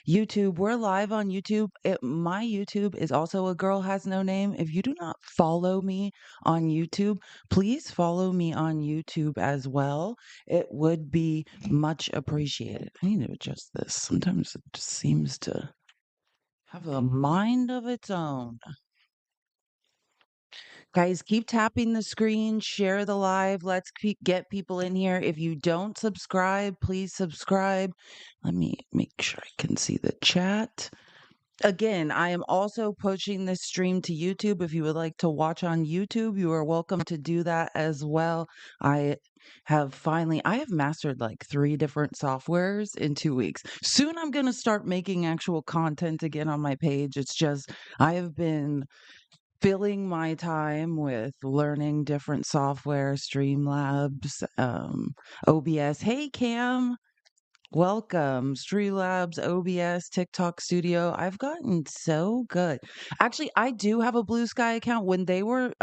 YouTube. We're live on YouTube. My YouTube is also A Girl Has No Name. If you do not follow me on YouTube, please follow me on YouTube as well. It would be much appreciated. I need to adjust this. Sometimes it just seems to have a mind of its own. Guys, keep tapping the screen, share the live. Let's get people in here. If you don't subscribe, please subscribe. Let me make sure I can see the chat. Again, I am also pushing this stream to YouTube. If you would like to watch on YouTube, you are welcome to do that as well. I have mastered like 3 different softwares in 2 weeks. Soon I'm going to start making actual content again on my page. It's just, I have been filling my time with learning different software, Streamlabs, OBS. Hey, Cam. Welcome, Streamlabs, OBS, TikTok Studio. I've gotten so good. Actually, I do have a Blue Sky account. When they were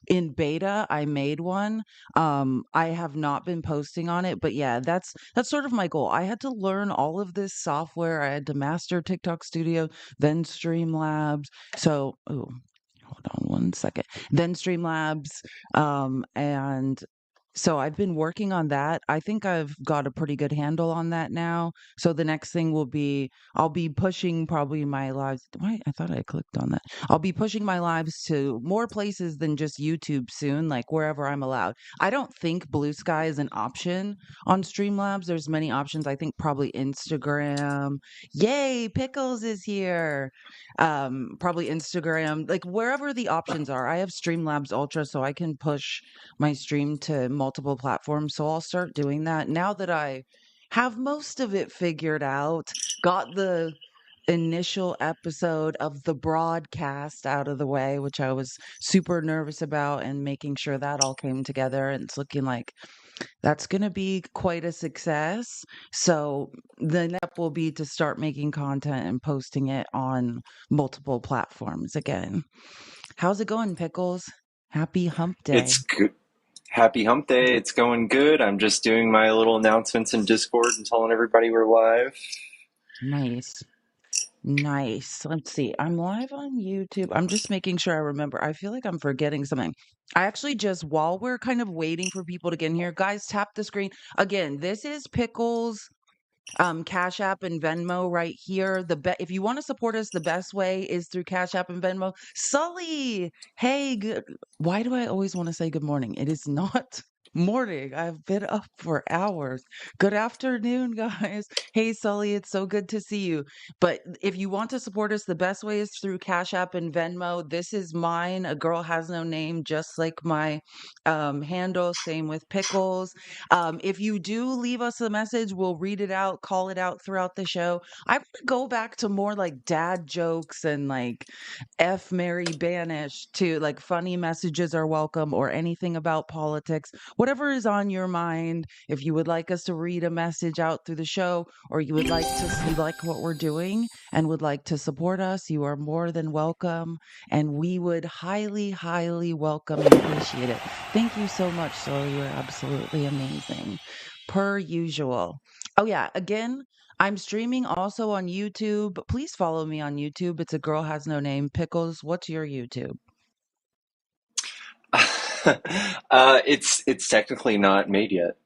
in beta, I made one. I have not been posting on it, but yeah, that's sort of my goal. I had to learn all of this software. I had to master TikTok Studio, then Streamlabs. So, oh, hold on one second. Then Streamlabs, and so I've been working on that. I think I've got a pretty good handle on that now. So the next thing will be I'll be pushing probably my lives. Why? I thought I clicked on that. I'll be pushing my lives to more places than just YouTube soon, like wherever I'm allowed. I don't think Blue Sky is an option on Streamlabs. There's many options. I think probably Instagram. Yay, Pickles is here. Probably Instagram, like wherever the options are. I have Streamlabs Ultra, so I can push my stream to multiple platforms. So I'll start doing that now that I have most of it figured out, got the initial episode of the broadcast out of the way, which I was super nervous about, and making sure that all came together. And it's looking like that's going to be quite a success. So the next step will be to start making content and posting it on multiple platforms again. How's it going, Pickles? Happy hump day. It's good. Happy hump day. It's going good. I'm just doing my little announcements in Discord and telling everybody we're live. Nice. Nice. Let's see. I'm live on YouTube. I'm just making sure I remember. I feel like I'm forgetting something. I actually just, while we're kind of waiting for people to get in here, guys, tap the screen. Again, this is Pickles Cash App and Venmo right here. If you want to support us, the best way is through Cash App and Venmo. Sully, hey, good. Why do I always want to say good morning? It is not morning. I've been up for hours. Good afternoon, guys. Hey, Sully, it's so good to see you. But if you want to support us, the best way is through Cash App and Venmo. This is mine. A Girl Has No Name, just like my handle. Same with Pickles. If you do leave us a message, we'll read it out, call it out throughout the show. I want to go back to more like dad jokes and like F Mary Banish to like funny messages are welcome, or anything about politics, whatever is on your mind. If you would like us to read a message out through the show, or you like what we're doing and would like to support us, you are more than welcome. And we would highly, highly welcome and appreciate it. Thank you so much, Zoe. You're absolutely amazing. Per usual. Oh, yeah. Again, I'm streaming also on YouTube. Please follow me on YouTube. It's A Girl Has No Name. Pickles, what's your YouTube? It's technically not made yet.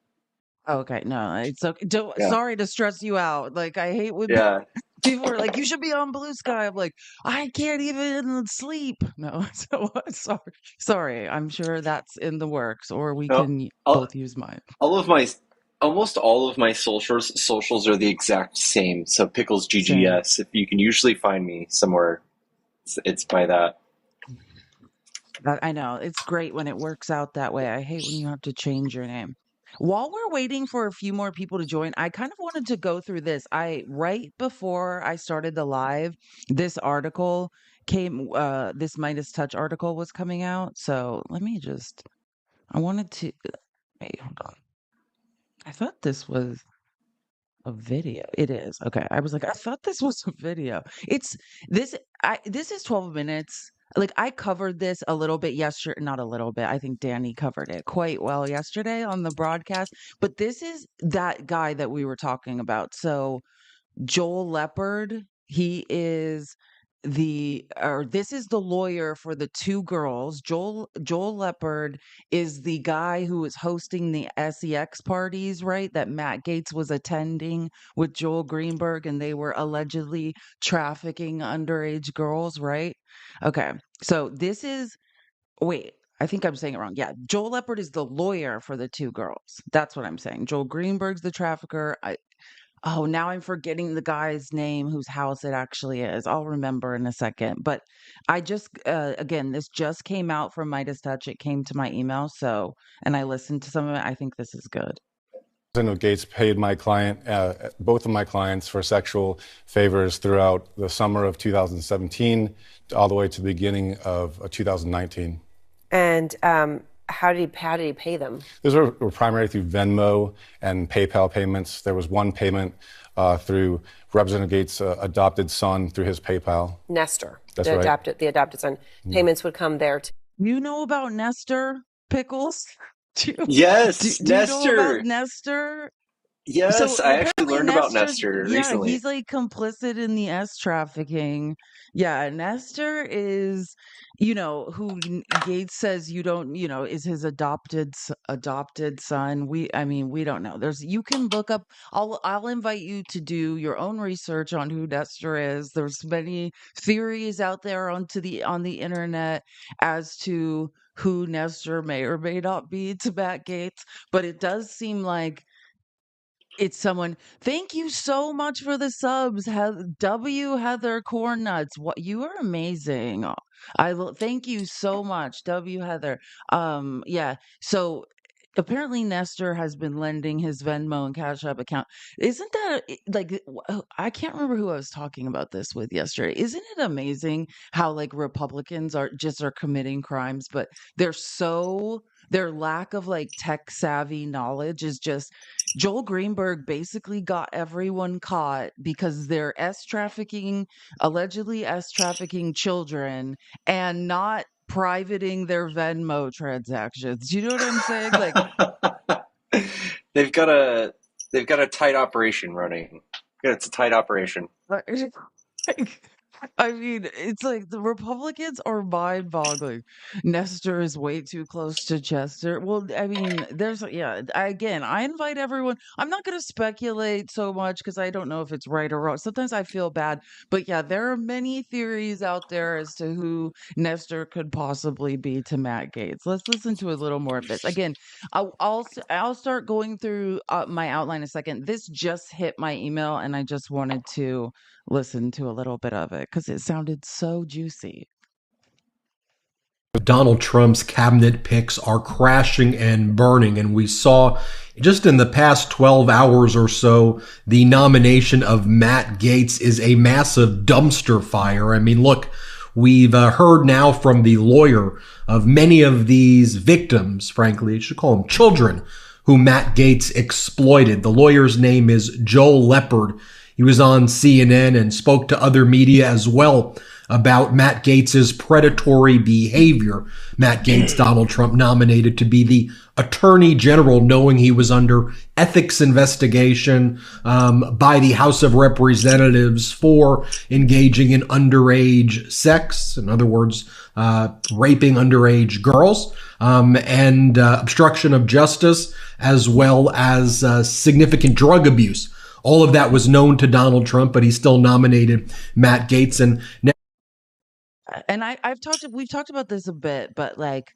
Okay, no, it's okay. Yeah, Sorry to stress you out. Like, I hate when yeah. people are like, you should be on Blue Sky. I'm like, I can't even sleep. No, so sorry. I'm sure that's in the works, or we No, can all, both use mine. all of my almost all of my socials are the exact same. So Pickles Same. GGS. If you can usually find me somewhere, it's by that. I know. It's great when it works out that way. I hate when you have to change your name. While we're waiting for a few more people to join, I kind of wanted to go through this. Right before I started the live, this article this Midas Touch article was coming out. So let me just, I wanted to, wait, hold on. I thought this was a video. It is. Okay. I was like, I thought this was a video. It's this this is 12 minutes. Like, I covered this a little bit yesterday, not a little bit. I think Danny covered it quite well yesterday on the broadcast, but this is that guy that we were talking about. So Joel Leopard, he is this is the lawyer for the two girls. Joel Leopard is the guy who was hosting the sex parties, right? That Matt Gaetz was attending with Joel Greenberg, and they were allegedly trafficking underage girls, right? Okay. So this is wait, I think I'm saying it wrong. Yeah, Joel Leopard is the lawyer for the two girls. That's what I'm saying. Joel Greenberg's the trafficker. Oh, now I'm forgetting the guy's name whose house it actually is. I'll remember in a second. But I just, again, this just came out from Midas Touch. It came to my email. So, and I listened to some of it. I think this is good. President Gates paid my client, both of my clients, for sexual favors throughout the summer of 2017 all the way to the beginning of 2019. And how did he pay them? These were primarily through Venmo and PayPal payments. There was one payment through Representative Gates' adopted son through his PayPal. Nestor, That's the right. adopted son. Payments would come there too. You know about Nestor Pickles? Yes, Do you know about Nestor. Nestor? So Yes, I actually apparently learned about Nestor's Nestor yeah, recently. he's like complicit in the S trafficking. Yeah, Nestor is, who Gates says you don't, is his adopted son. I mean, we don't know. You can look up. I'll invite you to do your own research on who Nestor is. There's many theories out there on the internet as to who Nestor may or may not be to Matt Gates, but it does seem like it's someone. Thank you so much for the subs. W Heather Corn Nuts. What you are amazing. Thank you so much, W Heather. Yeah. So apparently Nestor has been lending his Venmo and Cash App account. Isn't that I can't remember who I was talking about this with yesterday. Isn't it amazing how like Republicans are committing crimes, but their lack of like tech savvy knowledge is just Joel Greenberg basically got everyone caught because they're allegedly S trafficking children and not privating their Venmo transactions. You know what I'm saying? Like, they've got a they've got a tight operation running. Yeah, it's a tight operation. like, I mean, it's like the Republicans are mind-boggling. Nestor is way too close to Chester. Well, I mean, again, I invite everyone. I'm not going to speculate so much because I don't know if it's right or wrong. Sometimes I feel bad, but yeah, there are many theories out there as to who Nestor could possibly be to Matt Gates. Let's listen to a little more of this. Again, I'll start going through my outline in a second. This just hit my email, and I just wanted to listen to a little bit of it because it sounded so juicy. Donald Trump's cabinet picks are crashing and burning. And we saw just in the past 12 hours or so, the nomination of Matt Gaetz is a massive dumpster fire. I mean, look, we've heard now from the lawyer of many of these victims, frankly, you should call them children, who Matt Gaetz exploited. The lawyer's name is Joel Leopard. He was on CNN and spoke to other media as well about Matt Gaetz's predatory behavior. Matt Gaetz, Donald Trump nominated to be the attorney general, knowing he was under ethics investigation by the House of Representatives for engaging in underage sex. In other words, raping underage girls, and obstruction of justice, as well as significant drug abuse. All of that was known to Donald Trump, but he still nominated Matt Gaetz. And we've talked about this a bit, but like,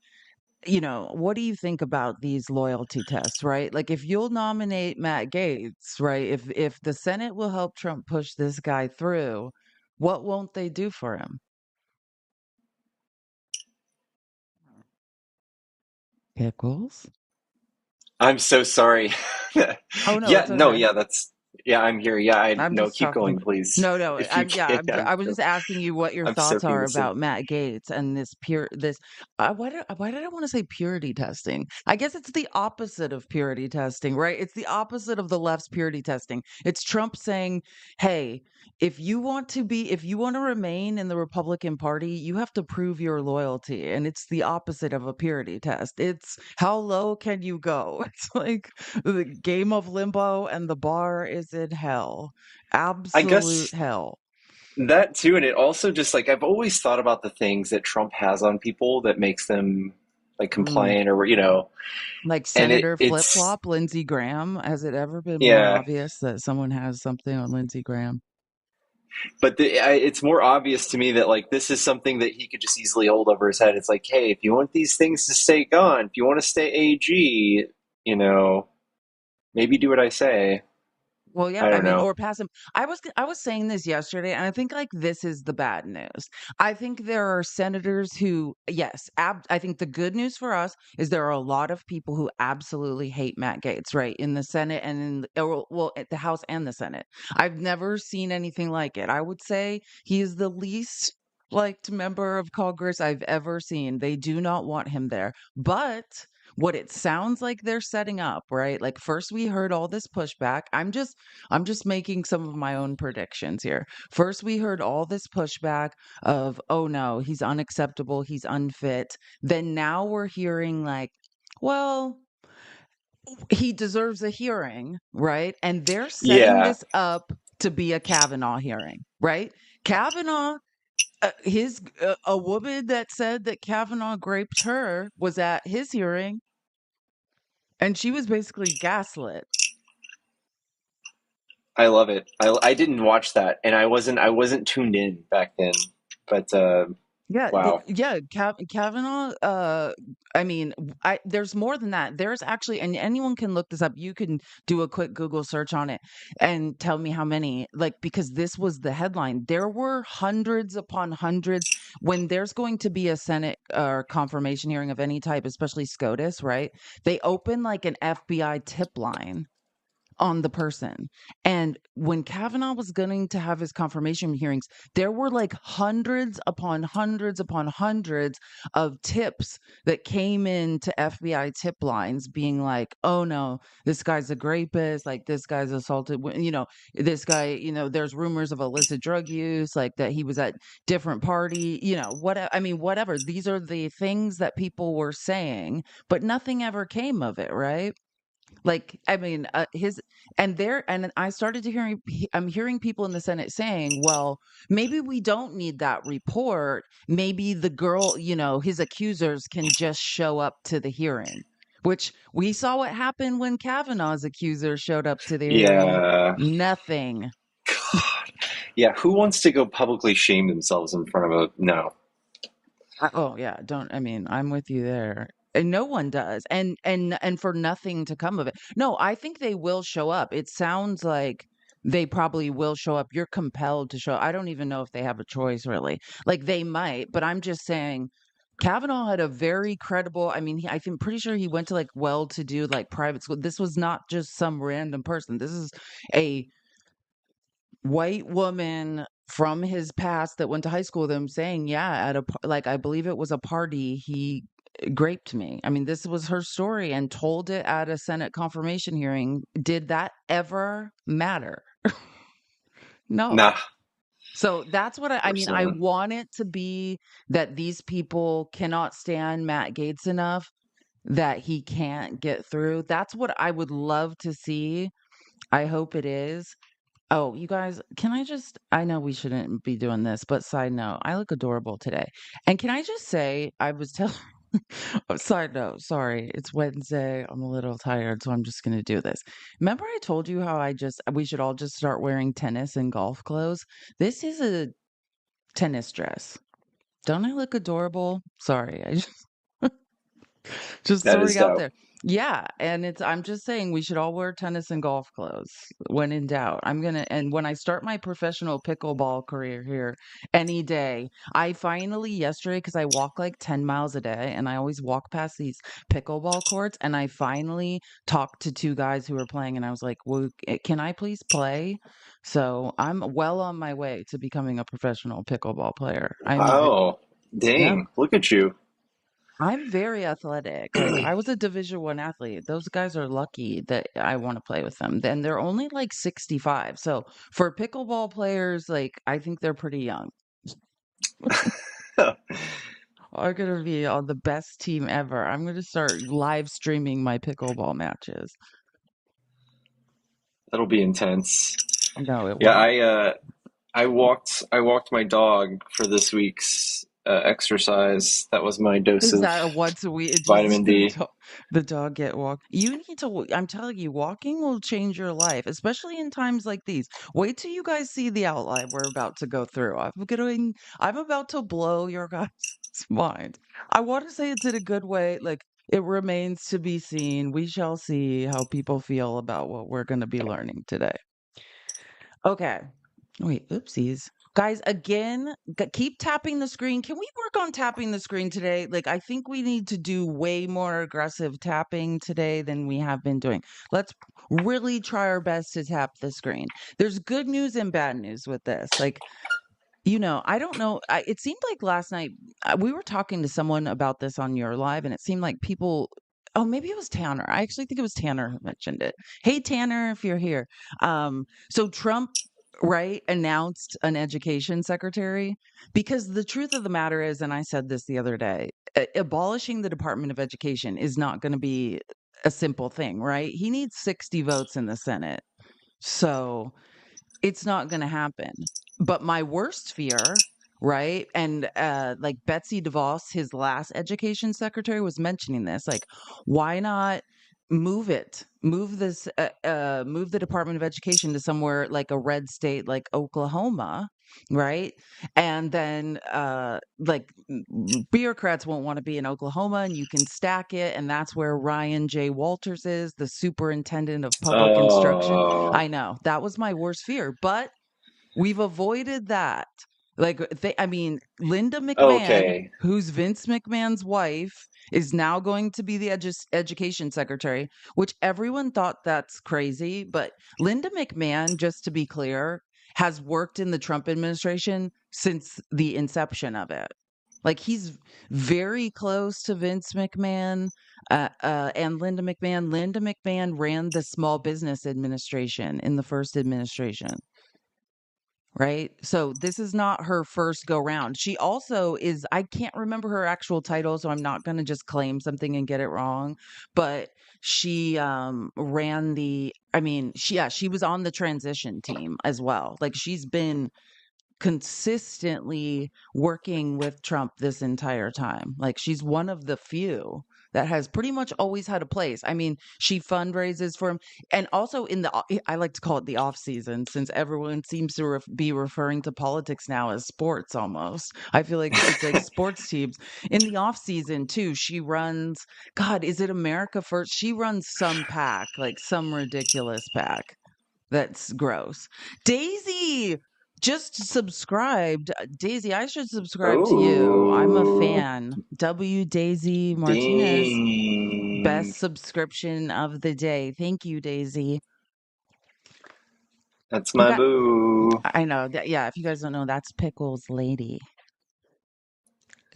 what do you think about these loyalty tests, right? Like if you'll nominate Matt Gaetz, right? If the Senate will help Trump push this guy through, what won't they do for him? Pickles? I'm so sorry. Oh no, Yeah, it's no, okay. yeah, yeah, I'm here. Yeah, I I'm no, just keep talking. going, please. No, no, If you can. I was just asking you what your I'm thoughts soaking are this in. about Matt Gaetz and this why did I want to say purity testing? I guess it's the opposite of purity testing, right? It's the opposite of the left's purity testing. It's Trump saying, "Hey, if you want to remain in the Republican Party, you have to prove your loyalty." And it's the opposite of a purity test. It's how low can you go? It's like the game of limbo and the bar is in hell. I Absolute guess hell. that too, and it also just like I've always thought about the things that Trump has on people that makes them like Mm. compliant or Like and Senator Flip it's Flop, Lindsey Graham. Has it ever been more yeah, obvious that someone has something on Lindsey Graham? but it's more obvious to me that like this is something that he could just easily hold over his head. It's like, hey, if you want these things to stay gone, if you want to stay AG, you know, maybe do what I say. Well, yeah, I I don't mean, know. or pass him. I was saying this yesterday, and I think like this is the bad news. I think there are senators who, yes, I think the good news for us is there are a lot of people who absolutely hate Matt Gaetz, right, in the Senate and well, at the House and the Senate. I've never seen anything like it. I would say he is the least liked member of Congress I've ever seen. They do not want him there, but what it sounds like they're setting up, right? Like first we heard all this pushback. I'm just making some of my own predictions here. First, we heard all this pushback of, oh no, he's unacceptable, he's unfit. Then now we're hearing like, well, he deserves a hearing, right? And they're setting Yeah, this up to be a Kavanaugh hearing, right? Kavanaugh, a woman that said that Kavanaugh raped her was at his hearing, and she was basically gaslit. I love it. I didn't watch that, and I wasn't tuned in back then. But Yeah, wow, Kavanaugh. I mean, there's more than that. There's actually, and anyone can look this up. You can do a quick Google search on it and tell me how many. Like, because this was the headline. There were hundreds upon hundreds. When there's going to be a Senate confirmation hearing of any type, especially SCOTUS, right? They open like an FBI tip line on the person. And when Kavanaugh was going to have his confirmation hearings, there were like hundreds upon hundreds upon hundreds of tips that came into FBI tip lines being like, oh no, this guy's a rapist, like this guy's assaulted, this guy, there's rumors of illicit drug use, like that he was at different party, whatever. These are the things that people were saying, but nothing ever came of it, right? Like, I mean, his and I started to I'm hearing people in the Senate saying, well, maybe we don't need that report. Maybe the girl, his accusers can just show up to the hearing, which we saw what happened when Kavanaugh's accusers showed up to the hearing. yeah, Nothing. yeah. Who wants to go publicly shame themselves in front of a no? Oh yeah, don't I mean, I'm with you there. And no one does. And for nothing to come of it. No, I think they will show up. It sounds like they probably will show up. You're compelled to show. I don't even know if they have a choice really. Like they might, but I'm just saying Kavanaugh had a very credible, I mean, I think pretty sure he went to like well-to-do like private school. This was not just some random person. This is a white woman from his past that went to high school with him saying, yeah, like I believe it was a party, he raped me. I mean, this was her story and told it at a Senate confirmation hearing. Did that ever matter? No. Nah, So that's what of I course mean. I not. want it to be that these people cannot stand Matt Gaetz enough that he can't get through. That's what I would love to see. I hope it is. Oh, you guys, I know we shouldn't be doing this, but side note, I look adorable today. And can I just say, I was telling, oh, side note, sorry, it's Wednesday. I'm a little tired, so I'm just going to do this. Remember, I told you how we should all just start wearing tennis and golf clothes? This is a tennis dress. Don't I look adorable? Sorry, just That is throwing out dope. there. Yeah, and I'm just saying we should all wear tennis and golf clothes when in doubt. And when I start my professional pickleball career here any day, I finally yesterday, because I walk like 10 miles a day and I always walk past these pickleball courts, and I finally talked to two guys who were playing and I was like, well, can I please play? So I'm well on my way to becoming a professional pickleball player. Oh, Yeah. dang! Look at you. I'm very athletic. Like I was a Division 1 athlete. Those guys are lucky that I want to play with them. Then they're only like 65. So for pickleball players, like I think they're pretty young. Are gonna be on the best team ever. I'm gonna start live streaming my pickleball matches. That'll be intense. No, it Yeah, won't. I walked my dog for this week's exercise. That was my dose Is of that a once a week? It just vitamin D. the dog get walked. You need to. I'm telling you, walking will change your life, especially in times like these. Wait till you guys see the outline we're about to go through. I'm about to blow your guys' mind. I want to say it's in a good way. Like it remains to be seen. We shall see how people feel about what we're going to be learning today. Okay. Wait, oopsies. Guys, again, keep tapping the screen. Can we work on tapping the screen today? Like, I think we need to do way more aggressive tapping today than we have been doing. Let's really try our best to tap the screen. There's good news and bad news with this. Like, I don't know. It seemed like last night we were talking to someone about this on your live, and it seemed like people. Oh, maybe it was Tanner. I actually think it was Tanner who mentioned it. Hey, Tanner, if you're here. So Trump, right, announced an education secretary because the truth of the matter is, and I said this the other day, abolishing the Department of Education is not going to be a simple thing, right? He needs 60 votes in the Senate. So it's not going to happen. But my worst fear, right? And like Betsy DeVos, his last education secretary, was mentioning this. Like, why not move it? Move the Department of Education to somewhere like a red state like Oklahoma, right? And then bureaucrats won't want to be in Oklahoma, and you can stack it, and that's where Ryan J. Walters is, the superintendent of public instruction. Oh, I know that was my worst fear, but we've avoided that. Like, I mean, Linda McMahon, okay. who's Vince McMahon's wife, is now going to be the education secretary, which everyone thought that's crazy. But Linda McMahon, just to be clear, has worked in the Trump administration since the inception of it. Like, he's very close to Vince McMahon and Linda McMahon. Linda McMahon ran the Small Business Administration in the first administration. Right? So this is not her first go round. She also is, I can't remember her actual title, so I'm not going to just claim something and get it wrong, but she ran she was on the transition team as well. Like she's been consistently working with Trump this entire time. Like she's one of the few that has pretty much always had a place. I mean, she fundraises for him, and also I like to call it the off season, since everyone seems to be referring to politics now as sports almost. I feel like it's like sports teams in the off season too. She runs, God, is it America First? She runs some pack, like some ridiculous pack. That's gross. Daisy just subscribed. Daisy, I should subscribe to you. I'm a Oh, fan. W. Daisy Martinez, dang. best subscription of the day. Thank you, Daisy. That's We my got, boo. I know that, yeah, if you guys don't know, that's Pickles Lady.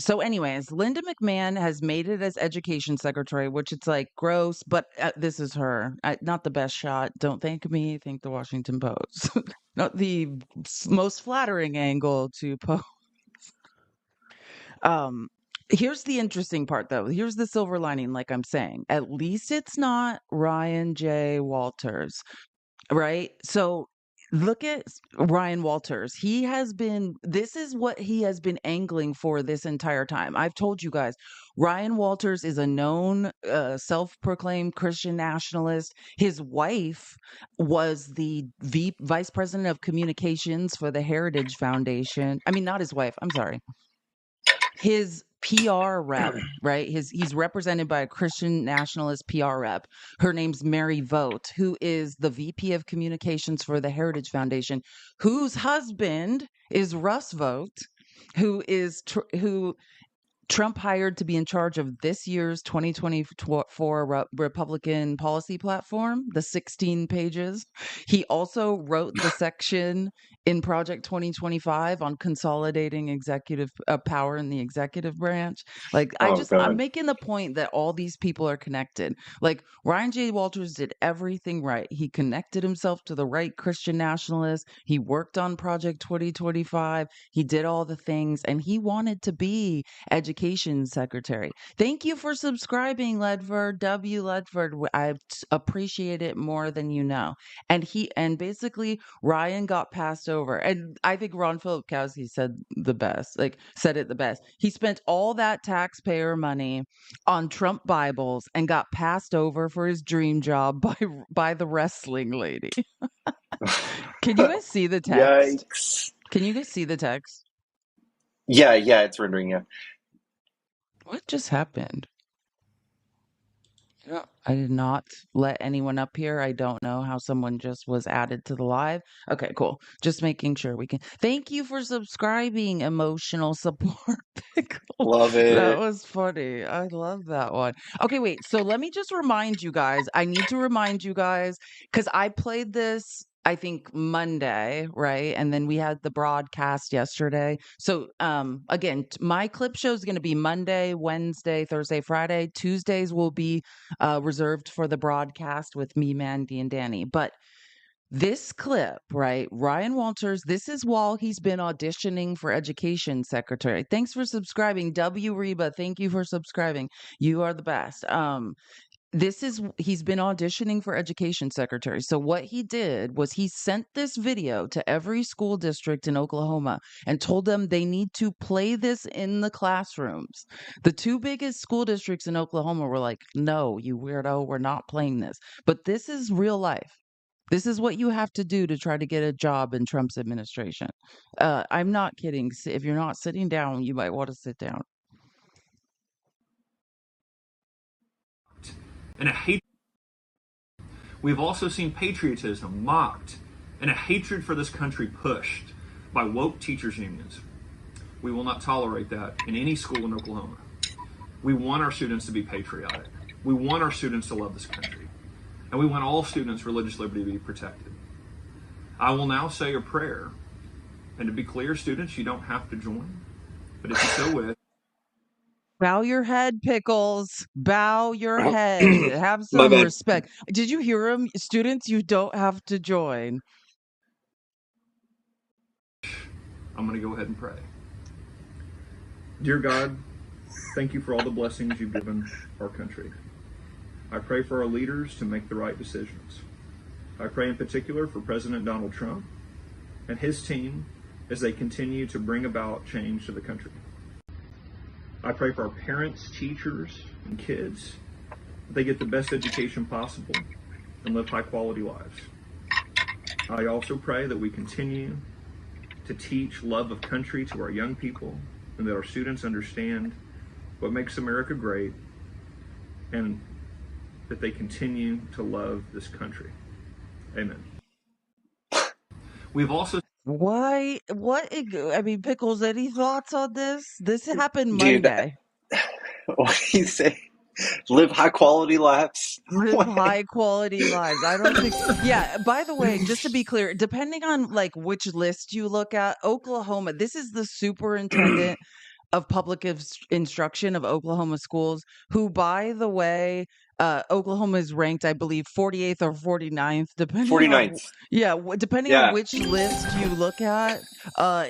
So, anyways, Linda McMahon has made it as education secretary, which it's like gross, but this is her. Not the best shot. Don't thank me. Thank the Washington Post. Not the most flattering angle to post. Um, Here's the interesting part, though. Here's the silver lining, like I'm saying. At least it's not Ryan J. Walters. Right? So look at Ryan Walters. This is what he has been angling for this entire time. I've told you guys, Ryan Walters is a known self-proclaimed Christian nationalist. His wife was the vice president of communications for the Heritage Foundation. I mean, not his wife. I'm sorry, his PR rep, right? He's represented by a Christian nationalist PR rep. Her name's Mary Vogt, who is the VP of communications for the Heritage Foundation, whose husband is Russ Vogt, who Trump hired to be in charge of this year's 2024 Republican policy platform, the 16 pages. He also wrote the section in Project 2025 on consolidating executive power in the executive branch. Like, Oh I'm God. making the point that all these people are connected. Like, Ryan J. Walters did everything right. He connected himself to the right Christian nationalists. He worked on Project 2025. He did all the things, and he wanted to be education secretary. Thank you for subscribing, Ledford. W. Ledford. Appreciate it more than you know. And basically Ryan got passed over. And I think Ron Filipkowski said it the best. He spent all that taxpayer money on Trump Bibles and got passed over for his dream job by the wrestling lady. Can you guys see the text? Yikes. Can you guys see the text? Yeah, it's rendering. Yeah. What just happened? Yeah, I did not let anyone up here. I don't know how someone just was added to the live. Okay, cool. Just making sure we can. Thank you for subscribing, emotional support. Pickle. Love That it. was funny. I love that one. Okay, wait. So let me just remind you guys. I need to remind you guys because I played this. I think Monday, right? And then we had the broadcast yesterday. So again, my clip show is going to be Monday, Wednesday, Thursday, Friday. Tuesdays will be reserved for the broadcast with me, Mandy, and Danny. But this clip, right? Ryan Walters, this is while he's been auditioning for education secretary. Thanks for subscribing. W. Reba, thank you for subscribing. You are the best. He's been auditioning for education secretary. So what he did was he sent this video to every school district in Oklahoma and told them they need to play this in the classrooms. The two biggest school districts in Oklahoma were like, no, you weirdo, we're not playing this. But this is real life. This is what you have to do to try to get a job in Trump's administration. I'm not kidding. If you're not sitting down, you might want to sit down. And a hate. We've also seen patriotism mocked and a hatred for this country pushed by woke teachers unions. We will not tolerate that in any school in Oklahoma. We want our students to be patriotic. We want our students to love this country. And we want all students' religious liberty to be protected. I will now say a prayer. And to be clear, students, you don't have to join. But if you so wish, Bow your head, Pickles. Bow your head. Have My some bad. respect. Did you hear him? Students, you don't have to join. I'm going to go ahead and pray. Dear God, thank you for all the blessings you've given our country. I pray for our leaders to make the right decisions. I pray in particular for President Donald Trump and his team as they continue to bring about change to the country. I pray for our parents, teachers, and kids that they get the best education possible and live high quality lives. I also pray that we continue to teach love of country to our young people and that our students understand what makes America great and that they continue to love this country. Amen. We've also Why? What? I mean, Pickles, any thoughts on this? This happened Dude, Monday. what do you say? Live high quality lives. Live What? high quality lives. I don't think. Yeah. By the way, just to be clear, depending on like which list you look at, Oklahoma. This is the superintendent of public instruction of Oklahoma schools, who, by the way, Oklahoma is ranked, I believe, 48th or 49th, depending on 49th. depending on Yeah. which list you look at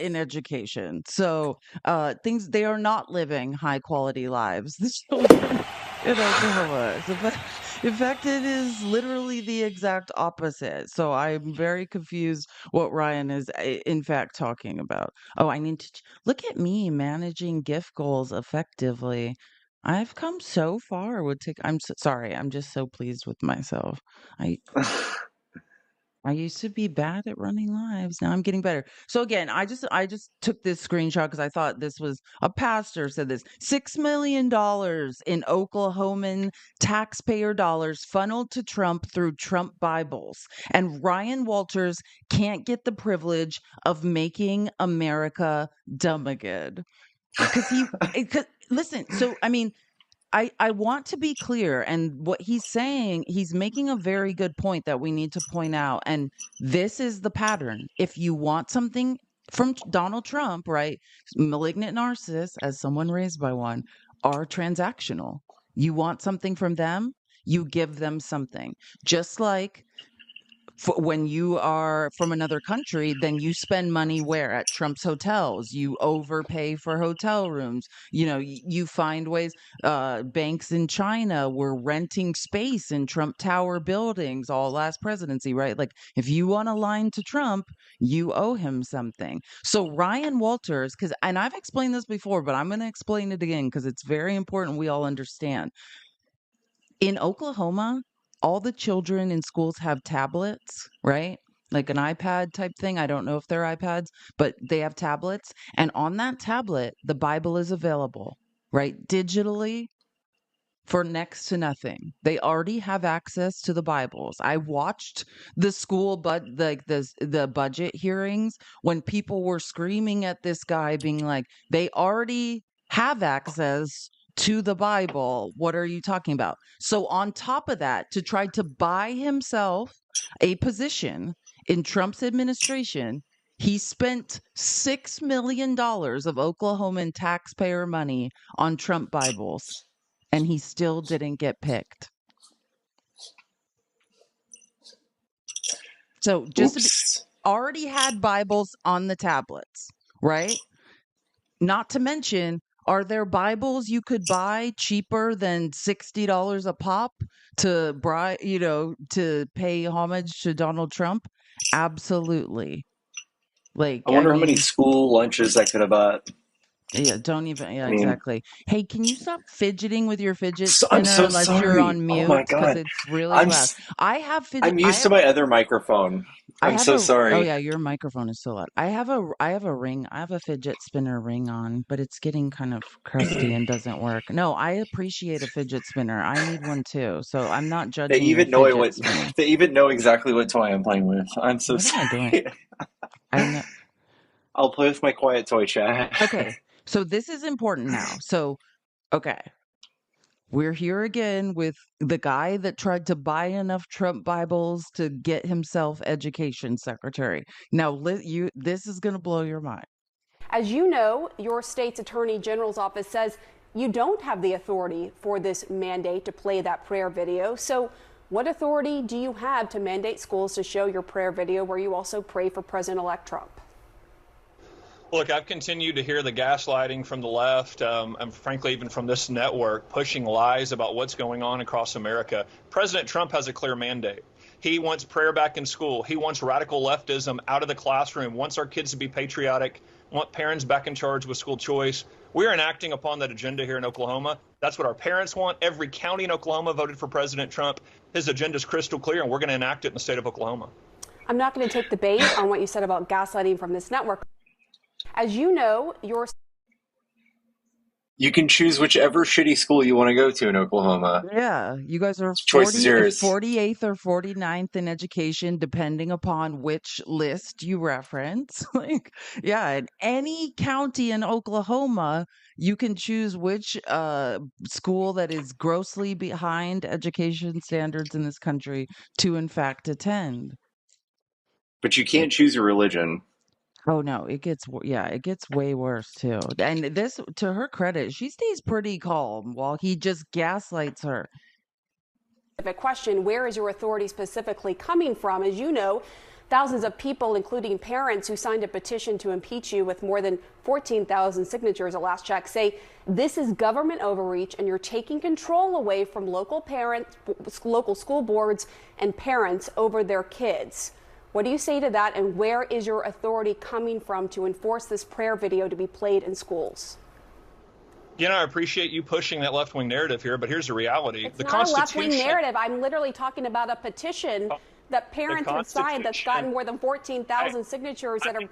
in education. So they are not living high quality lives. The children in Oklahoma. In fact, it is literally the exact opposite. So I'm very confused what Ryan is in fact talking about. Oh, I need to look at me managing gift goals effectively. I've come so far with I'm so, sorry. I'm just so pleased with myself. I I used to be bad at running lives. Now I'm getting better. So again, I just took this screenshot because I thought this was a pastor said this. $6 million in Oklahoman taxpayer dollars funneled to Trump through Trump Bibles. And Ryan Walters can't get the privilege of making America dumb again. Because listen, so I mean, I want to be clear, and what he's saying, he's making a very good point that we need to point out, and this is the pattern. If you want something from Donald Trump, right? Malignant narcissists, as someone raised by one, are transactional. You want something from them, you give them something. Just like when you are from another country, then you spend money where? At Trump's hotels. You overpay for hotel rooms. You know, you find ways. Banks in China were renting space in Trump Tower buildings all last presidency, right? Like, if you want to line to Trump, you owe him something. So Ryan Walters, and I've explained this before, but I'm going to explain it again because it's very important we all understand. In Oklahoma, all the children in schools have tablets, right? Like an iPad type thing. I don't know if they're iPads, but they have tablets. And on that tablet, the Bible is available, right? Digitally for next to nothing. They already have access to the Bibles. I watched the school, but like the budget hearings when people were screaming at this guy, being like, they already have access to the Bible. What are you talking about? So on top of that, to try to buy himself a position in Trump's administration, he spent $6 million of Oklahoman taxpayer money on Trump Bibles, and he still didn't get picked. So just already had Bibles on the tablets, right? Not to mention, are there Bibles you could buy cheaper than $60 a pop to to pay homage to Donald Trump? Absolutely. Like, I wonder how many school lunches I could have bought. Yeah, don't even. Yeah, I mean, exactly. Hey, can you stop fidgeting with your fidget I'm spinner so unless you're sorry. on Oh mute? my Because God. it's really I'm loud. I have fidget. I'm used to my other microphone. I I'm have so a. Oh sorry. yeah, your microphone is so loud. I have a ring. I have a fidget spinner ring on, but it's getting kind of crusty and doesn't work. No, I appreciate a fidget spinner. I need one too. So I'm not They judging your even know fidget spinner. they even know exactly what toy I'm playing with. I'm so What am I doing? sorry. I know. I'll play with my quiet toy chat. Okay, so this is important now. So okay. We're here again with the guy that tried to buy enough Trump Bibles to get himself education secretary. Now, this is going to blow your mind. As you know, your state's attorney general's office says you don't have the authority for this mandate to play that prayer video. So what authority do you have to mandate schools to show your prayer video where you also pray for President-elect Trump? Look, I've continued to hear the gaslighting from the left, and frankly, even from this network, pushing lies about what's going on across America. President Trump has a clear mandate. He wants prayer back in school. He wants radical leftism out of the classroom, wants our kids to be patriotic, want parents back in charge with school choice. We're enacting upon that agenda here in Oklahoma. That's what our parents want. Every county in Oklahoma voted for President Trump. His agenda is crystal clear, and we're going to enact it in the state of Oklahoma. I'm not going to take the bait on what you said about gaslighting from this network. As you know, You can choose whichever shitty school you want to go to in Oklahoma. Yeah, you guys are Choice is yours. 48th or 49th in education, depending upon which list you reference. Like, yeah, in any county in Oklahoma, you can choose which school that is grossly behind education standards in this country to, in fact, attend. But you can't choose your religion. Oh no, it gets way worse too. And this, to her credit, she stays pretty calm while he just gaslights her. Question, where is your authority specifically coming from? As you know, thousands of people, including parents who signed a petition to impeach you with more than 14,000 signatures at last check, say this is government overreach and you're taking control away from local parents, local school boards and parents over their kids. What do you say to that, and where is your authority coming from to enforce this prayer video to be played in schools? You know, I appreciate you pushing that left-wing narrative here, but here's the reality. It's not a left-wing narrative. I'm literally talking about a petition that parents have signed that's gotten more than 14,000 signatures that are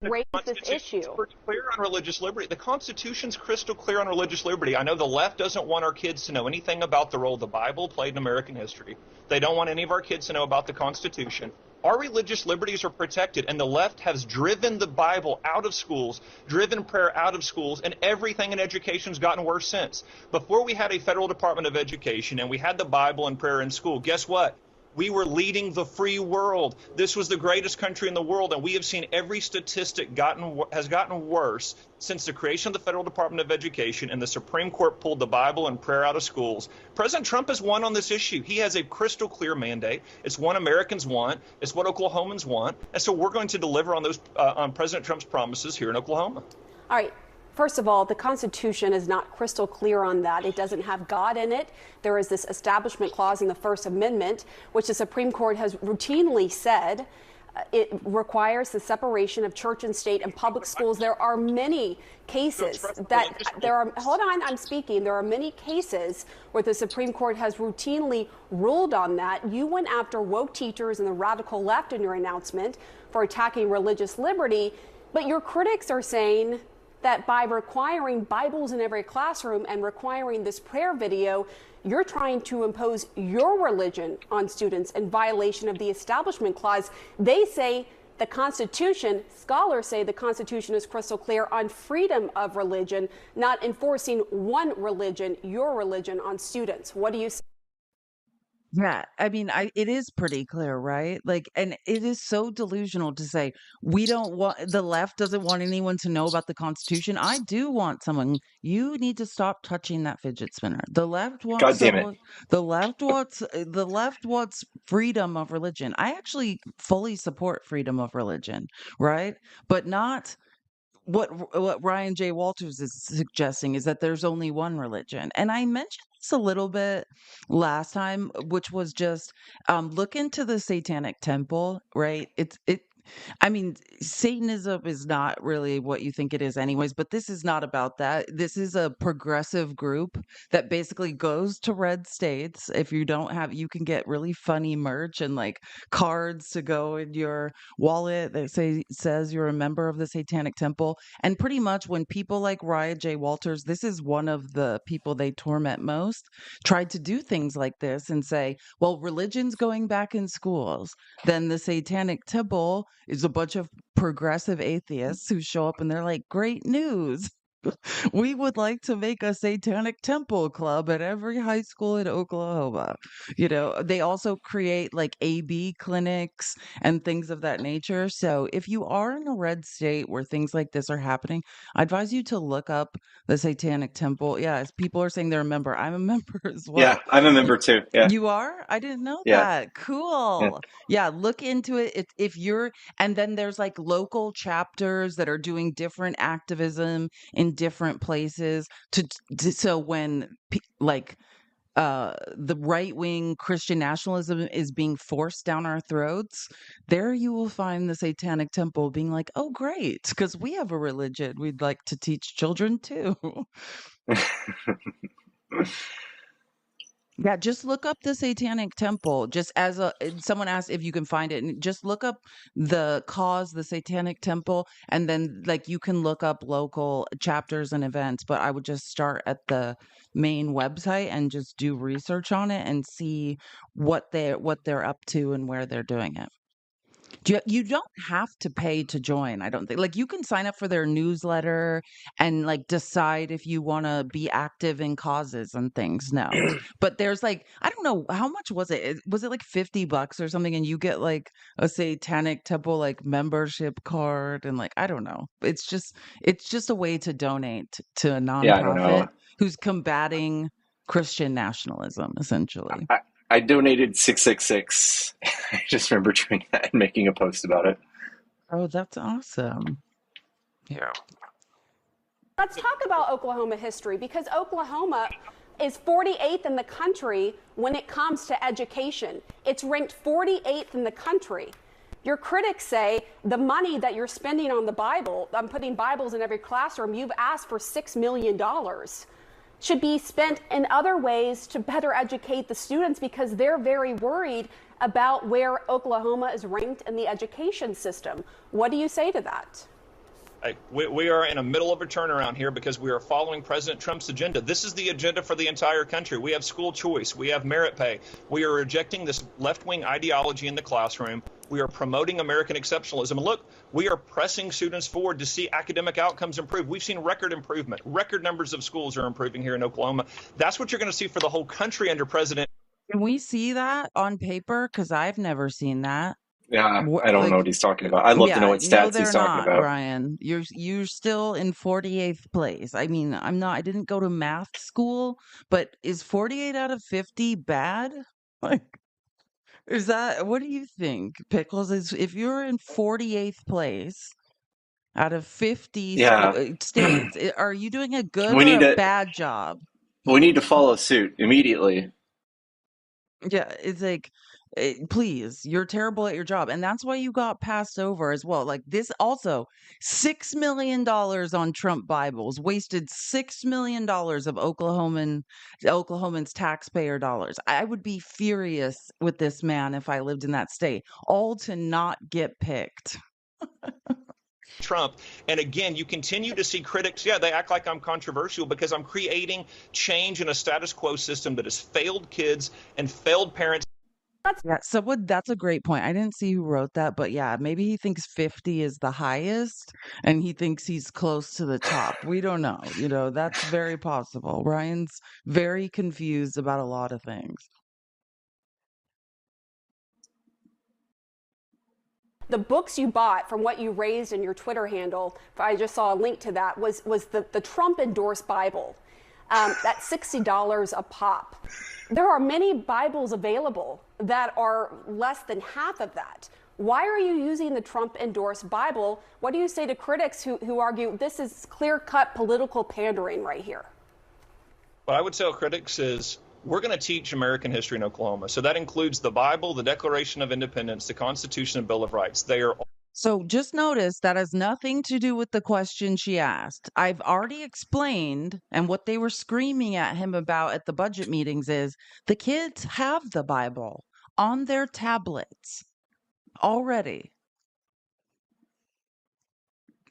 raised this issue. Clear on religious liberty. The Constitution's crystal clear on religious liberty. I know the left doesn't want our kids to know anything about the role the Bible played in American history. They don't want any of our kids to know about the Constitution. Our religious liberties are protected, and the left has driven the Bible out of schools, driven prayer out of schools, and everything in education has gotten worse since. Before we had a federal Department of Education and we had the Bible and prayer in school, guess what? We were leading the free world. This was the greatest country in the world, and we have seen every statistic has gotten worse since the creation of the Federal Department of Education and the Supreme Court pulled the Bible and prayer out of schools. President Trump has won on this issue. He has a crystal clear mandate. It's what Americans want. It's what Oklahomans want. And so we're going to deliver on those on President Trump's promises here in Oklahoma. All right. First of all, the Constitution is not crystal clear on that. It doesn't have God in it. There is this establishment clause in the First Amendment, which the Supreme Court has routinely said it requires the separation of church and state and public schools. There are many cases hold on, I'm speaking. There are many cases where the Supreme Court has routinely ruled on that. You went after woke teachers and the radical left in your announcement for attacking religious liberty, but your critics are saying that by requiring Bibles in every classroom and requiring this prayer video, you're trying to impose your religion on students in violation of the Establishment Clause. They say the Constitution, scholars say the Constitution is crystal clear on freedom of religion, not enforcing one religion, your religion, on students. What do you say? Yeah, I mean, it is pretty clear, right? Like, and it is so delusional to say the left doesn't want anyone to know about the Constitution. I do want someone, you need to stop touching that fidget spinner. The left wants God damn it. the left wants freedom of religion. I actually fully support freedom of religion, right? But not what Ryan J. Walters is suggesting is that there's only one religion. And I mentioned this a little bit last time, which was just look into the Satanic Temple, right? I mean, Satanism is not really what you think it is anyways, but this is not about that. This is a progressive group that basically goes to red states. If you don't have, you can get really funny merch and like cards to go in your wallet that says you're a member of the Satanic Temple. And pretty much when people like Ryan J. Walters, this is one of the people they torment most, tried to do things like this and say, well, religion's going back in schools. Then the Satanic Temple is a bunch of progressive atheists who show up and they're like, great news. We would like to make a Satanic Temple club at every high school in Oklahoma. You know, they also create like AB clinics and things of that nature. So if you are in a red state where things like this are happening, I advise you to look up the Satanic Temple. Yeah, as people are saying they're a member. I'm a member as well. Yeah, I'm a member too. Yeah. You are? I didn't know Yeah. that. Cool. Yeah, look into it if you're, and then there's like local chapters that are doing different activism in different places so when the right-wing Christian nationalism is being forced down our throats, there you will find the Satanic Temple being like, oh great, because we have a religion we'd like to teach children too. Yeah, just look up the Satanic Temple. Just someone asked if you can find it, and just look up the Satanic Temple, and then like you can look up local chapters and events. But I would just start at the main website and just do research on it and see what they're up to and where they're doing it. You don't have to pay to join, I don't think. Like, you can sign up for their newsletter and, like, decide if you wanna be active in causes and things, no. But there's, like I don't know, how much was it? Was it, like, $50 or something, and you get, like, a Satanic Temple, like, membership card and, like, I don't know. It's just a way to donate to a Yeah, I don't know. nonprofit who's combating Christian nationalism, essentially. I donated 666. I just remember doing that and making a post about it. Oh, that's awesome. Yeah. Let's talk about Oklahoma history, because Oklahoma is 48th in the country when it comes to education. It's ranked 48th in the country. Your critics say the money that you're spending on the Bible, I'm putting Bibles in every classroom, you've asked for $6 million, should be spent in other ways to better educate the students, because they're very worried about where Oklahoma is ranked in the education system. What do you say to that? We are in the middle of a turnaround here because we are following President Trump's agenda. This is the agenda for the entire country. We have school choice. We have merit pay. We are rejecting this left-wing ideology in the classroom. We are promoting American exceptionalism. And look, we are pressing students forward to see academic outcomes improve. We've seen record improvement. Record numbers of schools are improving here in Oklahoma. That's what you're going to see for the whole country under President. Can we see that on paper? Because I've never seen that. Yeah, I don't know Like, what he's talking about. I'd love to know yeah, what no, stats he's they're talking not, about. Brian. You're still in 48th place. I mean, I didn't go to math school, but is 48 out of 50 bad? Like, is that, what do you think, Pickles? Is if you're in 48th place out of 50 Yeah, states, are you doing a good we or need a to bad job? follow suit immediately. Yeah, it's like, please, you're terrible at your job. And that's why you got passed over as well. Like this also, $6 million on Trump Bibles, wasted $6 million of Oklahomans taxpayer dollars. I would be furious with this man if I lived in that state, all to not get picked. Trump. And again, you continue to see critics, yeah, they act like I'm controversial because I'm creating change in a status quo system that has failed kids and failed parents. Yeah, so that's a great point. I didn't see who wrote that, but yeah, maybe he thinks 50 is the highest and he thinks he's close to the top. We don't know. That's very possible. Ryan's very confused about a lot of things. The books you bought from what you raised in your Twitter handle, I just saw a link to that, was the Trump endorsed Bible. That's $60 a pop. There are many Bibles available that are less than half of that. Why are you using the Trump endorsed Bible? What do you say to critics who argue this is clear-cut political pandering right here? What I would tell critics is we're going to teach American history in Oklahoma. So that includes the Bible, the Declaration of Independence, the Constitution and Bill of Rights. They are. So just notice that has nothing to do with the question she asked. I've already explained, and what they were screaming at him about at the budget meetings is the kids have the Bible on their tablets already.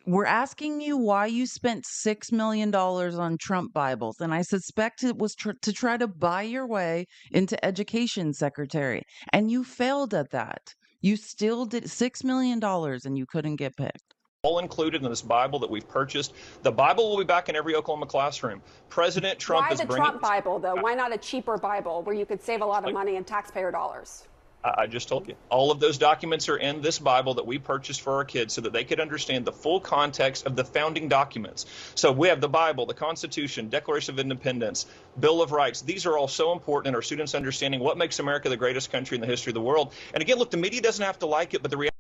We're asking you why you spent $6 million on Trump Bibles, and I suspect it was to try to buy your way into education secretary, and you failed at that. You still did $6 million and you couldn't get picked. All included in this Bible that we've purchased. The Bible will be back in every Oklahoma classroom. President Trump is bringing. Why the Trump Bible, though? Why not a cheaper Bible where you could save a lot of money in taxpayer dollars? I just told you. All of those documents are in this Bible that we purchased for our kids so that they could understand the full context of the founding documents. So we have the Bible, the Constitution, Declaration of Independence, Bill of Rights. These are all so important in our students understanding what makes America the greatest country in the history of the world. And again, look, the media doesn't have to like it, but the reality.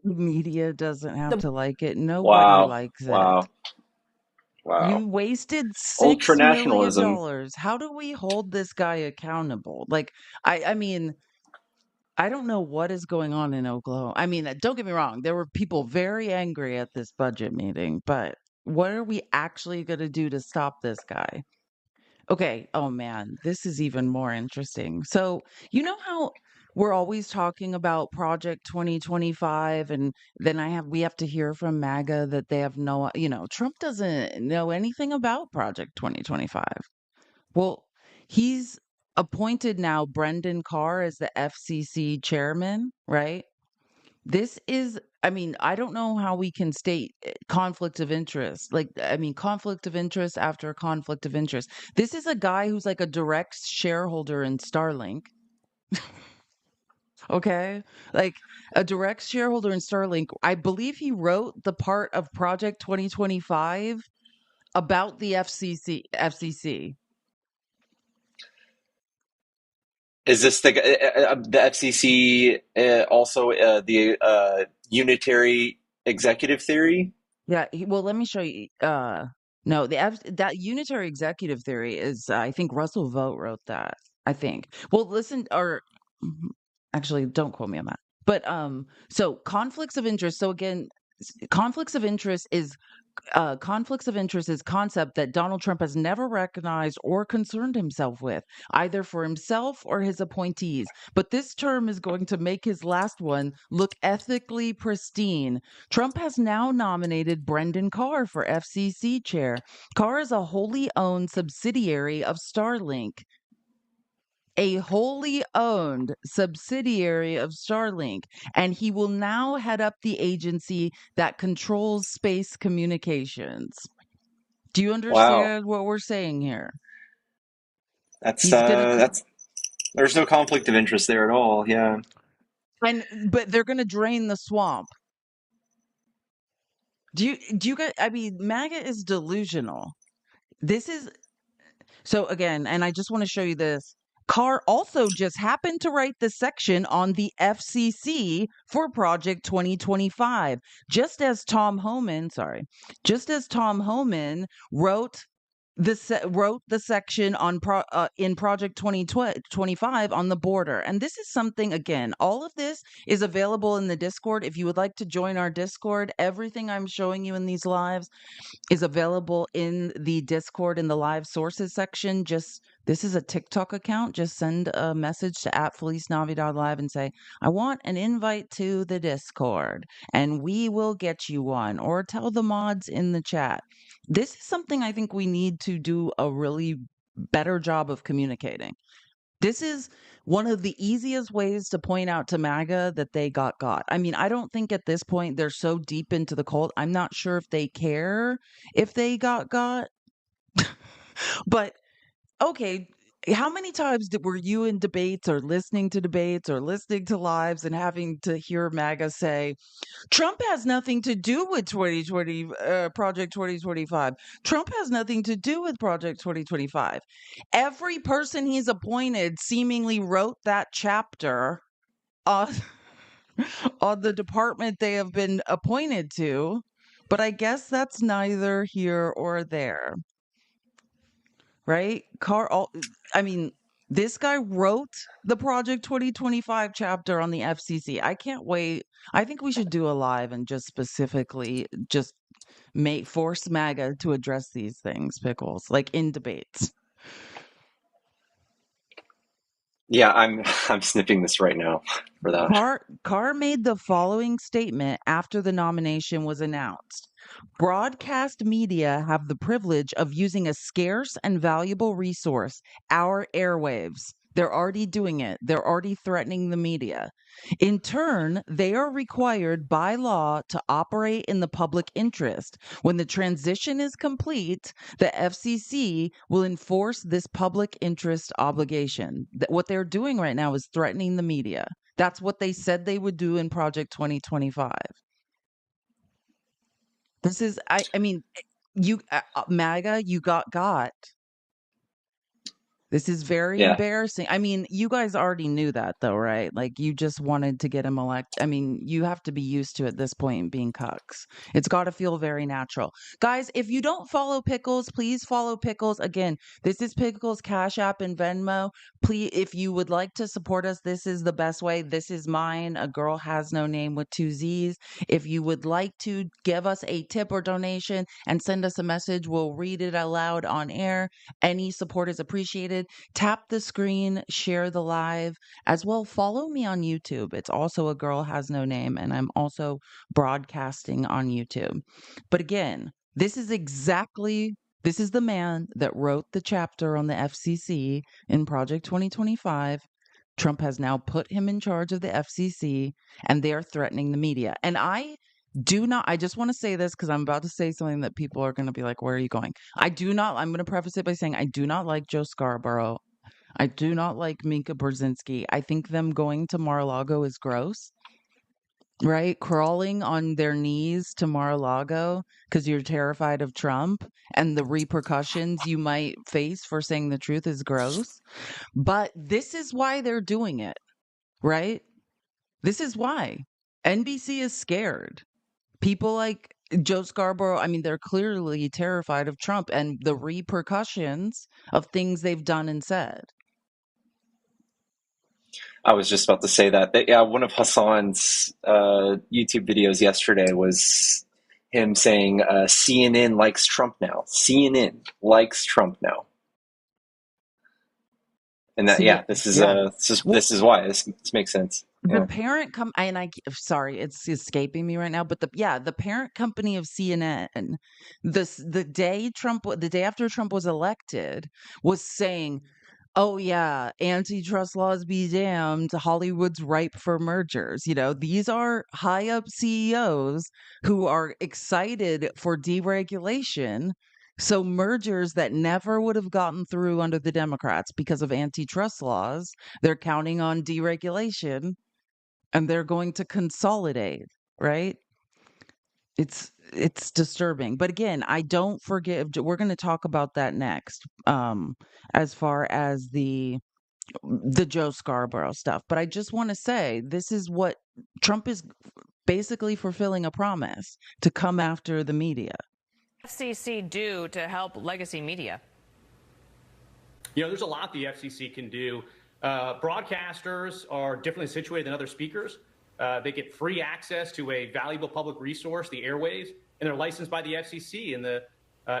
The media doesn't have to like it. Nobody likes it. Wow. You wasted $6 Ultranationalism. million. How do we hold this guy accountable? Like, I mean, I don't know what is going on in Oklahoma. I mean, don't get me wrong. There were people very angry at this budget meeting, but what are we actually going to do to stop this guy? Okay. Oh man, this is even more interesting. So, you know how we're always talking about Project 2025, and then we have to hear from MAGA that they have Trump doesn't know anything about Project 2025. Well, he's appointed now Brendan Carr as the FCC chairman, right? This is, I mean, I don't know how we can state conflict of interest. Like, I mean, conflict of interest after conflict of interest. This is a guy who's like a direct shareholder in Starlink. Okay. Like a direct shareholder in Starlink. I believe he wrote the part of Project 2025 about the FCC. Is this the FCC also the unitary executive theory? Yeah. Well, let me show you. No, that unitary executive theory is, I think Russell Vogt wrote that. I think. Well, listen, or actually, don't quote me on that. But so conflicts of interest. So again, conflicts of interest is concept that Donald Trump has never recognized or concerned himself with, either for himself or his appointees. But this term is going to make his last one look ethically pristine. Trump has now nominated Brendan Carr for FCC chair. Carr is a wholly owned subsidiary of Starlink. A wholly owned subsidiary of Starlink, and he will now head up the agency that controls space communications. Do you Wow. understand what we're saying here? That's He's gonna there's no conflict of interest there at all. Yeah. but they're gonna drain the swamp. Do you guys? I mean, MAGA is delusional. This is so again, and I just want to show you this. Carr also just happened to write the section on the FCC for Project 2025, just as Tom Homan wrote the section on in Project 2025 on the border. And this is something, again, all of this is available in the Discord. If you would like to join our Discord, everything I'm showing you in these lives is available in the Discord in the live sources section. This is a TikTok account. Just send a message to @FeliceNavi.live and say, I want an invite to the Discord, and we will get you one, or tell the mods in the chat. This is something I think we need to do a really better job of communicating. This is one of the easiest ways to point out to MAGA that they got. I mean, I don't think at this point they're so deep into the cult. I'm not sure if they care if they got. But okay, how many times were you in debates or listening to lives and having to hear MAGA say, Trump has nothing to do with 2020, Project 2025. Trump has nothing to do with Project 2025. Every person he's appointed seemingly wrote that chapter on, on the department they have been appointed to. But I guess that's neither here or there. Right? This guy wrote the Project 2025 chapter on the FCC. I can't wait. I think we should do a live and just specifically just force MAGA to address these things, Pickles, like in debates. Yeah, I'm snipping this right now for that. Carr made the following statement after the nomination was announced. Broadcast media have the privilege of using a scarce and valuable resource, our airwaves. They're already doing it. They're already threatening the media. In turn, they are required by law to operate in the public interest. When the transition is complete, the FCC will enforce this public interest obligation. What they're doing right now is threatening the media. That's what they said they would do in Project 2025. This is, you, MAGA, you got. This is very Yeah. embarrassing. I mean, you guys already knew that though, right? Like you just wanted to get him elected. I mean, you have to be used to at this point being cucks. It's got to feel very natural. Guys, if you don't follow Pickles, please follow Pickles. Again, this is Pickles Cash App and Venmo. Please, if you would like to support us, this is the best way. This is mine, A Girl Has No Name with 2 Z's. If you would like to give us a tip or donation and send us a message, we'll read it aloud on air. Any support is appreciated. Tap the screen, share the live, as well. Follow me on YouTube. It's also A Girl Has No Name, and I'm also broadcasting on YouTube. But again, this is the man that wrote the chapter on the FCC in Project 2025. Trump has now put him in charge of the FCC, and they are threatening the media. And I just want to say this because I'm about to say something that people are going to be like, where are you going? I'm going to preface it by saying I do not like Joe Scarborough. I do not like Minka Brzezinski. I think them going to Mar-a-Lago is gross, right? Crawling on their knees to Mar-a-Lago because you're terrified of Trump and the repercussions you might face for saying the truth is gross. But this is why they're doing it, right? This is why. NBC is scared. People like Joe Scarborough, they're clearly terrified of Trump and the repercussions of things they've done and said. I was just about to say that. Yeah, one of Hassan's YouTube videos yesterday was him saying CNN likes Trump now. CNN likes Trump now. And that, See, yeah, this is yeah. this is why this makes sense. The Yeah. parent and sorry, it's escaping me right now, but the parent company of CNN, the day after Trump was elected, was saying, "Oh yeah, antitrust laws be damned, Hollywood's ripe for mergers." These are high up CEOs who are excited for deregulation. So mergers that never would have gotten through under the Democrats because of antitrust laws, they're counting on deregulation and they're going to consolidate, right? It's disturbing. But again, I don't forgive. We're going to talk about that next. As far as the Joe Scarborough stuff. But I just want to say this is what Trump is basically fulfilling a promise to come after the media. FCC do to help legacy media? There's a lot the FCC can do. Broadcasters are differently situated than other speakers. They get free access to a valuable public resource, the airwaves, and they're licensed by the FCC. And the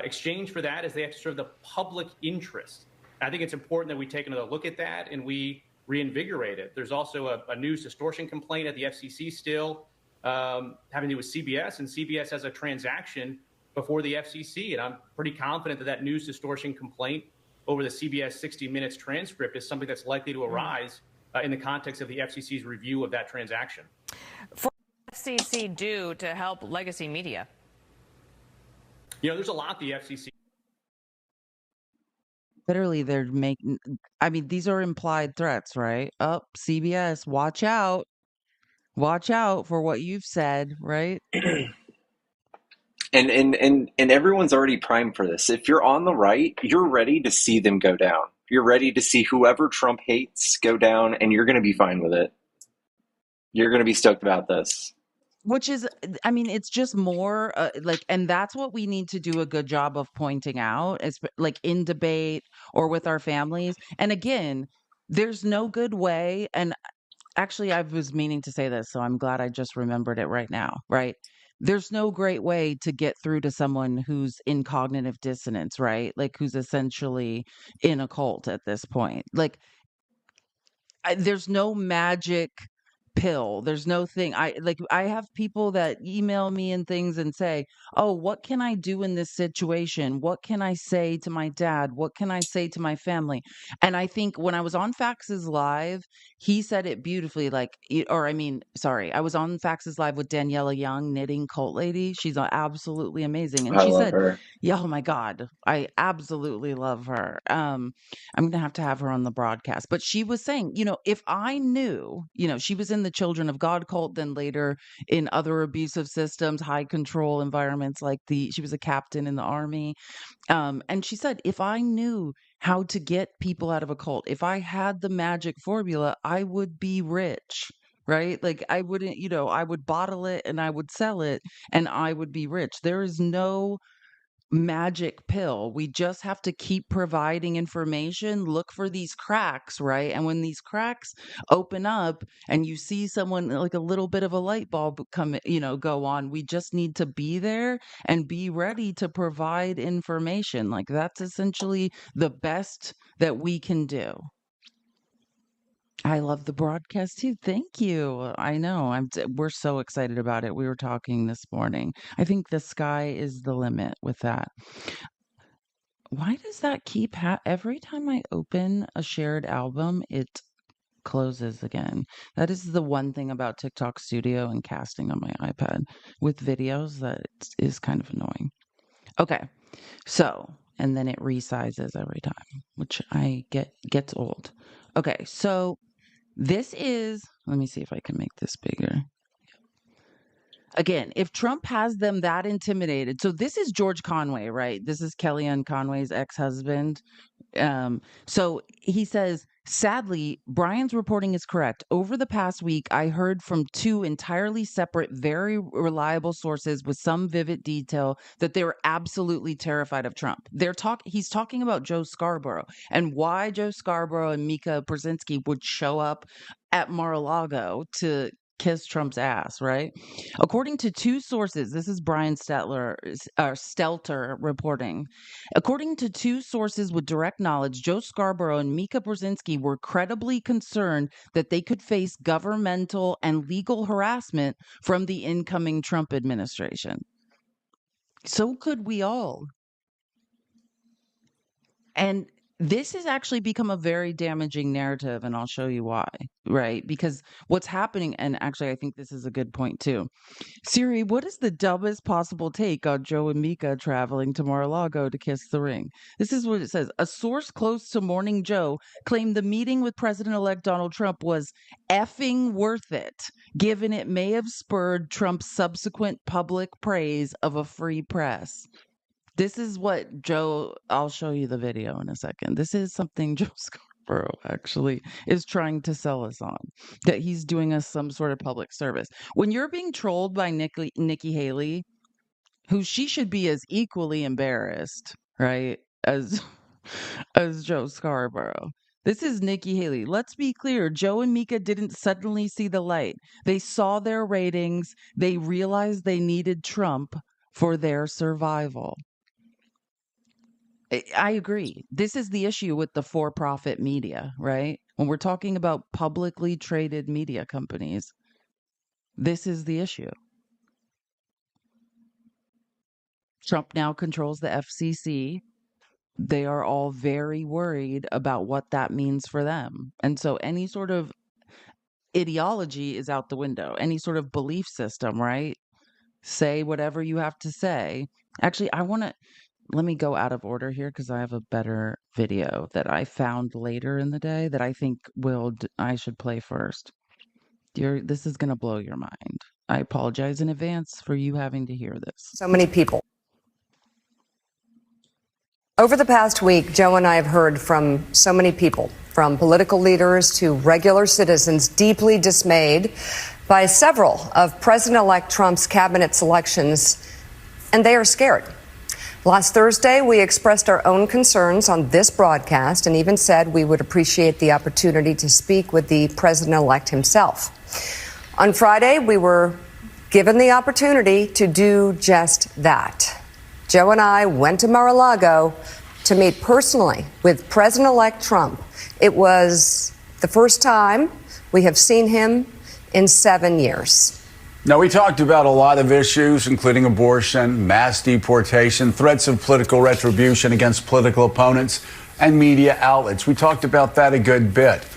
exchange for that is they have to serve the public interest. I think it's important that we take another look at that and we reinvigorate it. There's also a news distortion complaint at the FCC still having to do with CBS, and CBS has a transaction before the FCC. And I'm pretty confident that that news distortion complaint over the CBS 60 Minutes transcript is something that's likely to arise in the context of the FCC's review of that transaction. For FCC do to help legacy media? There's a lot the FCC. Literally, they're making, I mean, these are implied threats, right? CBS, watch out. Watch out for what you've said, right? And everyone's already primed for this. If you're on the right, you're ready to see them go down. You're ready to see whoever Trump hates go down, and you're going to be fine with it. You're going to be stoked about this. Which is, I mean, it's just more and that's what we need to do a good job of pointing out, is like in debate or with our families. And again, there's no good way. And actually, I was meaning to say this, so I'm glad I just remembered it right now, right? There's no great way to get through to someone who's in cognitive dissonance, right? Like who's essentially in a cult at this point. Like there's no magic pill. There's no thing. I have people that email me and things and say, "Oh, what can I do in this situation? What can I say to my dad? What can I say to my family?" And I think when I was on Fax's Live, he said it beautifully. I was on Fax's Live with Daniela Young, knitting cult lady. She's absolutely amazing. And I she love said, her. "Yeah, oh my God, I absolutely love her." I'm gonna have her on the broadcast. But she was saying, if I knew, she was in the Children of God cult, then later in other abusive systems, high control environments, she was a captain in the army. And she said, if I knew how to get people out of a cult, if I had the magic formula, I would be rich. Right? Like I wouldn't, I would bottle it and I would sell it and I would be rich. There is no magic pill. We just have to keep providing information, look for these cracks, right? And when these cracks open up and you see someone like a little bit of a light bulb go on, we just need to be there and be ready to provide information. Like that's essentially the best that we can do. I love the broadcast too. Thank you. I know. We're so excited about it. We were talking this morning. I think the sky is the limit with that. Why does that keep every time I open a shared album, it closes again? That is the one thing about TikTok Studio and casting on my iPad with videos that is kind of annoying. Okay. So, and then it resizes every time, which gets old. Okay. So, this is, let me see if I can make this bigger. Again, if Trump has them that intimidated, so this is George Conway, right? This is Kellyanne Conway's ex-husband. So he says, Sadly, Brian's reporting is correct. Over the past week, I heard from two entirely separate, very reliable sources with some vivid detail that they were absolutely terrified of Trump. He's talking about Joe Scarborough and why Joe Scarborough and Mika Brzezinski would show up at Mar-a-Lago to kiss Trump's ass, right? According to two sources, this is Brian Stelter reporting. According to two sources with direct knowledge, Joe Scarborough and Mika Brzezinski were credibly concerned that they could face governmental and legal harassment from the incoming Trump administration. So could we all. And this has actually become a very damaging narrative, and I'll show you why, right? Because what's happening, and actually, I think this is a good point too. Siri, what is the dumbest possible take on Joe and Mika traveling to Mar-a-Lago to kiss the ring? This is what it says. A source close to Morning Joe claimed the meeting with President-elect Donald Trump was effing worth it, given it may have spurred Trump's subsequent public praise of a free press. This is what Joe, I'll show you the video in a second. This is something Joe Scarborough actually is trying to sell us on, that he's doing us some sort of public service. When you're being trolled by Nikki Haley, who she should be as equally embarrassed, right, as Joe Scarborough. This is Nikki Haley. Let's be clear. Joe and Mika didn't suddenly see the light. They saw their ratings. They realized they needed Trump for their survival. I agree. This is the issue with the for-profit media, right? When we're talking about publicly traded media companies, this is the issue. Trump now controls the FCC. They are all very worried about what that means for them. And so any sort of ideology is out the window, any sort of belief system, right? Say whatever you have to say. Actually, let me go out of order here because I have a better video that I found later in the day that I think I should play first. This is going to blow your mind. I apologize in advance for you having to hear this. So many people. Over the past week, Joe and I have heard from so many people, from political leaders to regular citizens, deeply dismayed by several of President-elect Trump's cabinet selections, and they are scared. Last Thursday, we expressed our own concerns on this broadcast and even said we would appreciate the opportunity to speak with the president-elect himself. On Friday, we were given the opportunity to do just that. Joe and I went to Mar-a-Lago to meet personally with President-elect Trump. It was the first time we have seen him in 7 years. Now, we talked about a lot of issues, including abortion, mass deportation, threats of political retribution against political opponents, and media outlets. We talked about that a good bit.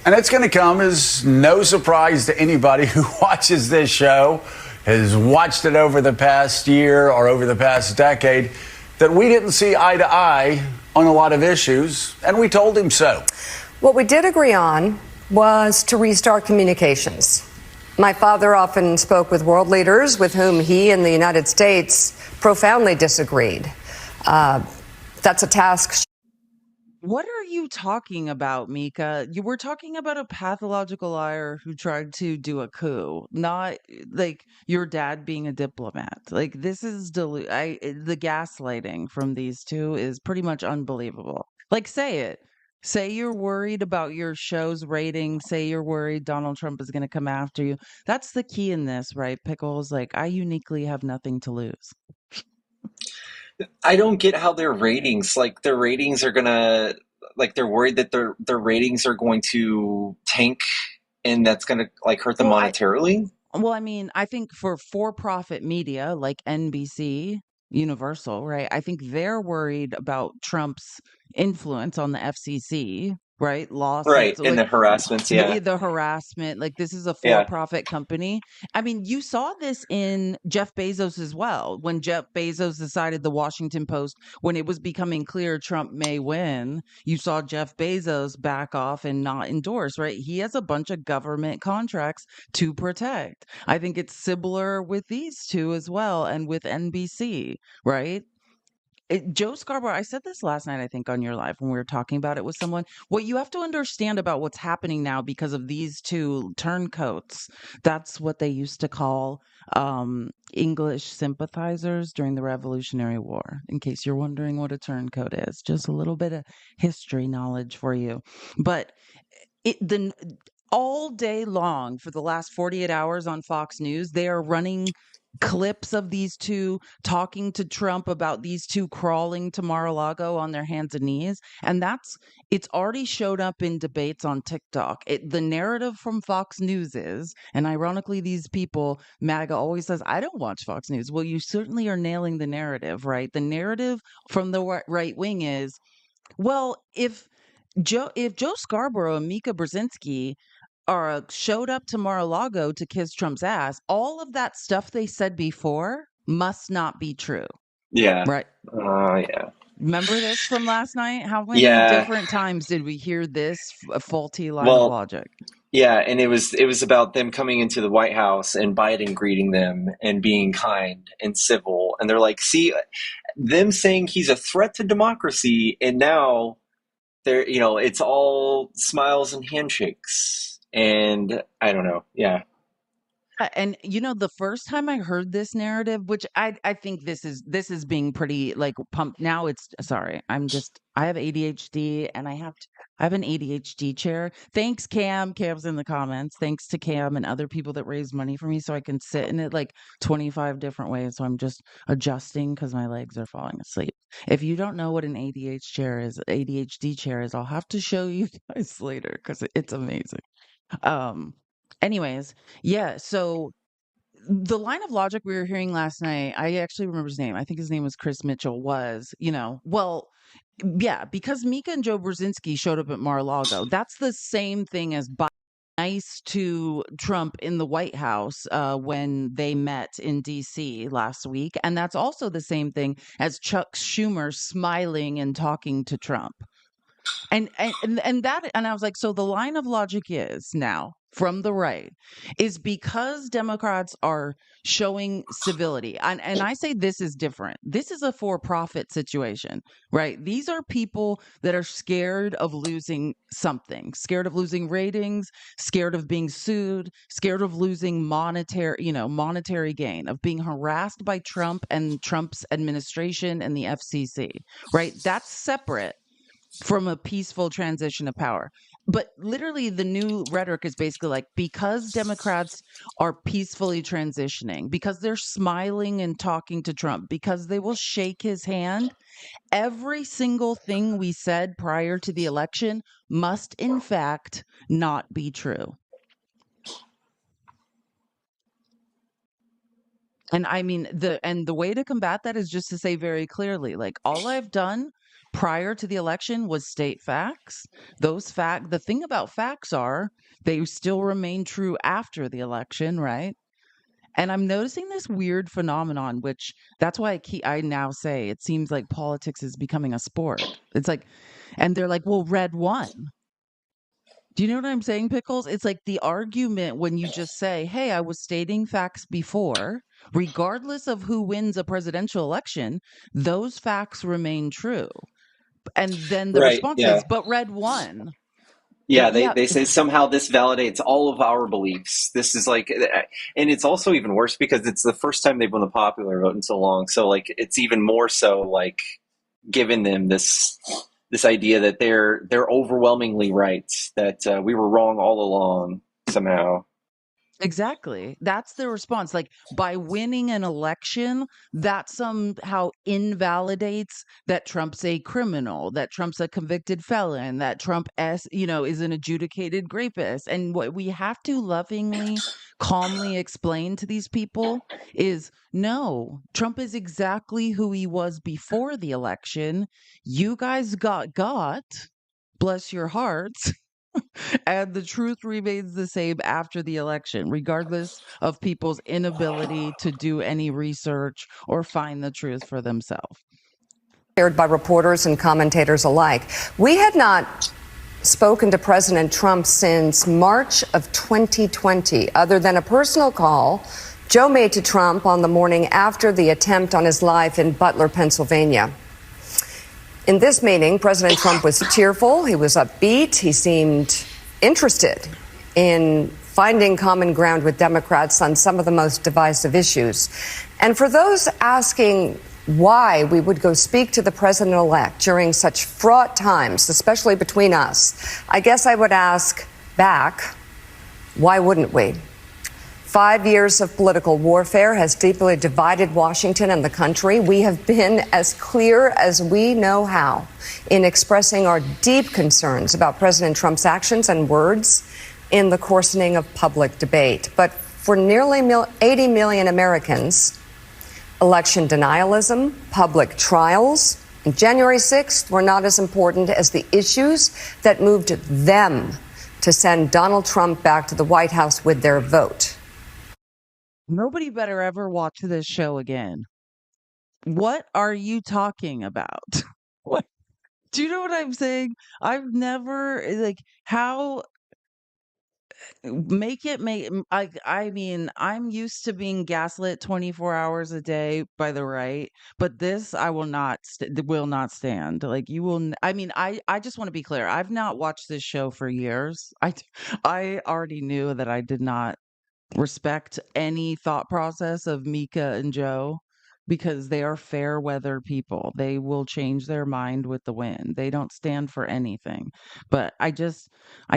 And it's going to come as no surprise to anybody who watches this show, has watched it over the past year or over the past decade, that we didn't see eye to eye on a lot of issues, and we told him so. What we did agree on was to restart communications. My father often spoke with world leaders with whom he and the United States profoundly disagreed. That's a task. What are you talking about, Mika? You were talking about a pathological liar who tried to do a coup, not like your dad being a diplomat. Like this is the gaslighting from these two is pretty much unbelievable. Like say it. Say you're worried about your show's rating. Say you're worried Donald Trump is going to come after you. That's the key in this, right, Pickles? Like, I uniquely have nothing to lose. I don't get how their ratings are gonna, like, they're worried that their ratings are going to tank and that's gonna like hurt them monetarily. I mean, I think for-profit media like NBC, Universal, right? I think they're worried about Trump's influence on the FCC, right? Lawsuits, right, and the harassments, the harassment. Like this is a for-profit company. I mean, you saw this in Jeff Bezos as well. When Jeff Bezos decided the Washington Post, when it was becoming clear Trump may win, you saw Jeff Bezos back off and not endorse, right? He has a bunch of government contracts to protect. I think it's similar with these two as well, and with NBC, right? Joe Scarborough, I said this last night, I think, on your live when we were talking about it with someone. What you have to understand about what's happening now because of these two turncoats, that's what they used to call English sympathizers during the Revolutionary War. In case you're wondering what a turncoat is, just a little bit of history knowledge for you. But all day long for the last 48 hours on Fox News, they are running clips of these two talking to Trump about these two crawling to Mar-a-Lago on their hands and knees. And it's already showed up in debates on TikTok. The narrative from Fox News is, and ironically, these people, MAGA always says, I don't watch Fox News. Well, you certainly are nailing the narrative, right? The narrative from the right wing is, well, if Joe Scarborough and Mika Brzezinski showed up to Mar-a-Lago to kiss Trump's ass, all of that stuff they said before must not be true. Yeah. Right. Yeah. Remember this from last night? How many different times did we hear this faulty line of logic? Yeah, and it was about them coming into the White House and Biden greeting them and being kind and civil. And they're like, see, them saying he's a threat to democracy, and now it's all smiles and handshakes. And I don't know. Yeah. And the first time I heard this narrative, which I think this is being pretty like pumped now. I have ADHD and I have an ADHD chair. Thanks, Cam. Cam's in the comments. Thanks to Cam and other people that raised money for me so I can sit in it like 25 different ways. So I'm just adjusting because my legs are falling asleep. If you don't know what an ADHD chair is, I'll have to show you guys later because it's amazing. Anyways, yeah, so the line of logic we were hearing last night, I actually remember his name. I think his name was Chris Mitchell, was, yeah, because Mika and Joe Brzezinski showed up at Mar-a-Lago. That's the same thing as nice to Trump in the White House when they met in D.C. last week. And that's also the same thing as Chuck Schumer smiling and talking to Trump. And I was like, so the line of logic is now from the right is because Democrats are showing civility. And I say this is different. This is a for-profit situation, right? These are people that are scared of losing something, scared of losing ratings, scared of being sued, scared of losing monetary gain, of being harassed by Trump and Trump's administration and the FCC, right? That's separate from a peaceful transition of power. But literally the new rhetoric is basically like, because Democrats are peacefully transitioning, because they're smiling and talking to Trump, because they will shake his hand, every single thing we said prior to the election must in fact not be true. And I mean, the way to combat that is just to say very clearly, like, all I've done prior to the election was state facts. The thing about facts are they still remain true after the election, right? And I'm noticing this weird phenomenon, which that's why I now say it seems like politics is becoming a sport. It's like, and they're like, well, red won. Do you know what I'm saying, Pickles? It's like the argument when you just say, hey, I was stating facts before, regardless of who wins a presidential election, those facts remain true. And then the response is, but red won. Yeah, they say somehow this validates all of our beliefs. This is like, and it's also even worse because it's the first time they've won the popular vote in so long. So like, it's even more so like giving them this idea that they're overwhelmingly right, that we were wrong all along somehow. Exactly. That's the response. Like, by winning an election, that somehow invalidates that Trump's a criminal, that Trump's a convicted felon, that Trump is an adjudicated rapist. And what we have to lovingly, calmly explain to these people is, no, Trump is exactly who he was before the election. You guys got, bless your hearts. And the truth remains the same after the election, regardless of people's inability to do any research or find the truth for themselves. Shared by reporters and commentators alike. We had not spoken to President Trump since March of 2020, other than a personal call Joe made to Trump on the morning after the attempt on his life in Butler, Pennsylvania. In this meeting, President Trump was cheerful. He was upbeat. He seemed interested in finding common ground with Democrats on some of the most divisive issues. And for those asking why we would go speak to the president-elect during such fraught times, especially between us, I guess I would ask back, why wouldn't we? 5 years of political warfare has deeply divided Washington and the country. We have been as clear as we know how in expressing our deep concerns about President Trump's actions and words in the coarsening of public debate. But for nearly 80 million Americans, election denialism, public trials, and January 6th were not as important as the issues that moved them to send Donald Trump back to the White House with their vote. Nobody better ever watch this show again. What are you talking about? What? Do you know what I'm saying? I've never, like, how make it make I mean, I'm used to being gaslit 24 hours a day by the right, but this I will not stand. Like, you will I mean, I just want to be clear. I've not watched this show for years. I already knew that I did not respect any thought process of Mika and Joe because they are fair weather people. They will change their mind with the wind. They don't stand for anything. But I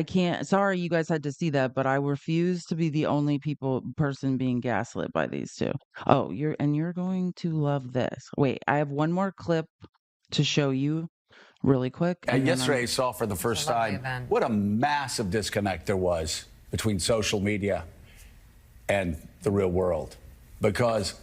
can't. Sorry you guys had to see that, but I refuse to be the only person being gaslit by these two. Oh, you're going to love this. Wait, I have one more clip to show you really quick. And yesterday I saw for the first time what a massive disconnect there was between social media and the real world, because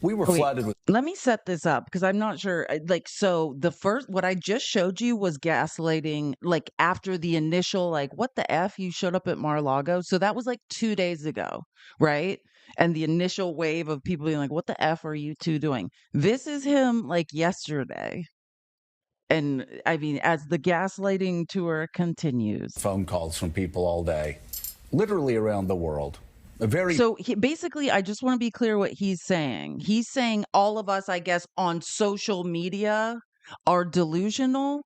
we were flooded with. Let me set this up because I'm not sure. Like, so what I just showed you was gaslighting, like after the initial, like, what the F, you showed up at Mar-a-Lago. So that was like 2 days ago, right? And the initial wave of people being like, what the F are you two doing? This is him like yesterday. And I mean, as the gaslighting tour continues. Phone calls from people all day, literally around the world. So basically, I just want to be clear what he's saying. He's saying all of us, I guess, on social media are delusional,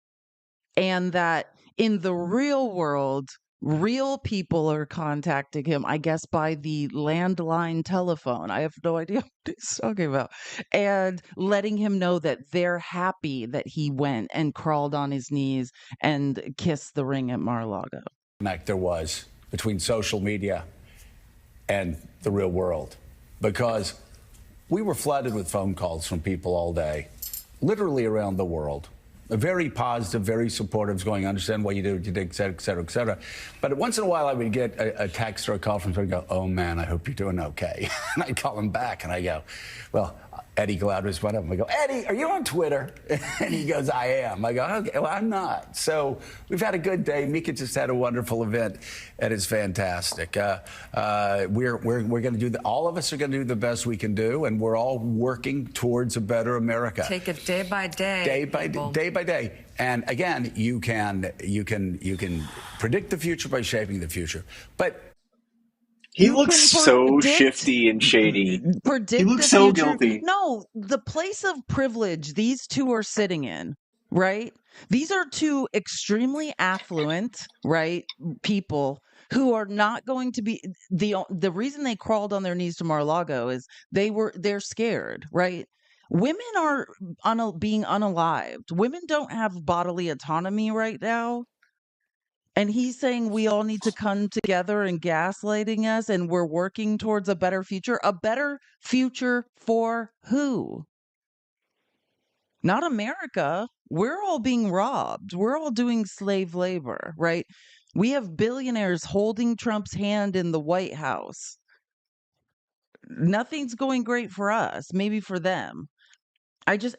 and that in the real world, real people are contacting him, I guess, by the landline telephone. I have no idea what he's talking about. And letting him know that they're happy that he went and crawled on his knees and kissed the ring at Mar-a-Lago. There was between social media and the real world, because we were flooded with phone calls from people all day, literally around the world. Very positive, very supportive, going, understand what you do, et cetera, et cetera, et cetera. But once in a while I would get a text or a call from someone and go, oh man, I hope you're doing okay. And I call him back and I go, well, Eddie Glaude was one of them. I go, Eddie, are you on Twitter? And he goes, I am. I go, okay, well, I'm not. So we've had a good day. Mika just had a wonderful event, and it's fantastic. We're going to do all of us are going to do the best we can do, and we're all working towards a better America. Take it day by day. Day by day. And again, you can predict the future by shaping the future. But he looks so shifty and shady. He looks so guilty. No, the place of privilege these two are sitting in, right? These are two extremely affluent, right, people who are not going to be the reason they crawled on their knees to Mar-a-Lago is they're scared, right? Women are being unalived. Women don't have bodily autonomy right now. And he's saying we all need to come together and gaslighting us, and we're working towards a better future. A better future for who? Not America. We're all being robbed. We're all doing slave labor, right? We have billionaires holding Trump's hand in the White House. Nothing's going great for us, maybe for them.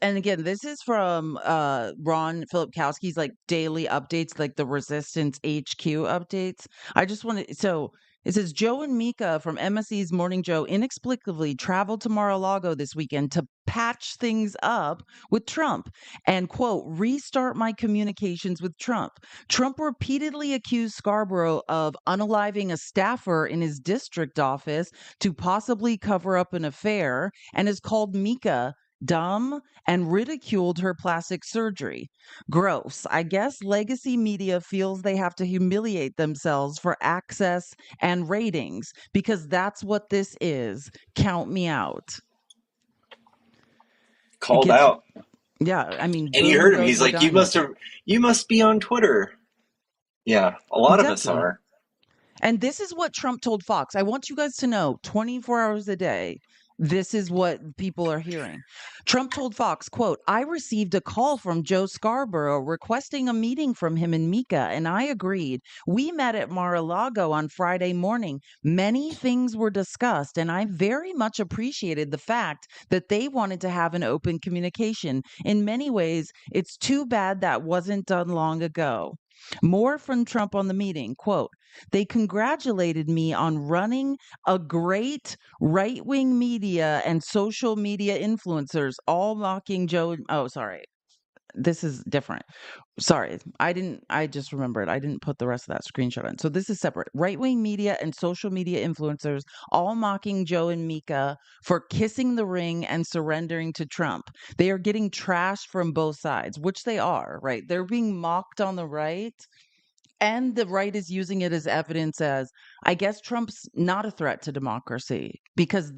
And again, this is from Ron Filipkowski's like daily updates, like the Resistance HQ updates. So it says Joe and Mika from MSE's Morning Joe inexplicably traveled to Mar-a-Lago this weekend to patch things up with Trump and, quote, restart my communications with Trump. Trump repeatedly accused Scarborough of unaliving a staffer in his district office to possibly cover up an affair and has called Mika dumb, and ridiculed her plastic surgery. Gross. I guess legacy media feels they have to humiliate themselves for access and ratings because that's what this is. Count me out. It Called gets, out. yeah, I mean, And you boom heard him. goes He's the like, dynamite. you must be on Twitter. Yeah, a lot of us Exactly. are. And this is what Trump told Fox. I want you guys to know 24 hours a day, this is what people are hearing. Trump told Fox, quote, I received a call from Joe Scarborough requesting a meeting from him and Mika, and I agreed. We met at Mar-a-Lago on Friday morning. Many things were discussed, and I very much appreciated the fact that they wanted to have an open communication. In many ways, it's too bad that wasn't done long ago. More from Trump on the meeting, quote, they congratulated me on running a great right wing media and social media influencers, all mocking Joe. Oh, sorry. This is different. Sorry. I just remembered. I didn't put the rest of that screenshot in. So this is separate. Right wing media and social media influencers, all mocking Joe and Mika for kissing the ring and surrendering to Trump. They are getting trashed from both sides, which they are, right? They're being mocked on the right. And the right is using it as evidence as, I guess Trump's not a threat to democracy because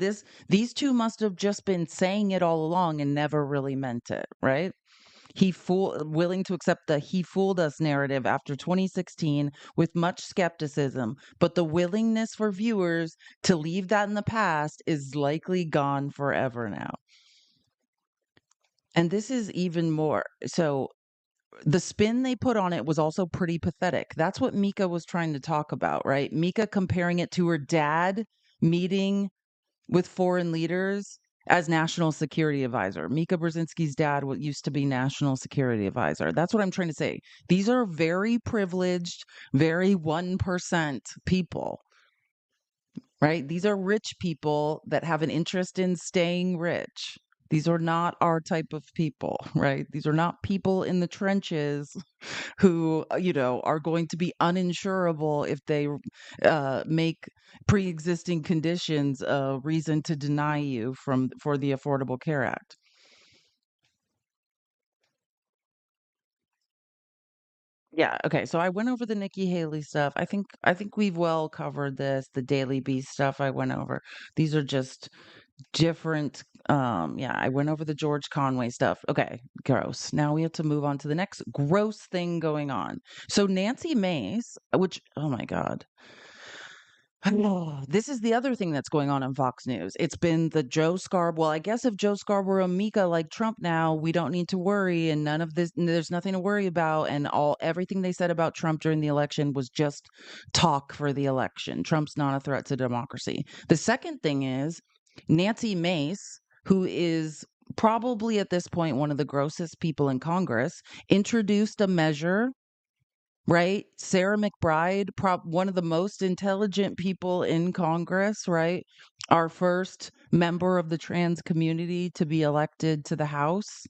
these two must have just been saying it all along and never really meant it, right? Willing to accept the he fooled us narrative after 2016 with much skepticism, but the willingness for viewers to leave that in the past is likely gone forever now. And this is even more so. The spin they put on it was also pretty pathetic. That's what Mika was trying to talk about, right? Mika comparing it to her dad meeting with foreign leaders as national security advisor. Mika Brzezinski's dad used to be national security advisor. That's what I'm trying to say. These are very privileged, very 1% people, right? These are rich people that have an interest in staying rich. These are not our type of people, right? These are not people in the trenches who, are going to be uninsurable if they make pre-existing conditions a reason to deny you for the Affordable Care Act. Yeah, okay. So I went over the Nikki Haley stuff. I think we've well covered this. The Daily Beast stuff I went over. These are just different. Yeah, I went over the George Conway stuff. Okay, gross. Now we have to move on to the next gross thing going on. So Nancy Mace, which, oh my God. This is the other thing that's going on Fox News. It's been the Joe Scarborough. Well, I guess if Joe Scarborough and Mika like Trump now, we don't need to worry, and none of this. There's nothing to worry about, and everything they said about Trump during the election was just talk for the election. Trump's not a threat to democracy. The second thing is Nancy Mace, who is probably at this point one of the grossest people in Congress, introduced a measure. Right? Sarah McBride, one of the most intelligent people in Congress, right? Our first member of the trans community to be elected to the House.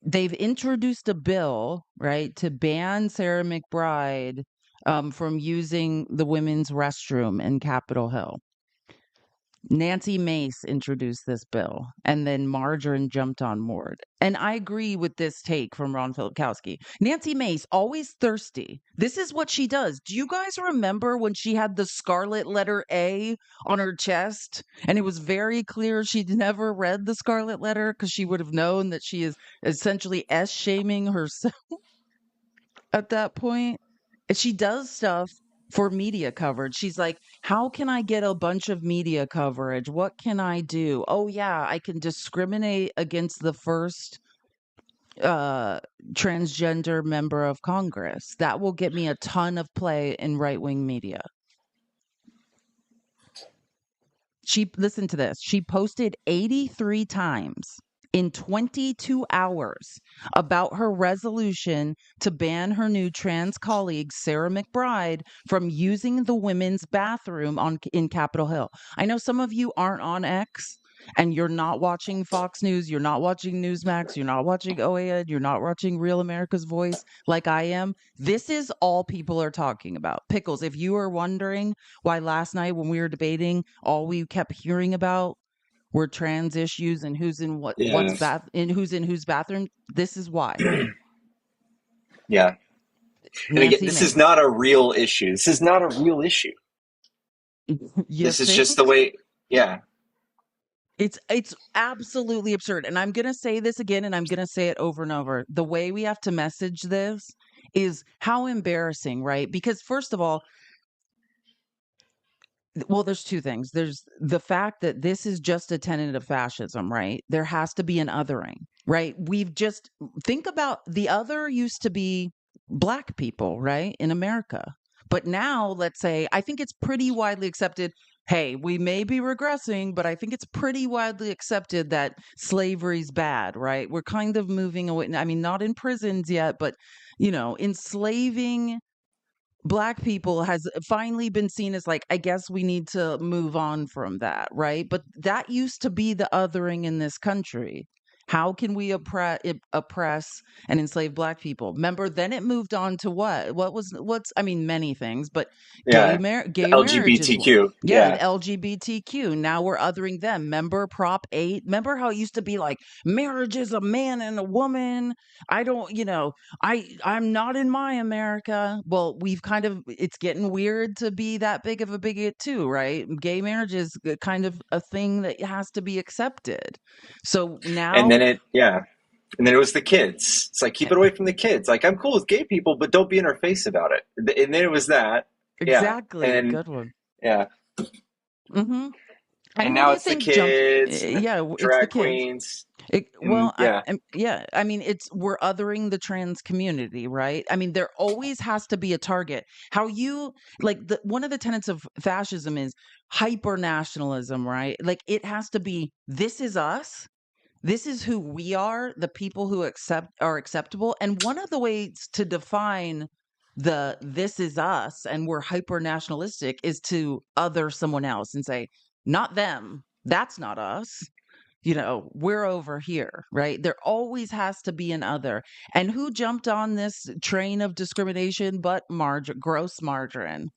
They've introduced a bill, right, to ban Sarah McBride from using the women's restroom in Capitol Hill. Nancy Mace introduced this bill, and then Margarine jumped on board. And I agree with this take from Ron Filipkowski. Nancy Mace, always thirsty. This is what she does. Do you guys remember when she had the scarlet letter A on her chest? And it was very clear she'd never read the scarlet letter because she would have known that she is essentially S-shaming herself at that point. And she does stuff for media coverage. She's like, how can I get a bunch of media coverage? What can I do? Oh yeah, I can discriminate against the first transgender member of Congress. That will get me a ton of play in right-wing media. Listen to this. She posted 83 times in 22 hours about her resolution to ban her new trans colleague, Sarah McBride, from using the women's bathroom in Capitol Hill. I know some of you aren't on X and you're not watching Fox News, you're not watching Newsmax, you're not watching OAN, you're not watching Real America's Voice like I am. This is all people are talking about. Pickles, if you are wondering why last night when we were debating, all we kept hearing about where trans issues and who's in what's Yes. who's in whose bathroom. This is why. Yeah. And again, Nancy this is Mace. not a real issue. This is not a real issue. You This is just the think? way. Yeah. It's absolutely absurd. And I'm going to say this again, and I'm going to say it over and over. The way we have to message this is how embarrassing, right? Because first of all, well, there's two things. There's the fact that this is just a tenet of fascism, right? There has to be an othering, right? We've just think about the other used to be black people, right? In America. But now, let's say, I think it's pretty widely accepted. Hey, we may be regressing, but I think it's pretty widely accepted that slavery's bad, right? We're kind of moving away. I mean, not in prisons yet, but, enslaving black people has finally been seen as like, I guess we need to move on from that, right? But that used to be the othering in this country. How can we oppress and enslave black people? Remember, then it moved on to what? I mean, many things, but Yeah. The gay marriage is one. LGBTQ. Yeah, and Yeah. LGBTQ. Now we're othering them. Remember Prop 8? Remember how it used to be like marriage is a man and a woman? I don't, I'm not in my America. Well, it's getting weird to be that big of a bigot too, right? Gay marriage is kind of a thing that has to be accepted. So And now, then and then it was the kids. It's like, keep it away from the kids. Like, I'm cool with gay people, but don't be in our face about it. And then it was that. Yeah. exactly, And good one. yeah. Mm-hmm. And And who do now you it's the think jumped? kids and the Yeah, it's the drag kids. queens. And Well, yeah. yeah, I mean, we're othering the trans community, right? I mean, there always has to be a target. How you one of the tenets of fascism is hyper nationalism, right? Like it has to be, this is us. This is who we are, the people who are acceptable. And one of the ways to define this is us and we're hyper nationalistic is to other someone else and say, not them. That's not us. We're over here, right? There always has to be an other. And who jumped on this train of discrimination but gross margarine?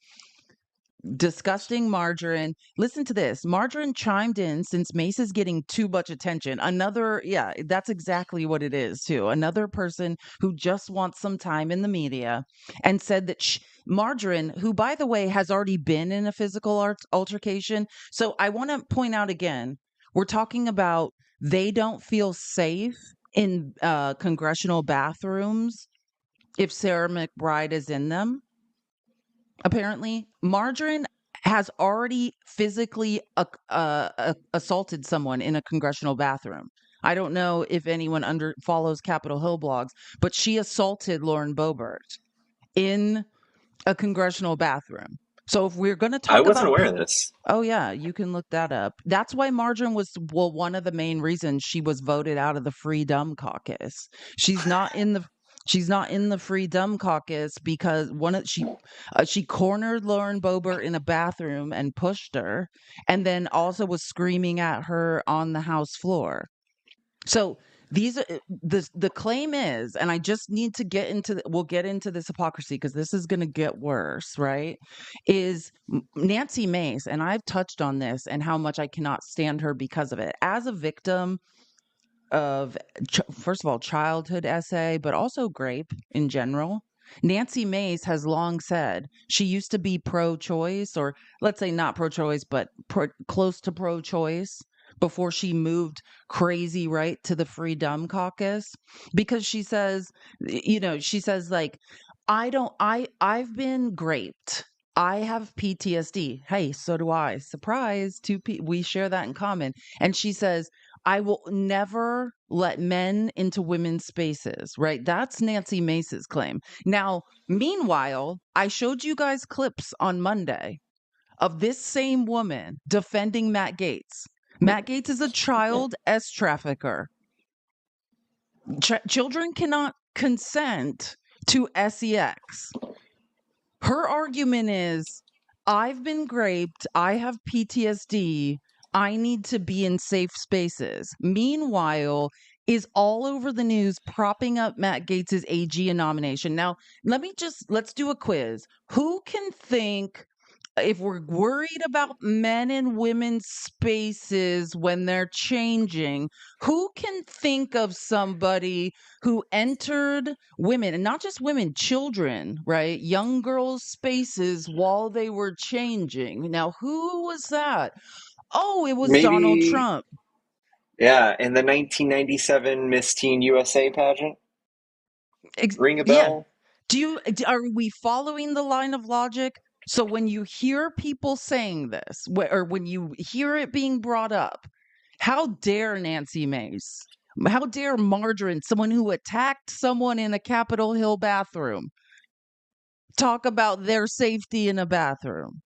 Disgusting margarine. Listen to this. Margarine chimed in since Mace is getting too much attention. Yeah, that's exactly what it is, too. Another person who just wants some time in the media and said that Margarine, who, by the way, has already been in a physical altercation. So I want to point out again, we're talking about they don't feel safe in congressional bathrooms if Sarah McBride is in them. Apparently, Margarine has already physically assaulted someone in a congressional bathroom. I don't know if anyone follows Capitol Hill blogs, but she assaulted Lauren Boebert in a congressional bathroom. So if we're going to I talk wasn't about aware of this. Oh yeah, you can look that up. That's why Margarine was one of the main reasons she was voted out of the Free Dumb Caucus. She's not in the Free Dumb Caucus because she cornered Lauren Boebert in a bathroom and pushed her, and then also was screaming at her on the House floor. So these are the claim is, and I just need to get into we'll get into this hypocrisy because this is going to get worse, right? Is Nancy Mace, and I've touched on this and how much I cannot stand her because of it. As a victim of first of all childhood essay, but also grape in general, Nancy Mace has long said she used to be pro-choice, or let's say not pro-choice, but close to pro-choice before she moved crazy right to the Free Dumb Caucus, because she says, like, I've been graped. I have PTSD. Hey, so do I. Surprise, we share that in common. And she says, I will never let men into women's spaces, right? That's Nancy Mace's claim. Now, meanwhile, I showed you guys clips on Monday of this same woman defending Matt Gaetz. Matt Gaetz is a child trafficker. Children cannot consent to sex. Her argument is, I've been raped, I have PTSD, I need to be in safe spaces. Meanwhile, is all over the news propping up Matt Gaetz' AG nomination. Now, let's do a quiz. Who can think if we're worried about men and women's spaces when they're changing, who can think of somebody who entered women, and not just women, children, right? Young girls' spaces while they were changing. Now, who was that? Oh, it was Donald Maybe, Trump. yeah, in the 1997 Miss Teen USA pageant. Ring a Yeah. bell? Are we following the line of logic? So when you hear people saying this, or when you hear it being brought up, how dare Nancy Mace? How dare Margarine, someone who attacked someone in a Capitol Hill bathroom, talk about their safety in a bathroom?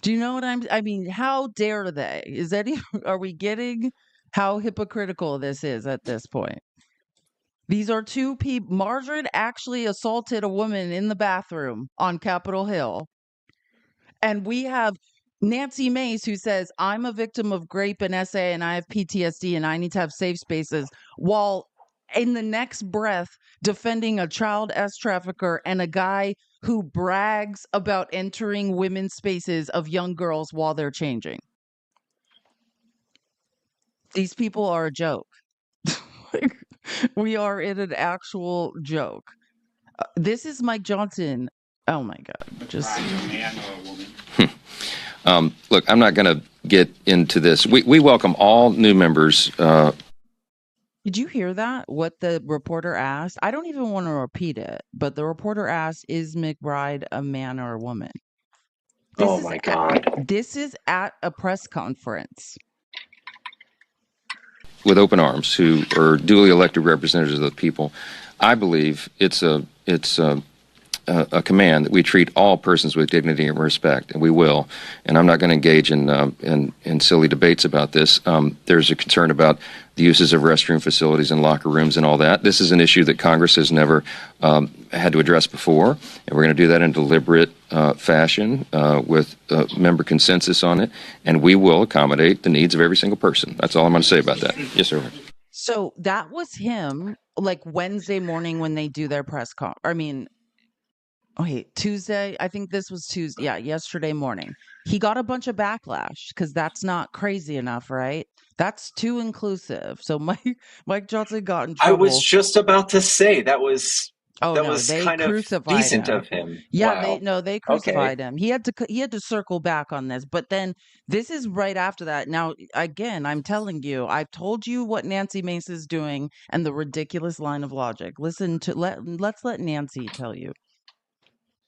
Do you know what I mean, how dare they? Are we getting how hypocritical this is at this point? These are two people. Margaret actually assaulted a woman in the bathroom on Capitol Hill. And we have Nancy Mace, who says, I'm a victim of rape and SA and I have PTSD and I need to have safe spaces, while in the next breath defending a child S trafficker and a guy who brags about entering women's spaces of young girls while they're changing. These people are a joke. Like, we are in an actual joke. This is Mike Johnson. Oh my God. Just. Look, I'm not going to get into this. We welcome all new members. Did you hear that? What the reporter asked? I don't even want to repeat it, but the reporter asked, is McBride a man or a woman? Oh my God. This is at a press conference. With open arms, who are duly elected representatives of the people. I believe it's a command that we treat all persons with dignity and respect, and we will. And I'm not going to engage in silly debates about this. There's a concern about the uses of restroom facilities and locker rooms and all that. This is an issue that Congress has never had to address before, and we're going to do that in deliberate fashion with member consensus on it, and we will accommodate the needs of every single person. That's all I'm going to say about that. Yes, sir. So that was him, like Wednesday morning when they do their press conference. I mean, Tuesday. I think this was Tuesday. Yeah, yesterday morning. He got a bunch of backlash because that's not crazy enough, right? That's too inclusive. So Mike Johnson got in I trouble. was just about to say that was They kind of crucified decent him. of him. Yeah, Wow. they crucified him. He had to circle back on this, but then this is right after that. Now, again, I'm telling you, I've told you what Nancy Mace is doing and the ridiculous line of logic. Let's let Nancy tell you.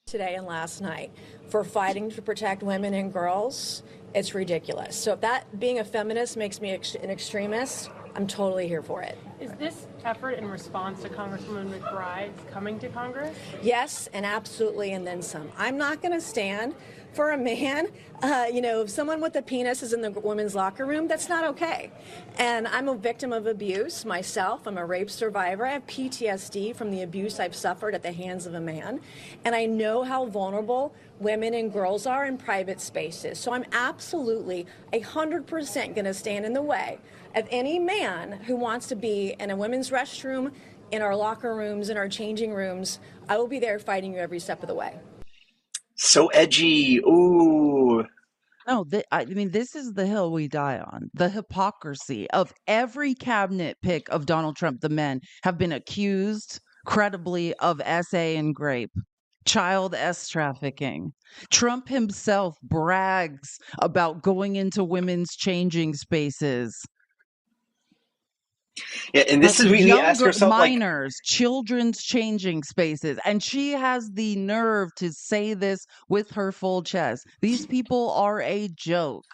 Today and last night for fighting to protect women and girls, it's ridiculous. So if that being a feminist makes me an extremist, I'm totally here for it. Is this effort in response to Congresswoman McBride's coming to Congress? Yes, and absolutely, and then some. I'm not going to stand for a man, if someone with a penis is in the women's locker room, that's not okay. And I'm a victim of abuse myself. I'm a rape survivor. I have PTSD from the abuse I've suffered at the hands of a man. And I know how vulnerable women and girls are in private spaces. So I'm absolutely 100% going to stand in the way of any man who wants to be in a women's restroom, in our locker rooms, in our changing rooms. I will be there fighting you every step of the way. So edgy. Ooh. No, this is the hill we die on. The hypocrisy of every cabinet pick of Donald Trump. The men have been accused credibly of SA and rape, child S trafficking. Trump himself brags about going into women's changing spaces. Yeah, and this is we need to ask ourselves, minors, children's changing spaces, and she has the nerve to say this with her full chest. These people are a joke.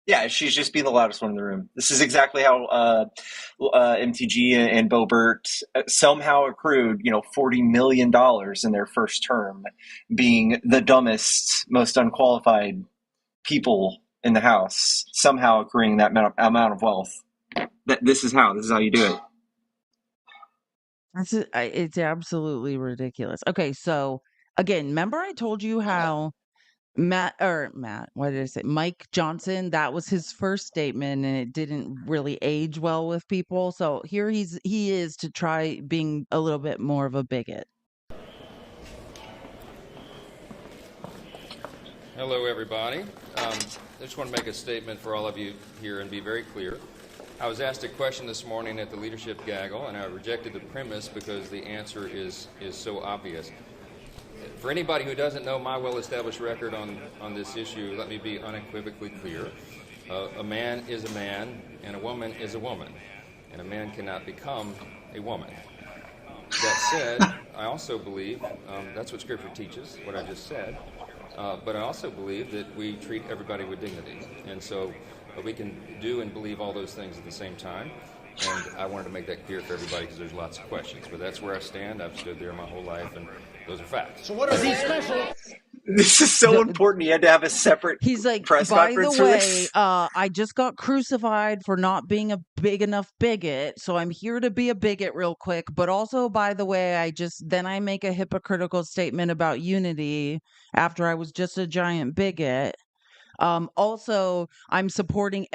Yeah, she's just being the loudest one in the room. This is exactly how MTG and Boebert somehow accrued, $40 million in their first term, being the dumbest, most unqualified people in the House, somehow accruing that amount of wealth. This is how you do it. It's absolutely ridiculous. Okay, so again, remember I told you how Mike Johnson, that was his first statement and it didn't really age well with people. So here he is to try being a little bit more of a bigot. Hello, everybody. I just want to make a statement for all of you here and be very clear. I was asked a question this morning at the leadership gaggle, and I rejected the premise because the answer is so obvious. For anybody who doesn't know my well-established record on this issue, let me be unequivocally clear. A man is a man, and a woman is a woman, and a man cannot become a woman. That said, I also believe, that's what Scripture teaches, what I just said, but I also believe that we treat everybody with dignity. And so we can do and believe all those things at the same time. And I wanted to make that clear for everybody because there's lots of questions. But that's where I stand. I've stood there my whole life, and those are facts. So what are these special? This is so important. He had to have a separate He's like, press by the conference for way, this. I just got crucified for not being a big enough bigot, so I'm here to be a bigot real quick. But also, by the way, I make a hypocritical statement about unity after I was just a giant bigot. Also, I'm supporting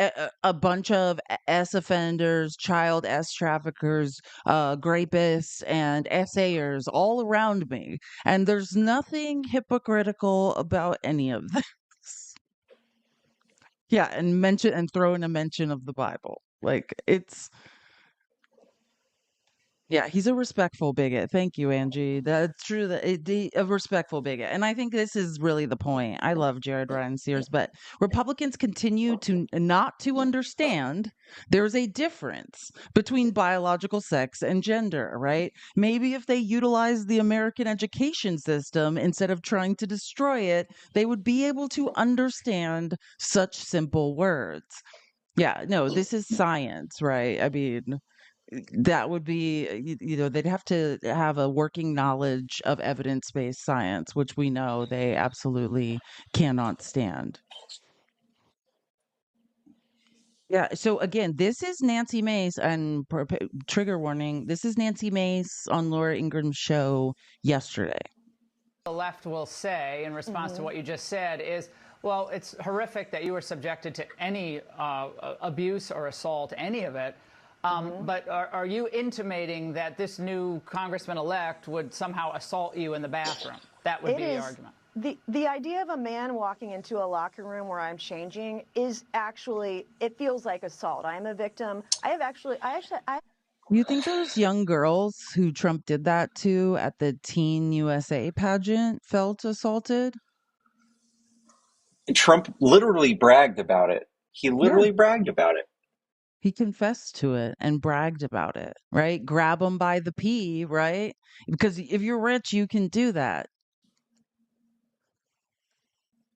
a bunch of S offenders, child S traffickers, grapists, and SAers all around me. And there's nothing hypocritical about any of this. Yeah, and throw in a mention of the Bible. Like, yeah, he's a respectful bigot. Thank you, Angie. That's true. A respectful bigot, and I think this is really the point. I love Jared Ryan Sears, but Republicans continue to not to understand there's a difference between biological sex and gender. Right? Maybe if they utilize the American education system instead of trying to destroy it, they would be able to understand such simple words. Yeah, no, this is science, right? I mean, that would be, they'd have to have a working knowledge of evidence-based science, which we know they absolutely cannot stand. Yeah. So again, this is Nancy Mace, and trigger warning, this is Nancy Mace on Laura Ingram's show yesterday. The left will say in response to what you just said is, well, it's horrific that you were subjected to any abuse or assault, any of it. But are you intimating that this new congressman-elect would somehow assault you in the bathroom? That would be the argument. The idea of a man walking into a locker room where I'm changing is actually, it feels like assault. I'm a victim. You think those young girls who Trump did that to at the Teen USA pageant felt assaulted? Trump literally bragged about it. He literally bragged about it. He confessed to it and bragged about it, right? Grab them by the pee, right? Because if you're rich, you can do that.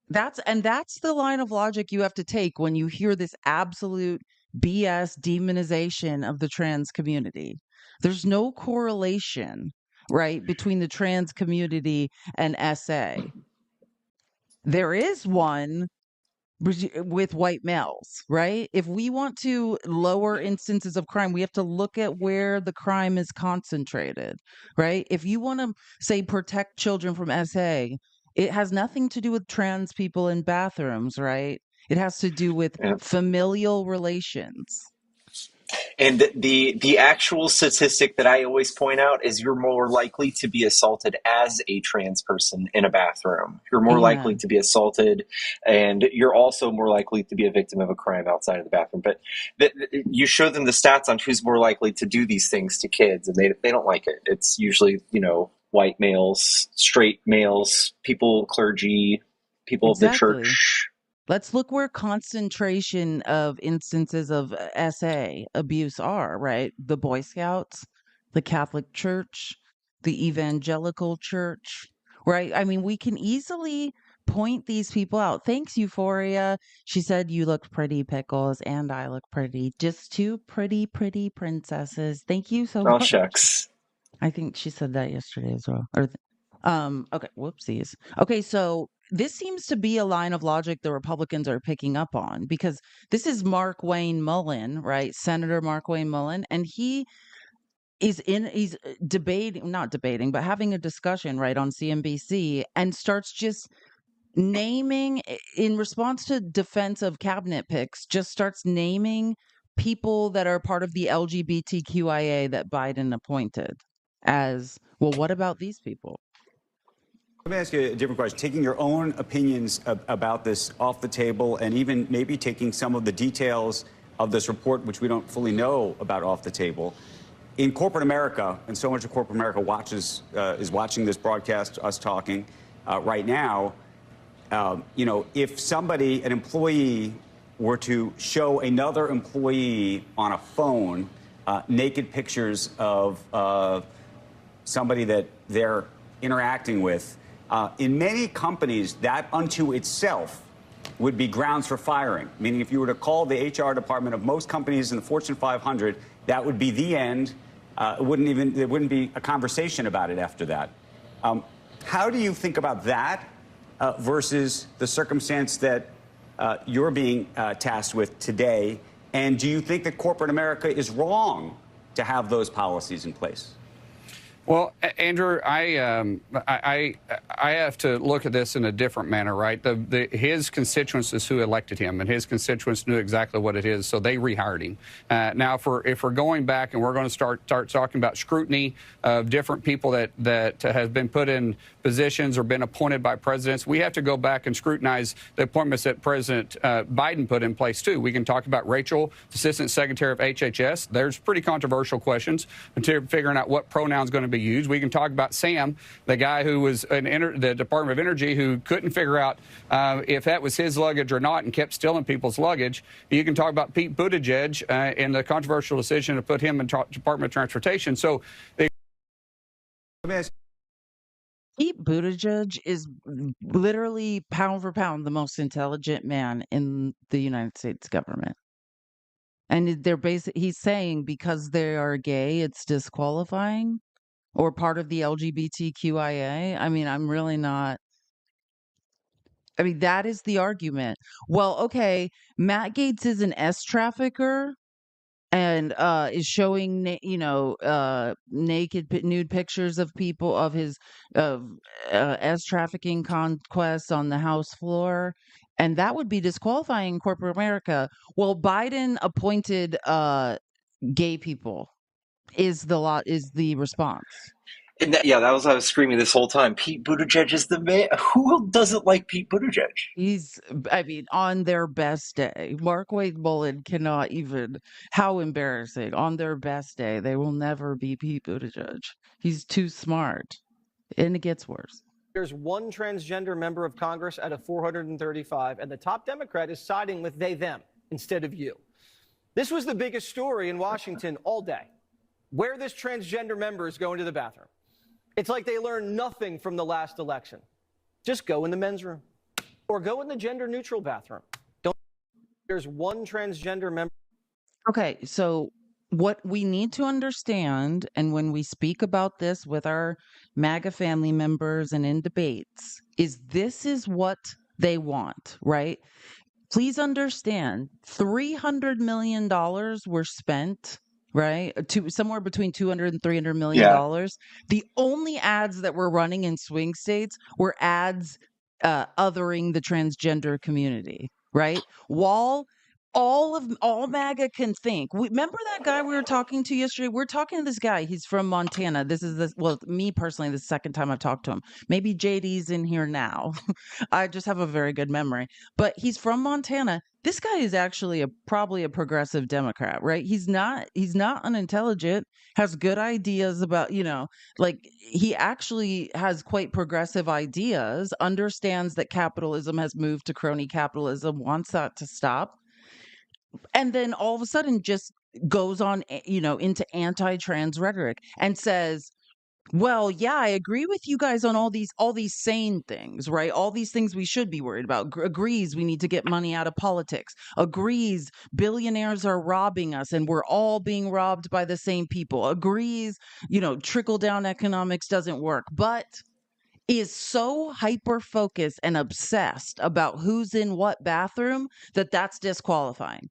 That's the line of logic you have to take when you hear this absolute BS demonization of the trans community. There's no correlation, right, between the trans community and SA. There is one with white males, right? If we want to lower instances of crime, we have to look at where the crime is concentrated, right? If you want to say protect children from SA, it has nothing to do with trans people in bathrooms, right? It has to do with familial relations. And the actual statistic that I always point out is you're more likely to be assaulted as a trans person in a bathroom. You're more likely to be assaulted, and you're also more likely to be a victim of a crime outside of the bathroom. But you show them the stats on who's more likely to do these things to kids, and they don't like it. It's usually, white males, straight males, people, clergy, people of the church. Let's look where concentration of instances of SA abuse are, right? The Boy Scouts, the Catholic Church, the Evangelical Church, right? I mean, we can easily point these people out. Thanks, Euphoria. She said, you look pretty, Pickles, and I look pretty. Just two pretty, pretty princesses. Thank you so much. Oh, shucks. I think she said that yesterday as well. Okay, whoopsies. Okay, so this seems to be a line of logic the Republicans are picking up on, because this is Mark Wayne Mullen, right? Senator Mark Wayne Mullen, and he's not debating, but having a discussion, right, on CNBC, and starts just naming, in response to defense of cabinet picks, just starts naming people that are part of the LGBTQIA that Biden appointed as, well, what about these people? Let me ask you a different question. Taking your own opinions about this off the table, and even maybe taking some of the details of this report, which we don't fully know about, off the table. In corporate America, and so much of corporate America is watching this broadcast, us talking right now. If somebody, an employee, were to show another employee on a phone naked pictures of somebody that they're interacting with, in many companies, that unto itself would be grounds for firing. Meaning, if you were to call the HR department of most companies in the Fortune 500, that would be the end. There wouldn't be a conversation about it after that. How do you think about that versus the circumstance that you're being tasked with today? And do you think that corporate America is wrong to have those policies in place? Well, Andrew, I have to look at this in a different manner, right? His constituents is who elected him, and his constituents knew exactly what it is, so they rehired him. Now, if we're going back and we're going to start talking about scrutiny of different people that have been put in positions or been appointed by presidents, we have to go back and scrutinize the appointments that President Biden put in place, too. We can talk about Rachel, Assistant Secretary of HHS. There's pretty controversial questions into figuring out what pronouns going to be used. We can talk about Sam, the guy who was the Department of Energy, who couldn't figure out if that was his luggage or not and kept stealing people's luggage. You can talk about Pete Buttigieg and the controversial decision to put him in Department of Transportation. So Pete Buttigieg is literally pound for pound the most intelligent man in the United States government. And he's saying because they are gay, it's disqualifying, or part of the LGBTQIA. I mean, I'm really not. I mean, that is the argument. Well, okay, Matt Gaetz is an S trafficker and is showing nude pictures of people of his S trafficking conquests on the House floor, and that would be disqualifying in corporate America. Well, Biden appointed gay people is the response. And that was I was screaming this whole time. Pete Buttigieg is the man. Who doesn't like Pete Buttigieg? I mean, on their best day, Mark Wade Mullen cannot even. How embarrassing! On their best day, they will never be Pete Buttigieg. He's too smart, and it gets worse. There's one transgender member of Congress out of 435, and the top Democrat is siding with they/them instead of you. This was the biggest story in Washington all day, where this transgender member is going to the bathroom. It's like they learned nothing from the last election. Just go in the men's room or go in the gender-neutral bathroom. There's one transgender member. Okay, so what we need to understand, and when we speak about this with our MAGA family members and in debates, this is what they want, right? Please understand, $300 million were spent, right? Somewhere between $200 and $300 million. Yeah. The only ads that were running in swing states were ads othering the transgender community, right? While all MAGA can think. Remember that guy we were talking to yesterday? We're talking to this guy. He's from Montana. Me personally, the second time I've talked to him. Maybe JD's in here now. I just have a very good memory. But he's from Montana. This guy is actually probably a progressive Democrat, right? He's not unintelligent, has good ideas about, he actually has quite progressive ideas, understands that capitalism has moved to crony capitalism, wants that to stop. And then all of a sudden just goes on, into anti-trans rhetoric and says, well, yeah, I agree with you guys on all these sane things, right? All these things we should be worried about. Agrees we need to get money out of politics. Agrees billionaires are robbing us and we're all being robbed by the same people. Agrees, trickle-down economics doesn't work. But is so hyper-focused and obsessed about who's in what bathroom that's disqualifying.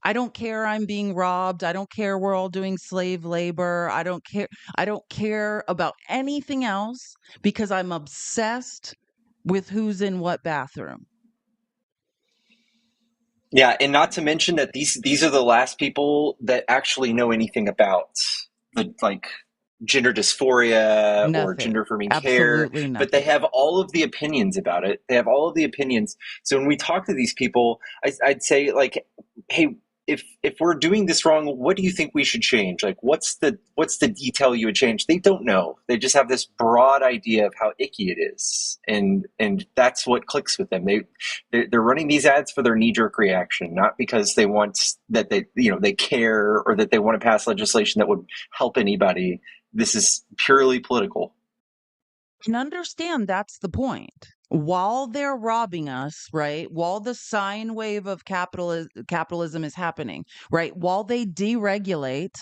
I don't care I'm being robbed. I don't care we're all doing slave labor. I don't care about anything else because I'm obsessed with who's in what bathroom. Yeah, and not to mention that these are the last people that actually know anything about gender dysphoria or Nothing. gender affirming care, Absolutely but they nothing. have all of the opinions about it. They have all of the opinions. So when we talk to these people, I'd say like, hey, if we're doing this wrong, what do you think we should change? Like, what's the detail you would change? They don't know. They just have this broad idea of how icky it is, and that's what clicks with them. They're running these ads for their knee jerk reaction, not because they want that they care or that they want to pass legislation that would help anybody. This is purely political. And understand that's the point. While they're robbing us, right? While the sine wave of capitalism is happening, right? While they deregulate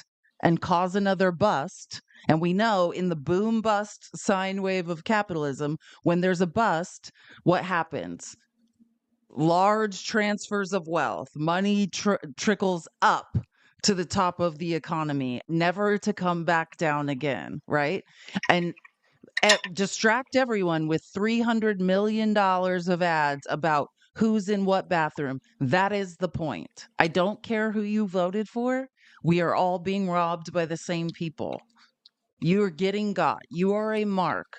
and cause another bust, and we know in the boom bust sine wave of capitalism, when there's a bust, what happens? Large transfers of wealth, money trickles up to the top of the economy, never to come back down again, right? And distract everyone with $300 million of ads about who's in what bathroom. That is the point. I don't care who you voted for. We are all being robbed by the same people. You are getting got. You are a mark.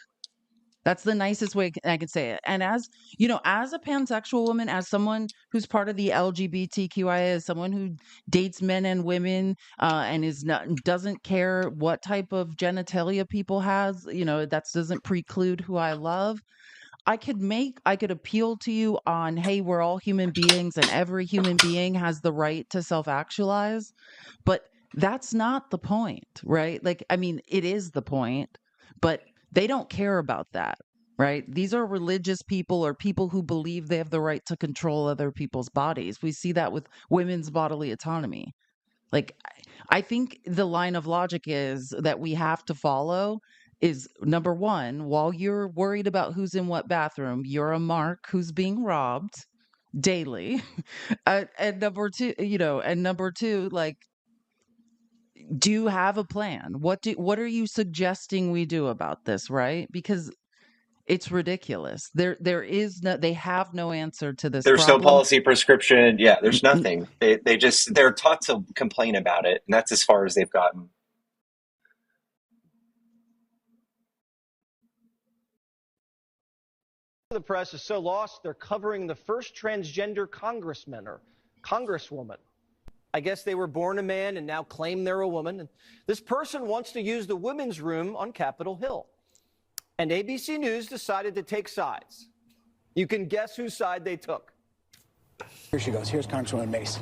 That's the nicest way I can say it. And as you know, as a pansexual woman, as someone who's part of the LGBTQIA, as someone who dates men and women, and doesn't care what type of genitalia people has, that doesn't preclude who I love. I could appeal to you on, hey, we're all human beings, and every human being has the right to self-actualize. But that's not the point, right? Like, I mean, it is the point, but they don't care about that, right? These are religious people or people who believe they have the right to control other people's bodies. We see that with women's bodily autonomy. Like, I think the line of logic is that we have to follow is number one, while you're worried about who's in what bathroom, you're a mark who's being robbed daily. And number two, like, do you have a plan? What are you suggesting we do about this, right? Because it's ridiculous. They have no answer to this There's no problem. policy prescription. Yeah, there's nothing. They're taught to complain about it, and that's as far as they've gotten. The press is so lost, they're covering the first transgender congressman or congresswoman. I guess they were born a man and now claim they're a woman. And this person wants to use the women's room on Capitol Hill. And ABC News decided to take sides. You can guess whose side they took. Here she goes. Here's Congresswoman Mace.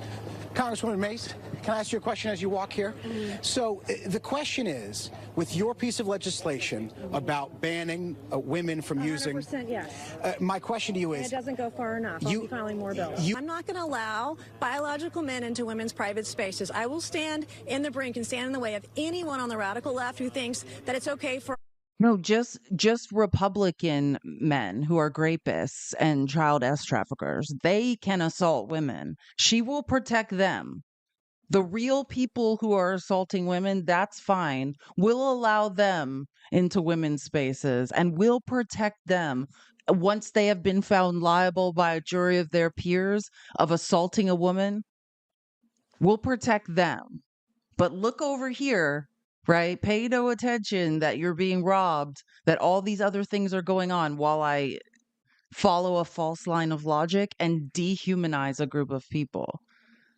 Congresswoman Mace, can I ask you a question as you walk here? So the question is, with your piece of legislation about banning women from using... 100% yes. My question to you is... It doesn't go far enough. I'll be filing more bills. I'm not going to allow biological men into women's private spaces. I will stand in the brink and stand in the way of anyone on the radical left who thinks that it's okay for... No, just Republican men who are rapists and child traffickers. They can assault women. She will protect them. The real people who are assaulting women, that's fine. We'll allow them into women's spaces and we'll protect them once they have been found liable by a jury of their peers of assaulting a woman. We'll protect them. But look over here. Right? Pay no attention that you're being robbed, that all these other things are going on while I follow a false line of logic and dehumanize a group of people.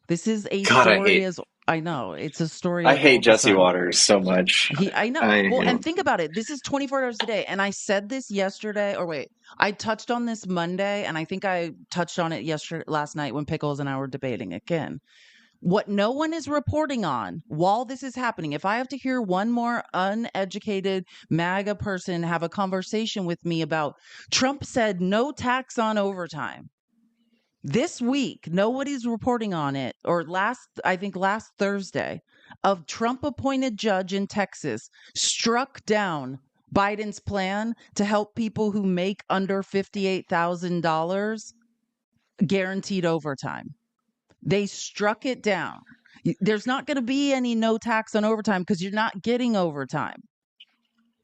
This is a story I know. It's a story. I hate Jesse Waters so much. I know. And think about it. This is 24 hours a day. And I said this yesterday, I touched on this Monday, and I think I touched on it last night when Pickles and I were debating again. What no one is reporting on while this is happening, if I have to hear one more uneducated MAGA person have a conversation with me about Trump said no tax on overtime. This week, nobody's reporting on it, or last Thursday, a Trump-appointed judge in Texas struck down Biden's plan to help people who make under $58,000 guaranteed overtime. They struck it down. There's not going to be any no tax on overtime because you're not getting overtime.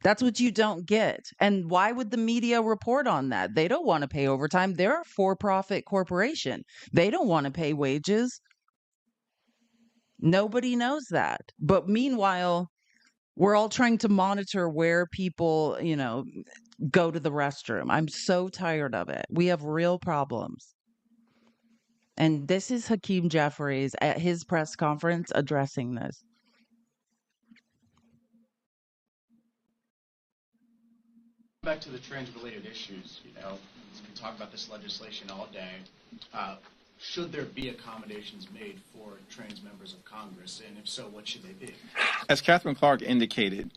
That's what you don't get. And why would the media report on that? They don't want to pay overtime. They're a for-profit corporation. They don't want to pay wages. Nobody knows that. But meanwhile, We're all trying to monitor where people, go to the restroom. I'm so tired of it. We have real problems. And this is Hakeem Jeffries at his press conference addressing this. Back to the trans-related issues, we talk about this legislation all day. Should there be accommodations made for trans members of Congress, and if so, what should they be? As Catherine Clark indicated,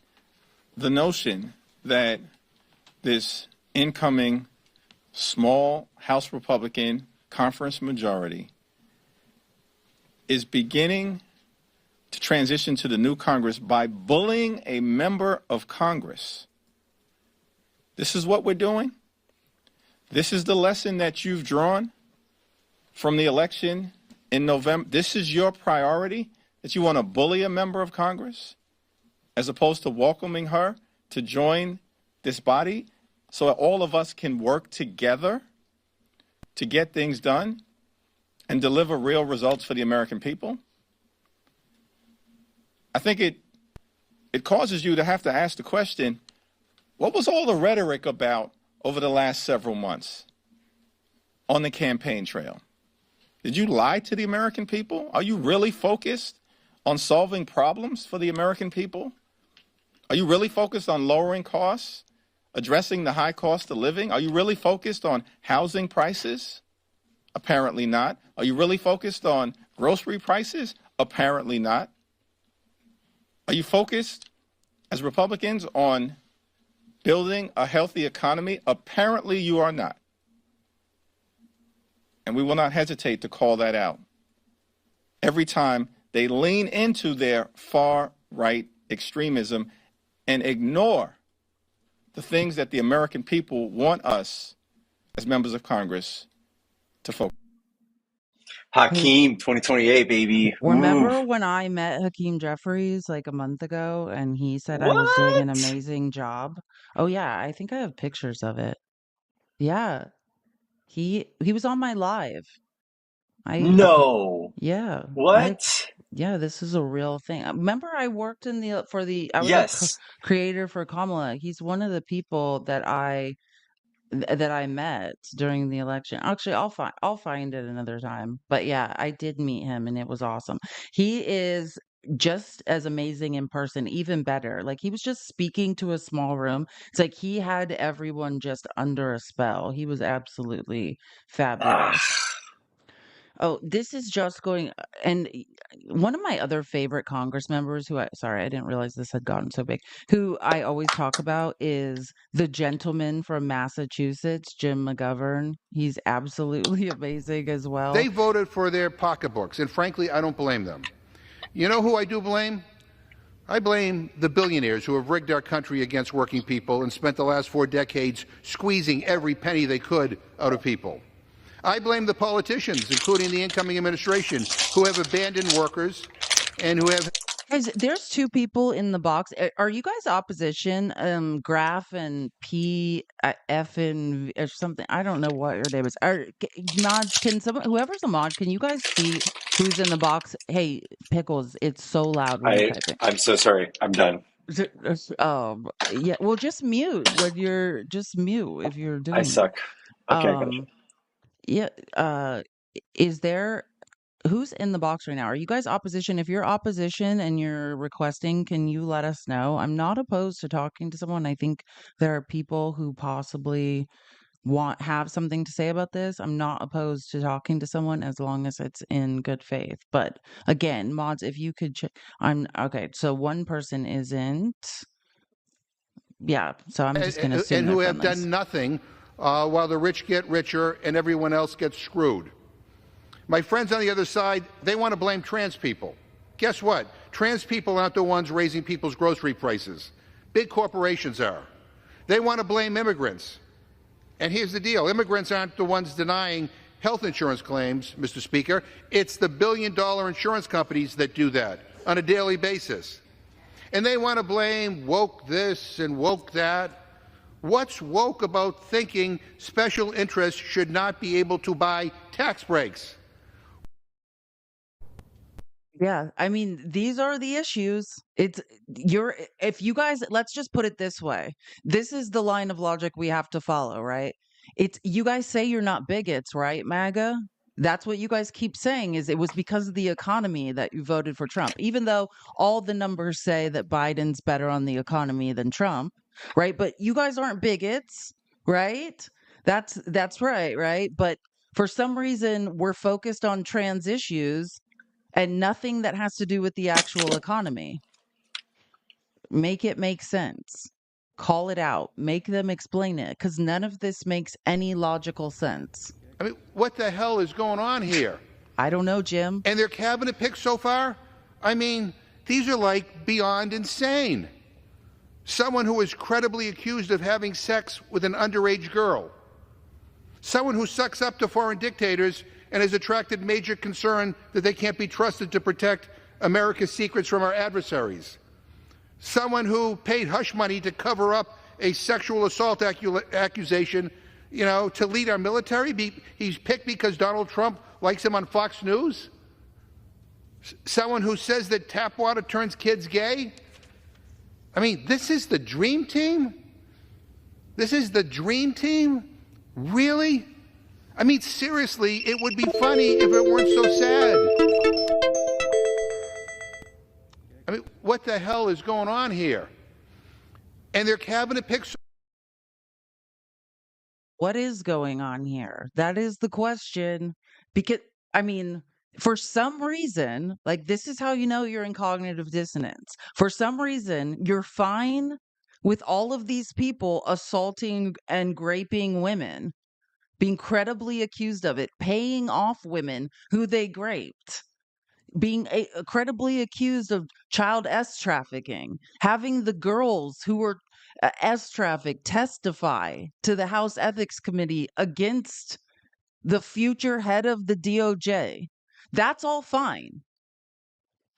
the notion that this incoming small House Republican conference majority is beginning to transition to the new Congress by bullying a member of Congress. This is what we're doing. This is the lesson that you've drawn from the election in November. This is your priority, that you want to bully a member of Congress as opposed to welcoming her to join this body so that all of us can work together to get things done and deliver real results for the American people. I think it causes you to have to ask the question, what was all the rhetoric about over the last several months on the campaign trail? Did you lie to the American people? Are you really focused on solving problems for the American people? Are you really focused on lowering costs, addressing the high cost of living? Are you really focused on housing prices? Apparently not. Are you really focused on grocery prices? Apparently not. Are you focused, as Republicans, on building a healthy economy? Apparently you are not. And we will not hesitate to call that out every time they lean into their far-right extremism and ignore the things that the American people want us as members of Congress to focus. Hakeem 2028, baby. Remember Ooh. when I met Hakeem Jeffries like a month ago and he said I was doing an What? amazing job? Oh yeah, I think I have pictures of it. Yeah. He was on my live. No. Yeah. What? Yeah, this is a real thing. Remember I worked I was Yes. creator for Kamala. He's one of the people that I met during the election. Actually, I'll find it another time. But yeah, I did meet him and it was awesome. He is just as amazing in person, even better. Like he was just speaking to a small room. It's like he had everyone just under a spell. He was absolutely fabulous. Oh, this is just going and one of my other favorite Congress members sorry, I didn't realize this had gotten so big, who I always talk about is the gentleman from Massachusetts, Jim McGovern. He's absolutely amazing as well. They voted for their pocketbooks, and frankly, I don't blame them. You know who I do blame? I blame the billionaires who have rigged our country against working people and spent the last 4 decades squeezing every penny they could out of people. I blame the politicians, including the incoming administration, who have abandoned workers and who have... Guys, there's 2 people in the box. Are you guys opposition? Graf and P, F and or something. I don't know what your name is. Mods, can someone, whoever's a mod, can you guys see who's in the box? Hey, Pickles, it's so loud when you're typing. I'm so sorry. I'm done. Yeah. Well, just mute when you're if you're doing. I suck. Okay, gotcha. Yeah. Is there? Who's in the box right now? Are you guys opposition? If you're opposition and you're requesting, can you let us know? I'm not opposed to talking to someone. I think there are people who possibly have something to say about this. I'm not opposed to talking to someone as long as it's in good faith. But again, mods, if you could okay. So one person isn't. Yeah. So I'm just going to assume and who have done nothing while the rich get richer and everyone else gets screwed. My friends on the other side, they want to blame trans people. Guess what? Trans people aren't the ones raising people's grocery prices. Big corporations are. They want to blame immigrants. And here's the deal. Immigrants aren't the ones denying health insurance claims, Mr. Speaker. It's the billion-dollar insurance companies that do that on a daily basis. And they want to blame woke this and woke that. What's woke about thinking special interests should not be able to buy tax breaks? Yeah, I mean, these are the issues. It's you're if you guys let's just put it this way. This is the line of logic we have to follow, right? It's you guys say you're not bigots, right, MAGA? That's what you guys keep saying is it was because of the economy that you voted for Trump, even though all the numbers say that Biden's better on the economy than Trump, right? But you guys aren't bigots, right? That's right, right? But for some reason we're focused on trans issues and nothing that has to do with the actual economy. Make it make sense. Call it out. Make them explain it because none of this makes any logical sense. I mean, what the hell is going on here? I don't know, Jim. And their cabinet picks so far? I mean, these are like beyond insane. Someone who is credibly accused of having sex with an underage girl. Someone who sucks up to foreign dictators and has attracted major concern that they can't be trusted to protect America's secrets from our adversaries. Someone who paid hush money to cover up a sexual assault accusation, to lead our military. He's picked because Donald Trump likes him on Fox News. Someone who says that tap water turns kids gay. I mean, this is the dream team? This is the dream team? Really? I mean, seriously, it would be funny if it weren't so sad. I mean, what the hell is going on here? And their cabinet picks. What is going on here? That is the question. Because, I mean, for some reason, like this is how you know you're in cognitive dissonance. For some reason, you're fine with all of these people assaulting and raping women, being credibly accused of it, paying off women who they raped, being credibly accused of child S trafficking, having the girls who were S trafficked testify to the House Ethics Committee against the future head of the DOJ. That's all fine,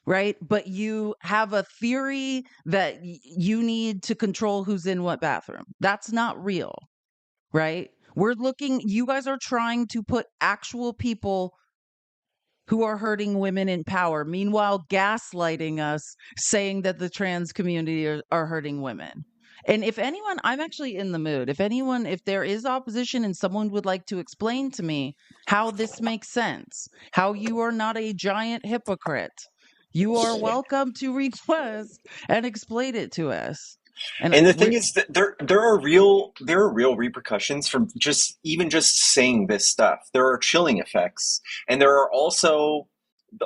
right? But you have a theory that you need to control who's in what bathroom. That's not real, right? You guys are trying to put actual people who are hurting women in power, meanwhile gaslighting us, saying that the trans community are hurting women. And if anyone, I'm actually in the mood. If there is opposition and someone would like to explain to me how this makes sense, how you are not a giant hypocrite, you are welcome to request and explain it to us. And the thing is that there are real repercussions from just saying this stuff. There are chilling effects, and there are also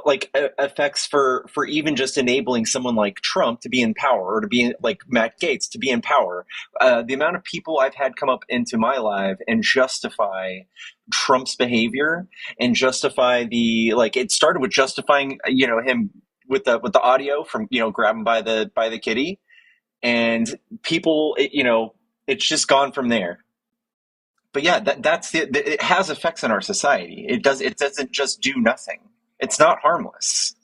like effects for even just enabling someone like Trump to be in power, or to be like Matt Gaetz to be in power. The amount of people I've had come up into my life and justify Trump's behavior and justify it started with justifying him with the audio from grabbing by the kitty. And people, it's just gone from there. But yeah, that's it has effects on our society. It doesn't just do nothing. It's not harmless.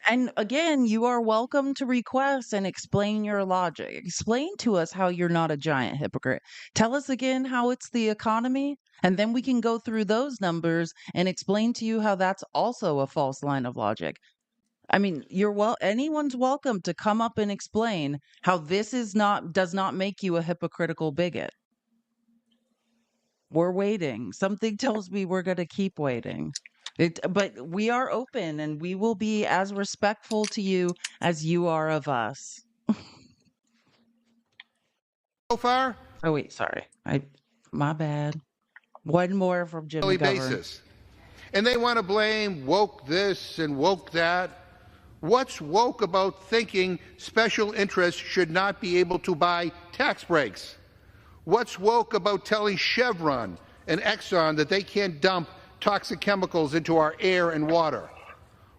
And again, you are welcome to request and explain your logic. Explain to us how you're not a giant hypocrite. Tell us again how it's the economy, and then we can go through those numbers and explain to you how that's also a false line of logic. I mean, anyone's welcome to come up and explain how this does not make you a hypocritical bigot. We're waiting. Something tells me we're going to keep waiting. But we are open and we will be as respectful to you as you are of us. So far? Oh, wait, sorry. My bad. One more from Jim McGovern. Basis. And they want to blame woke this and woke that. What's woke about thinking special interests should not be able to buy tax breaks? What's woke about telling Chevron and Exxon that they can't dump toxic chemicals into our air and water?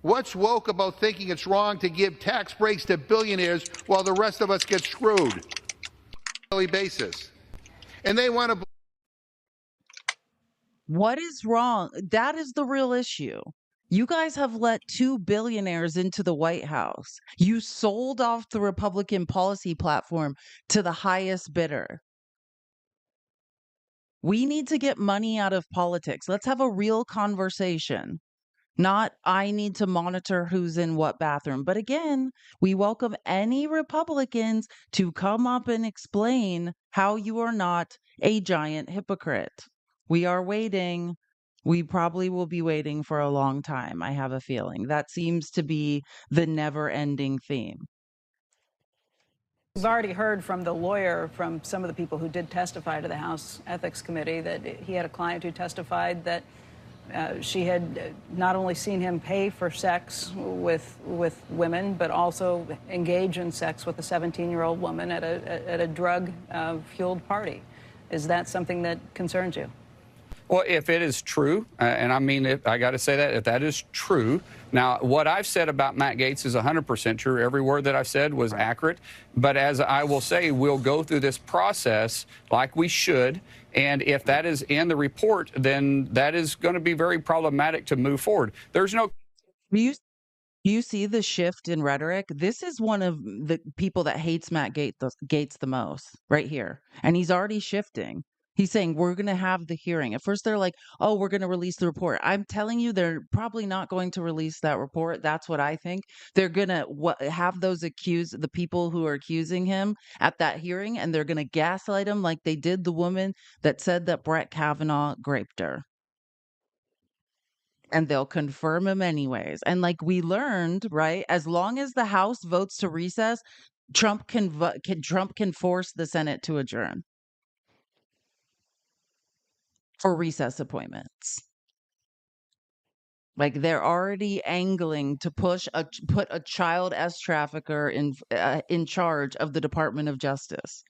What's woke about thinking it's wrong to give tax breaks to billionaires while the rest of us get screwed? On a daily basis. And they want to. What is wrong? That is the real issue. You guys have let 2 billionaires into the White House. You sold off the Republican policy platform to the highest bidder. We need to get money out of politics. Let's have a real conversation. Not, I need to monitor who's in what bathroom. But again, we welcome any Republicans to come up and explain how you are not a giant hypocrite. We are waiting. We probably will be waiting for a long time. I have a feeling that seems to be the never ending theme. We've already heard from the lawyer, from some of the people who did testify to the House Ethics Committee, that he had a client who testified that she had not only seen him pay for sex with women, but also engage in sex with a 17-year-old woman at a drug-fueled party. Is that something that concerns you? Well, if it is true, and I mean, I got to say that, if that is true. Now, what I've said about Matt Gaetz is 100% true. Every word that I've said was accurate. But as I will say, we'll go through this process like we should. And if that is in the report, then that is going to be very problematic to move forward. There's no. You see the shift in rhetoric? This is one of the people that hates Matt Gaetz the most right here. And he's already shifting. He's saying, we're going to have the hearing. At first, they're like, oh, we're going to release the report. I'm telling you, they're probably not going to release that report. That's what I think. They're going to have those the people who are accusing him at that hearing, and they're going to gaslight him like they did the woman that said that Brett Kavanaugh raped her. And they'll confirm him anyways. And like we learned, right? As long as the House votes to recess, Trump can force the Senate to adjourn for recess appointments. Like they're already angling to put a child trafficker in charge of the Department of Justice.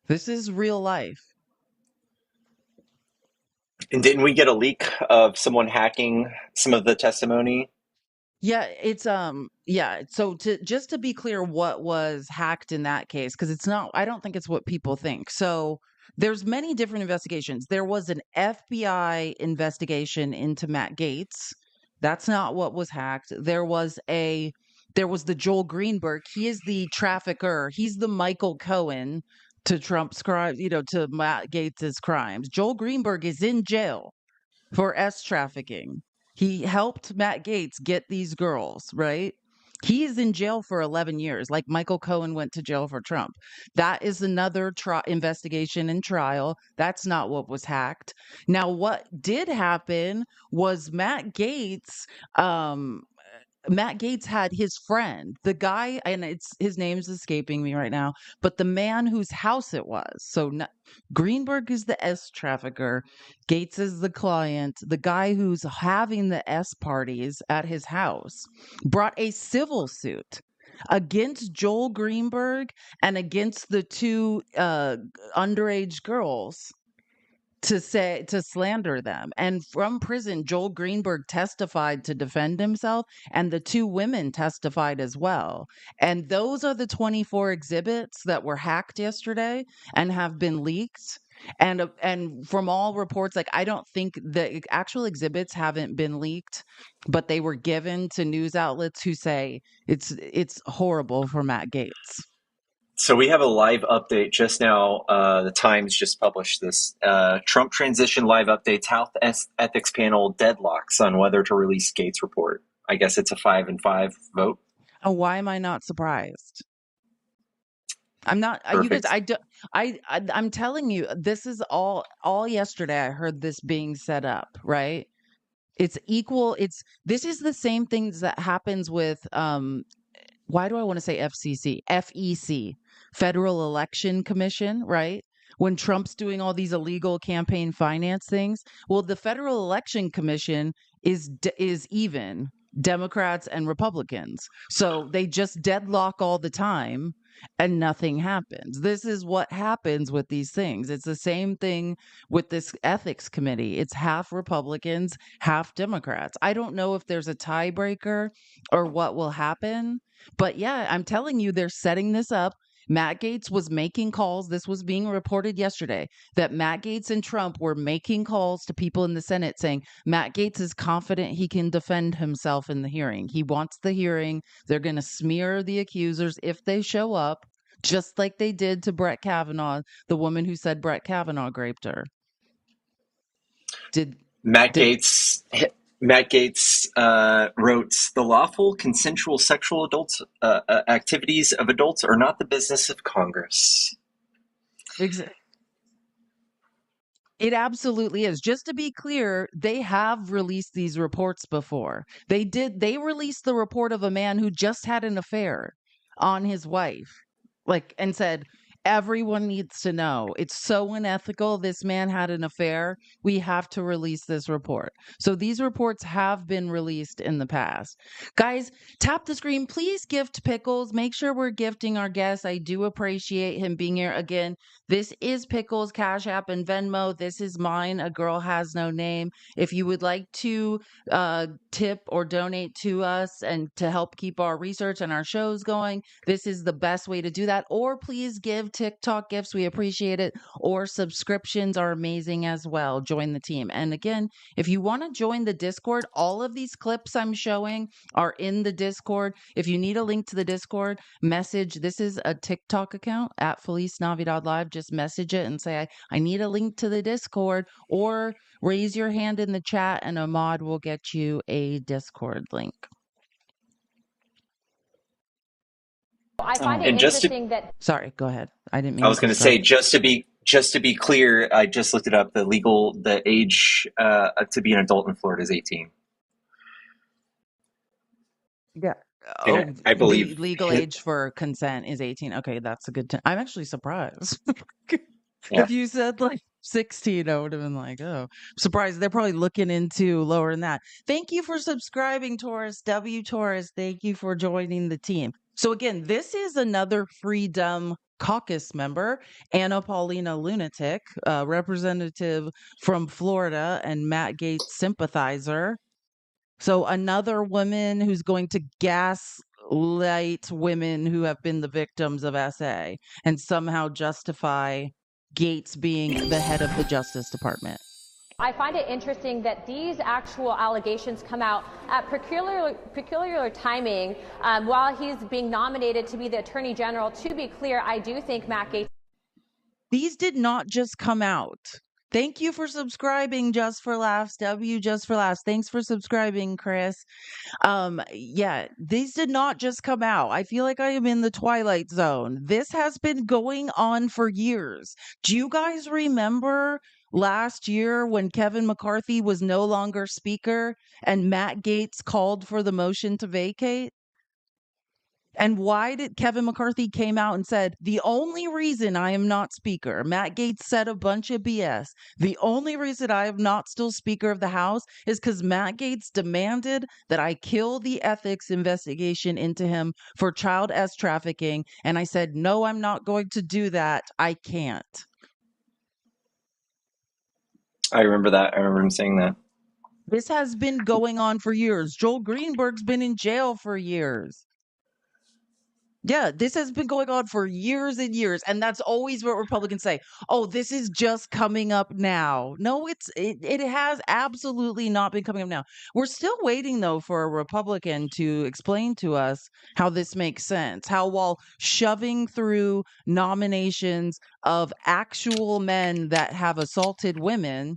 This is real life. And didn't we get a leak of someone hacking some of the testimony? Yeah, it's yeah. So just to be clear, what was hacked in that case? Because it's not. I don't think it's what people think. So there's many different investigations. There was an FBI investigation into Matt Gaetz. That's not what was hacked. There was the Joel Greenberg. He is the trafficker. He's the Michael Cohen to Trump's crimes. To Matt Gaetz's crimes. Joel Greenberg is in jail for trafficking. He helped Matt Gaetz get these girls, right? He is in jail for 11 years, like Michael Cohen went to jail for Trump. That is another investigation and trial. That's not what was hacked. Now, what did happen was Matt Gaetz had his friend, the guy, and his name's escaping me right now, but the man whose house it was. So Greenberg is the trafficker, Gaetz is the client. The guy who's having the parties at his house brought a civil suit against Joel Greenberg and against the two underage girls to slander them. And from prison, Joel Greenberg testified to defend himself, and the two women testified as well. And those are the 24 exhibits that were hacked yesterday and have been leaked. And from all reports, like I don't think the actual exhibits haven't been leaked, but they were given to news outlets who say it's horrible for Matt Gaetz. So we have a live update just now. The Times just published this. Trump transition live updates. House ethics panel deadlocks on whether to release Gaetz report. I guess it's a 5-5 vote. Oh, why am I not surprised? I'm not. Perfect. You guys, I'm telling you, this is all yesterday. I heard this being set up. Right? It's equal. This is the same things that happens with why do I want to say FCC? FEC, Federal Election Commission, right? When Trump's doing all these illegal campaign finance things. Well, the Federal Election Commission is even Democrats and Republicans. So they just deadlock all the time and nothing happens. This is what happens with these things. It's the same thing with this ethics committee. It's half Republicans, half Democrats. I don't know if there's a tiebreaker or what will happen. But yeah, I'm telling you, they're setting this up. Matt Gaetz was making calls. This was being reported yesterday that Matt Gaetz and Trump were making calls to people in the Senate saying Matt Gaetz is confident he can defend himself in the hearing. He wants the hearing. They're going to smear the accusers if they show up, just like they did to Brett Kavanaugh, the woman who said Brett Kavanaugh raped her. Matt Gaetz wrote, "The lawful, consensual sexual activities of adults are not the business of Congress." Exactly. It absolutely is. Just to be clear, they have released these reports before. They released the report of a man who just had an affair on his wife, and said, everyone needs to know. It's so unethical. This man had an affair. We have to release this report. So these reports have been released in the past. Guys, tap the screen. Please gift Pickles. Make sure we're gifting our guests. I do appreciate him being here. Again, this is Pickles, Cash App, and Venmo. This is mine, A Girl Has No Name. If you would like to tip or donate to us and to help keep our research and our shows going, this is the best way to do that. Or please give TikTok gifts. We appreciate it. Or subscriptions are amazing as well. Join the team. And again, if you want to join the Discord, all of these clips I'm showing are in the Discord. If you need a link to the Discord, message. This is a TikTok account at Feliz Navidad Live. Just message it and say, I need a link to the Discord, or raise your hand in the chat and a mod will get you a Discord link. I find it interesting that. Sorry, go ahead. I didn't mean. I was going to say, just to be clear, I just looked it up. The age to be an adult in Florida is 18. Yeah. I believe the legal age for consent is 18. Okay, that's a good. I'm actually surprised. Yeah. If you said 16, I would have been I'm surprised. They're probably looking into lower than that. Thank you for subscribing, Taurus. W Taurus, thank you for joining the team. So again, this is another Freedom Caucus member, Anna Paulina Lunatic, representative from Florida and Matt Gaetz sympathizer. So another woman who's going to gaslight women who have been the victims of SA and somehow justify Gaetz being the head of the Justice Department. I find it interesting that these actual allegations come out at peculiar timing while he's being nominated to be the Attorney General. To be clear, I do think Matt Gaetz. These did not just come out. Thank you for subscribing, Just for Laughs. W Just for Laughs. Thanks for subscribing, Chris. Yeah, these did not just come out. I feel like I am in the Twilight Zone. This has been going on for years. Do you guys remember last year when Kevin McCarthy was no longer speaker and Matt Gaetz called for the motion to vacate? And why did Kevin McCarthy came out and said, the only reason I am not speaker, Matt Gaetz said a bunch of BS. The only reason I am not still speaker of the House is because Matt Gaetz demanded that I kill the ethics investigation into him for child trafficking. And I said, no, I'm not going to do that. I can't. I remember that. I remember him saying that. This has been going on for years. Joel Greenberg's been in jail for years. Yeah, this has been going on for years and years, and that's always what Republicans say. Oh, this is just coming up now. No, it has absolutely not been coming up now. We're still waiting, though, for a Republican to explain to us how this makes sense. How while shoving through nominations of actual men that have assaulted women,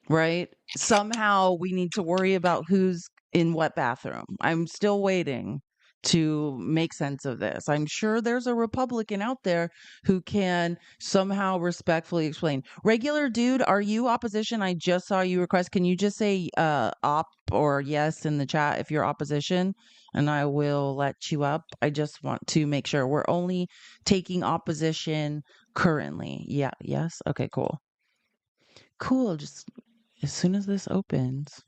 right, somehow we need to worry about who's in what bathroom. I'm still waiting to make sense of this. I'm sure there's a Republican out there who can somehow respectfully explain. Regular dude, are you opposition? I just saw you request. Can you just say op or yes in the chat if you're opposition, and I will let you up. I just want to make sure we're only taking opposition currently. Yeah, yes. Okay, cool. Cool. Just as soon as this opens.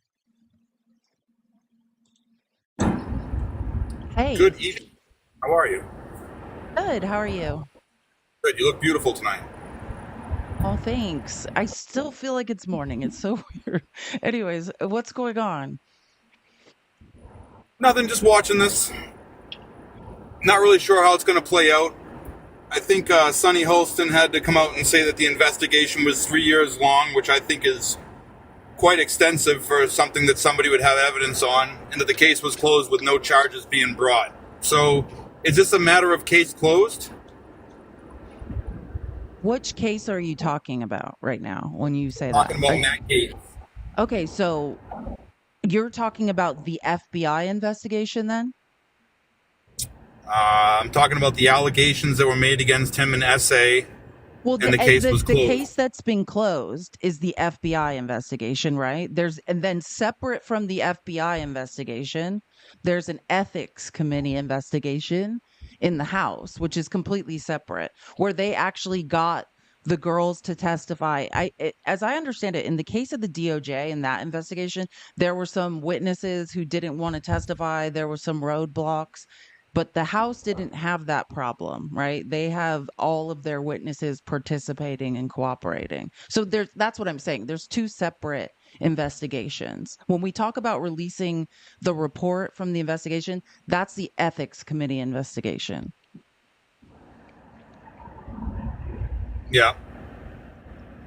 Hey. Good evening. How are you? Good. How are you? Good. You look beautiful tonight. Oh, thanks. I still feel like it's morning. It's so weird. Anyways, what's going on? Nothing. Just watching this. Not really sure how it's going to play out. I think Sonny Holston had to come out and say that the investigation was 3 years long, which I think is quite extensive for something that somebody would have evidence on, and that the case was closed with no charges being brought. So, is this a matter of case closed? Which case are you talking about right now when you say Talking that? about Matt Gaetz. Okay, so You're talking about the FBI investigation then? I'm talking about the allegations that were made against him in SA, Well, and the case was the closed. case that's been closed is the FBI investigation, right? And then separate from the FBI investigation, there's an ethics committee investigation in the House, which is completely separate, where they actually got the girls to testify. As I understand it, in the case of the DOJ in that investigation, there were some witnesses who didn't want to testify. There were some roadblocks. But the House didn't have that problem, right? They have all of their witnesses participating and cooperating. So that's what I'm saying. There's two separate investigations. When we talk about releasing the report from the investigation, that's the ethics committee investigation. Yeah.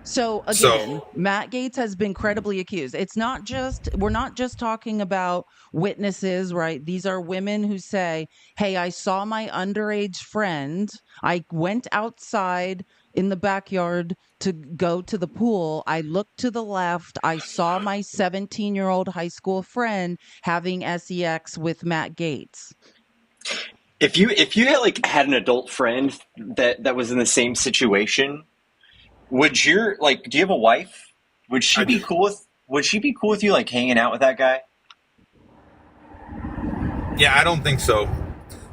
So again, Matt Gaetz has been credibly accused. We're not just talking about witnesses, right? These are women who say, hey, I saw my underage friend. I went outside in the backyard to go to the pool. I looked to the left. I saw my 17-year-old high school friend having sex with Matt Gaetz. If you had an adult friend that was in the same situation, would do you have a wife? Would she be cool with you hanging out with that guy? Yeah, I don't think so.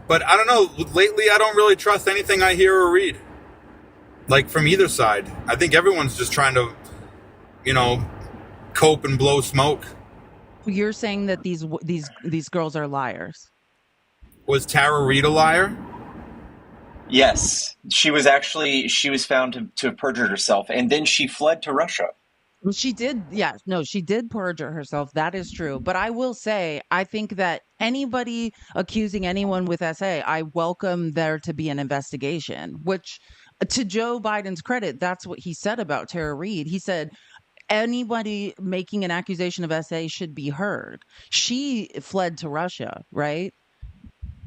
But I don't know, lately I don't really trust anything I hear or read. From either side. I think everyone's just trying to, cope and blow smoke. You're saying that these girls are liars. Was Tara Reid a liar? Yes, she was found to have perjured herself, and then she fled to Russia. Well, she did. Yeah, no, she did perjure herself. That is true. But I will say, I think that anybody accusing anyone with SA, I welcome there to be an investigation, which to Joe Biden's credit, that's what he said about Tara Reid. He said, anybody making an accusation of SA should be heard. She fled to Russia, right?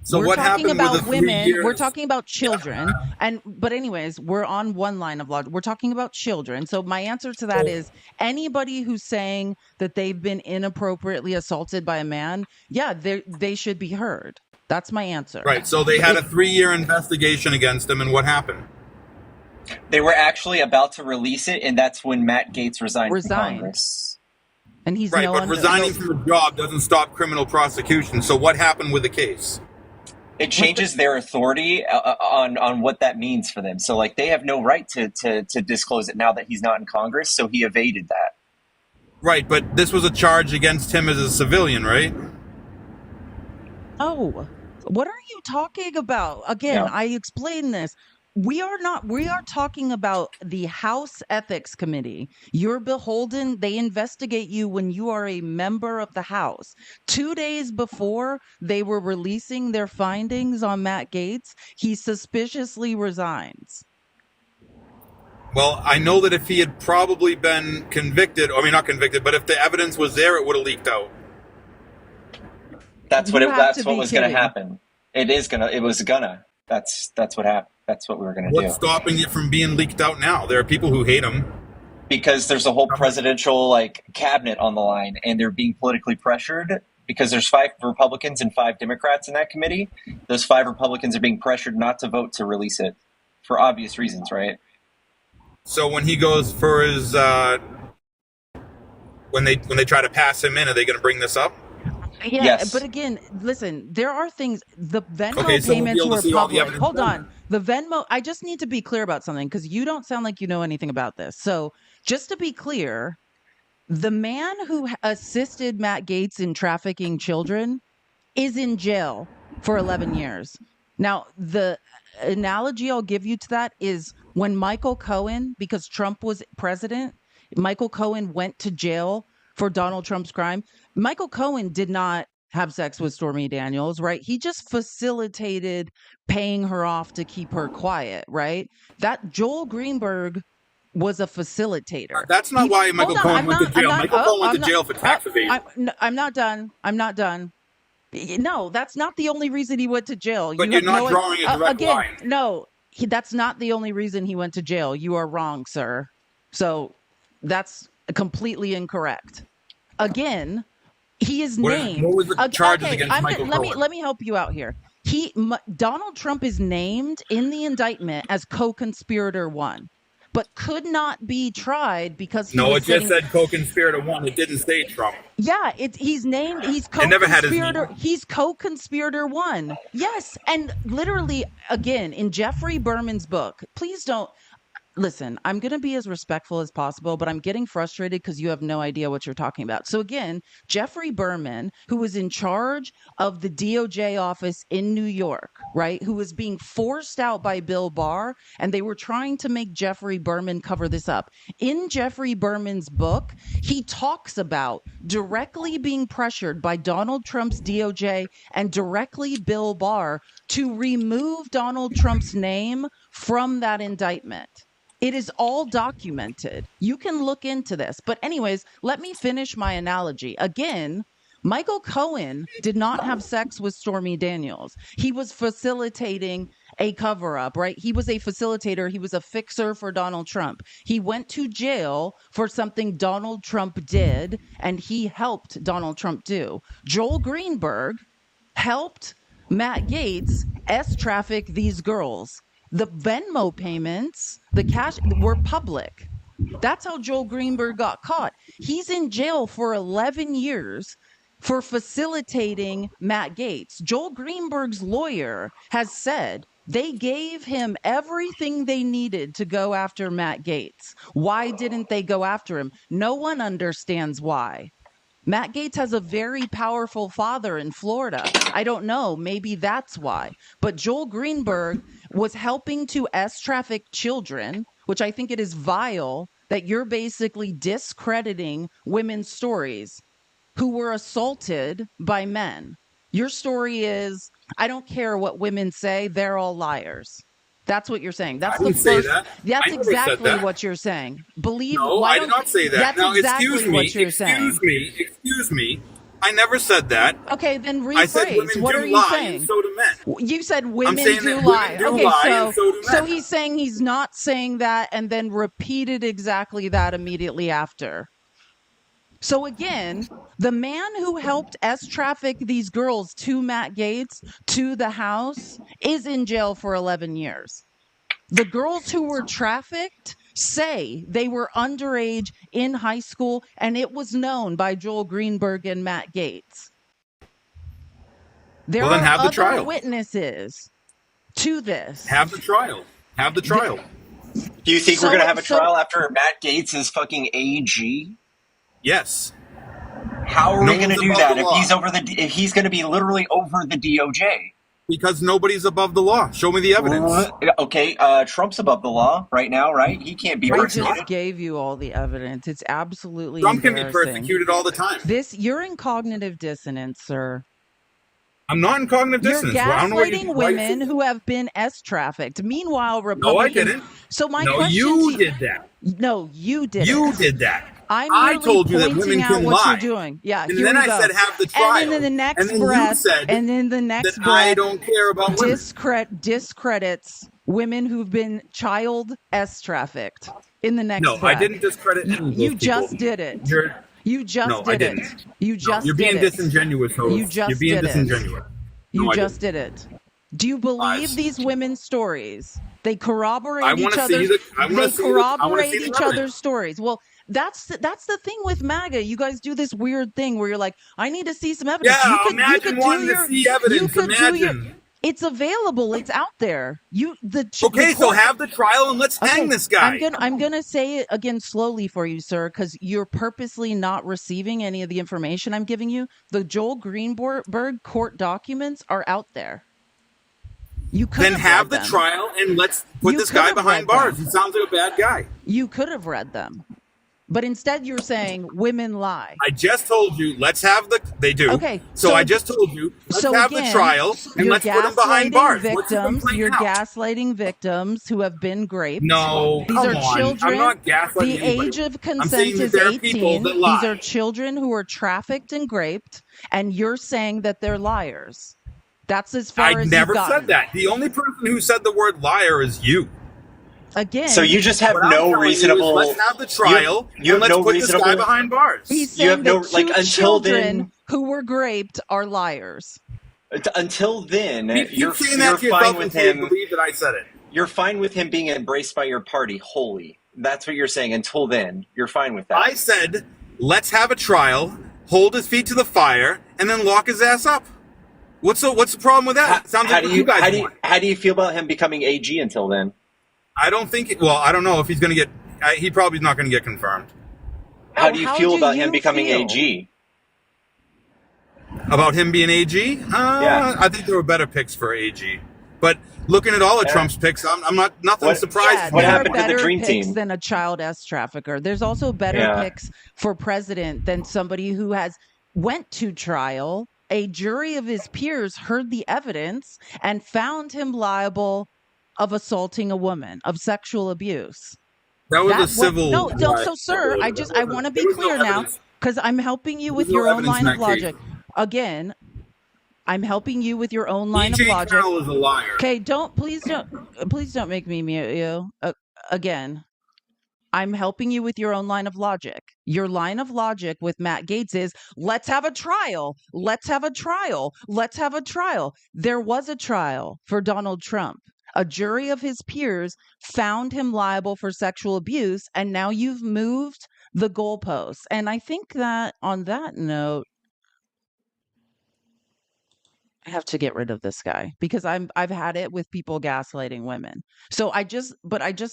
So we're what talking happened about with the 3 women. years? We're talking about children, but anyways, we're on one line of logic. We're talking about children. So my answer to that is anybody who's saying that they've been inappropriately assaulted by a man, yeah, they should be heard. That's my answer. Right. So they had a 3-year investigation against him, and what happened? They were actually about to release it, and that's when Matt Gaetz resigned from Congress. And he's right, but resigning from a job doesn't stop criminal prosecution. So what happened with the case? It changes their authority on what that means for them. So they have no right to disclose it now that he's not in Congress. So he evaded that. Right, but this was a charge against him as a civilian, right? Oh, what are you talking about? Again, I explained this. We are talking about the House Ethics Committee. You're beholden. They investigate you when you are a member of the House. 2 days before they were releasing their findings on Matt Gaetz, he suspiciously resigns. Well, I know that if he had probably been convicted, not convicted, but if the evidence was there, it would have leaked out. That's what was going to happen. It was gonna. That's what happened. That's what we were going to do. What's stopping it from being leaked out now? There are people who hate him. Because there's a whole presidential cabinet on the line, and they're being politically pressured because there's 5 Republicans and 5 Democrats in that committee. Those 5 Republicans are being pressured not to vote to release it for obvious reasons, right? So when he goes for his when they try to pass him in, are they going to bring this up? Yeah, yes. But again, listen, there are things, the Venmo payments were public. Hold on. The Venmo, I just need to be clear about something because you don't sound like you know anything about this. So just to be clear, the man who assisted Matt Gaetz in trafficking children is in jail for 11 years. Now, the analogy I'll give you to that is when Michael Cohen, because Trump was president, Michael Cohen went to jail for Donald Trump's crime. Michael Cohen did not have sex with Stormy Daniels, right? He just facilitated paying her off to keep her quiet, right? That Joel Greenberg was a facilitator. That's not why Michael Cohen went to jail. Michael Cohen went to jail for tax evasion. I'm not done. No, that's not the only reason he went to jail. But you're not drawing a direct line. No, that's not the only reason he went to jail. You are wrong, sir. So that's completely incorrect. Again, He is What named. was the charges Okay, against Michael Cohen? let me help you out here. Donald Trump is named in the indictment as co-conspirator 1, but could not be tried because No, it just said co-conspirator 1. It didn't say Trump. Yeah, he's named. He's It never had his name. He's co-conspirator 1. Yes, and literally again in Jeffrey Berman's book. Please don't. Listen, I'm going to be as respectful as possible, but I'm getting frustrated because you have no idea what you're talking about. So again, Jeffrey Berman, who was in charge of the DOJ office in New York, right, who was being forced out by Bill Barr, and they were trying to make Jeffrey Berman cover this up. In Jeffrey Berman's book, he talks about directly being pressured by Donald Trump's DOJ and directly Bill Barr to remove Donald Trump's name from that indictment. It is all documented. You can look into this. But anyways, let me finish my analogy. Again, Michael Cohen did not have sex with Stormy Daniels. He was facilitating a cover-up, right? He was a facilitator. He was a fixer for Donald Trump. He went to jail for something Donald Trump did, and he helped Donald Trump do. Joel Greenberg helped Matt Gaetz traffic these girls. The Venmo payments, the cash were public. That's how Joel Greenberg got caught. He's in jail for 11 years for facilitating Matt Gaetz. Joel Greenberg's lawyer has said they gave him everything they needed to go after Matt Gaetz. Why didn't they go after him? No one understands why. Matt Gaetz has a very powerful father in Florida. I don't know. Maybe that's why. But Joel Greenberg was helping to traffic children, which I think it is vile that you're basically discrediting women's stories who were assaulted by men. Your story is, I don't care what women say, they're all liars. That's what you're saying. That's I didn't say that. That's I never said exactly that. what you're saying. No, I did not say that. That's Now, exactly excuse me. what you're saying. Excuse me. I never said that. Okay, then rephrase. I said women what do are you lie, saying? and so do men. You said women saying do that lie. women do Okay, lie, so and so do men. he's saying he's not saying that, and then repeated exactly that immediately after. So again, the man who helped traffic these girls to Matt Gaetz, to the house, is in jail for 11 years. The girls who were trafficked say they were underage in high school, and it was known by Joel Greenberg and Matt Gaetz. There Well, then are have the other trial. witnesses to this. Have the trial. Have the trial. Do you think So- we're going to have a so- trial after Matt Gaetz is fucking AG? Yes. How are No we going to one's do above that the if he's going to be literally over the DOJ? Because nobody's above the law. Show me the evidence. Okay, Trump's above the law right now, right? He can't be I persecuted. just gave you all the evidence. It's absolutely Trump can be embarrassing. persecuted all the time. You're in cognitive dissonance, sir. I'm not in cognitive dissonance. You're Well, I don't know what gaslighting you- women who have been trafficked. Meanwhile, No, Republicans. I didn't. So my No, question you to did that. No, you did. You did that. I told you that pointing women out can what lie. you're doing. Yeah, And here then we I go. said have the trial. And then in the next And then you breath, said and then the next that breath, I don't care about women. discredits women who've been child trafficked. In the next No, breath. I didn't discredit any of those You people. just did it. You just No, I did didn't. it. You just You're being did it. disingenuous, host. You just You're being did it. disingenuous. You No, I just did it. Do you believe these women's stories? They corroborate I wanna each see other's. the- I wanna They see the- I wanna corroborate see the each evidence. other's stories. Well, that's the thing with MAGA. You guys do this weird thing where you're like, I need to see some evidence. Yeah, you imagine wanting to see evidence. You could do your. Imagine. It's available. It's out there. Okay, so have the trial and let's hang this guy. I'm gonna say it again slowly for you, sir, because you're purposely not receiving any of the information I'm giving you. The Joel Greenberg court documents are out there. You could Then have the read them. trial and let's put You this could guy have behind read bars. them. He sounds like a bad guy. You could have read them, but instead you're saying women lie. I just told you, let's have the. They do. Okay, So, so- I just told you, let's So have again, the trial and you're let's put him behind gaslighting bars. What's the victims. complaint You're now? gaslighting victims who have been raped. No, these come are on. children. I'm not gaslighting The anybody. age of I'm consent saying that is there are people 18. that lie. These are children who are trafficked and raped, and you're saying that they're liars. That's as far I as never you've gotten. said that. The only person who said the word liar is you. Again, So you just have What I'm no telling you is reasonable. let's have the trial You and have let's no put this guy reasonable. behind bars. He's You have saying no that like two until children then. who were graped are liars. Until then, Keep you're saying that to fine yourself with until you him. believe that I said it. You're fine with him being embraced by your party wholly. That's what you're saying. Until then, you're fine with that. I said, let's have a trial, hold his feet to the fire, and then lock his ass up. What's the problem with that? Sounds like what you guys want. How do you feel about him becoming AG until then? I don't think. Well, I don't know if he's going to get. He probably not going to get confirmed. How do you feel about him becoming AG? About him being AG? Yeah. I think there were better picks for AG. But looking at all of Trump's picks, I'm not surprised. Yeah, What there happened are to the better Dream picks Team? than a child S trafficker. There's also better picks for president than somebody who has went to trial. A jury of his peers heard the evidence and found him liable of assaulting a woman, of sexual abuse. That was a civil. No, so sir, I want to be clear now, because I'm helping you with your own line of logic. Again, I'm helping you with your own line of logic. Carroll is a liar. Okay, please don't make me mute you. Again, I'm helping you with your own line of logic. Your line of logic with Matt Gaetz is, let's have a trial. Let's have a trial. Let's have a trial. There was a trial for Donald Trump. A jury of his peers found him liable for sexual abuse, and now you've moved the goalposts. And I think that on that note, I have to get rid of this guy because I've had it with people gaslighting women. So I just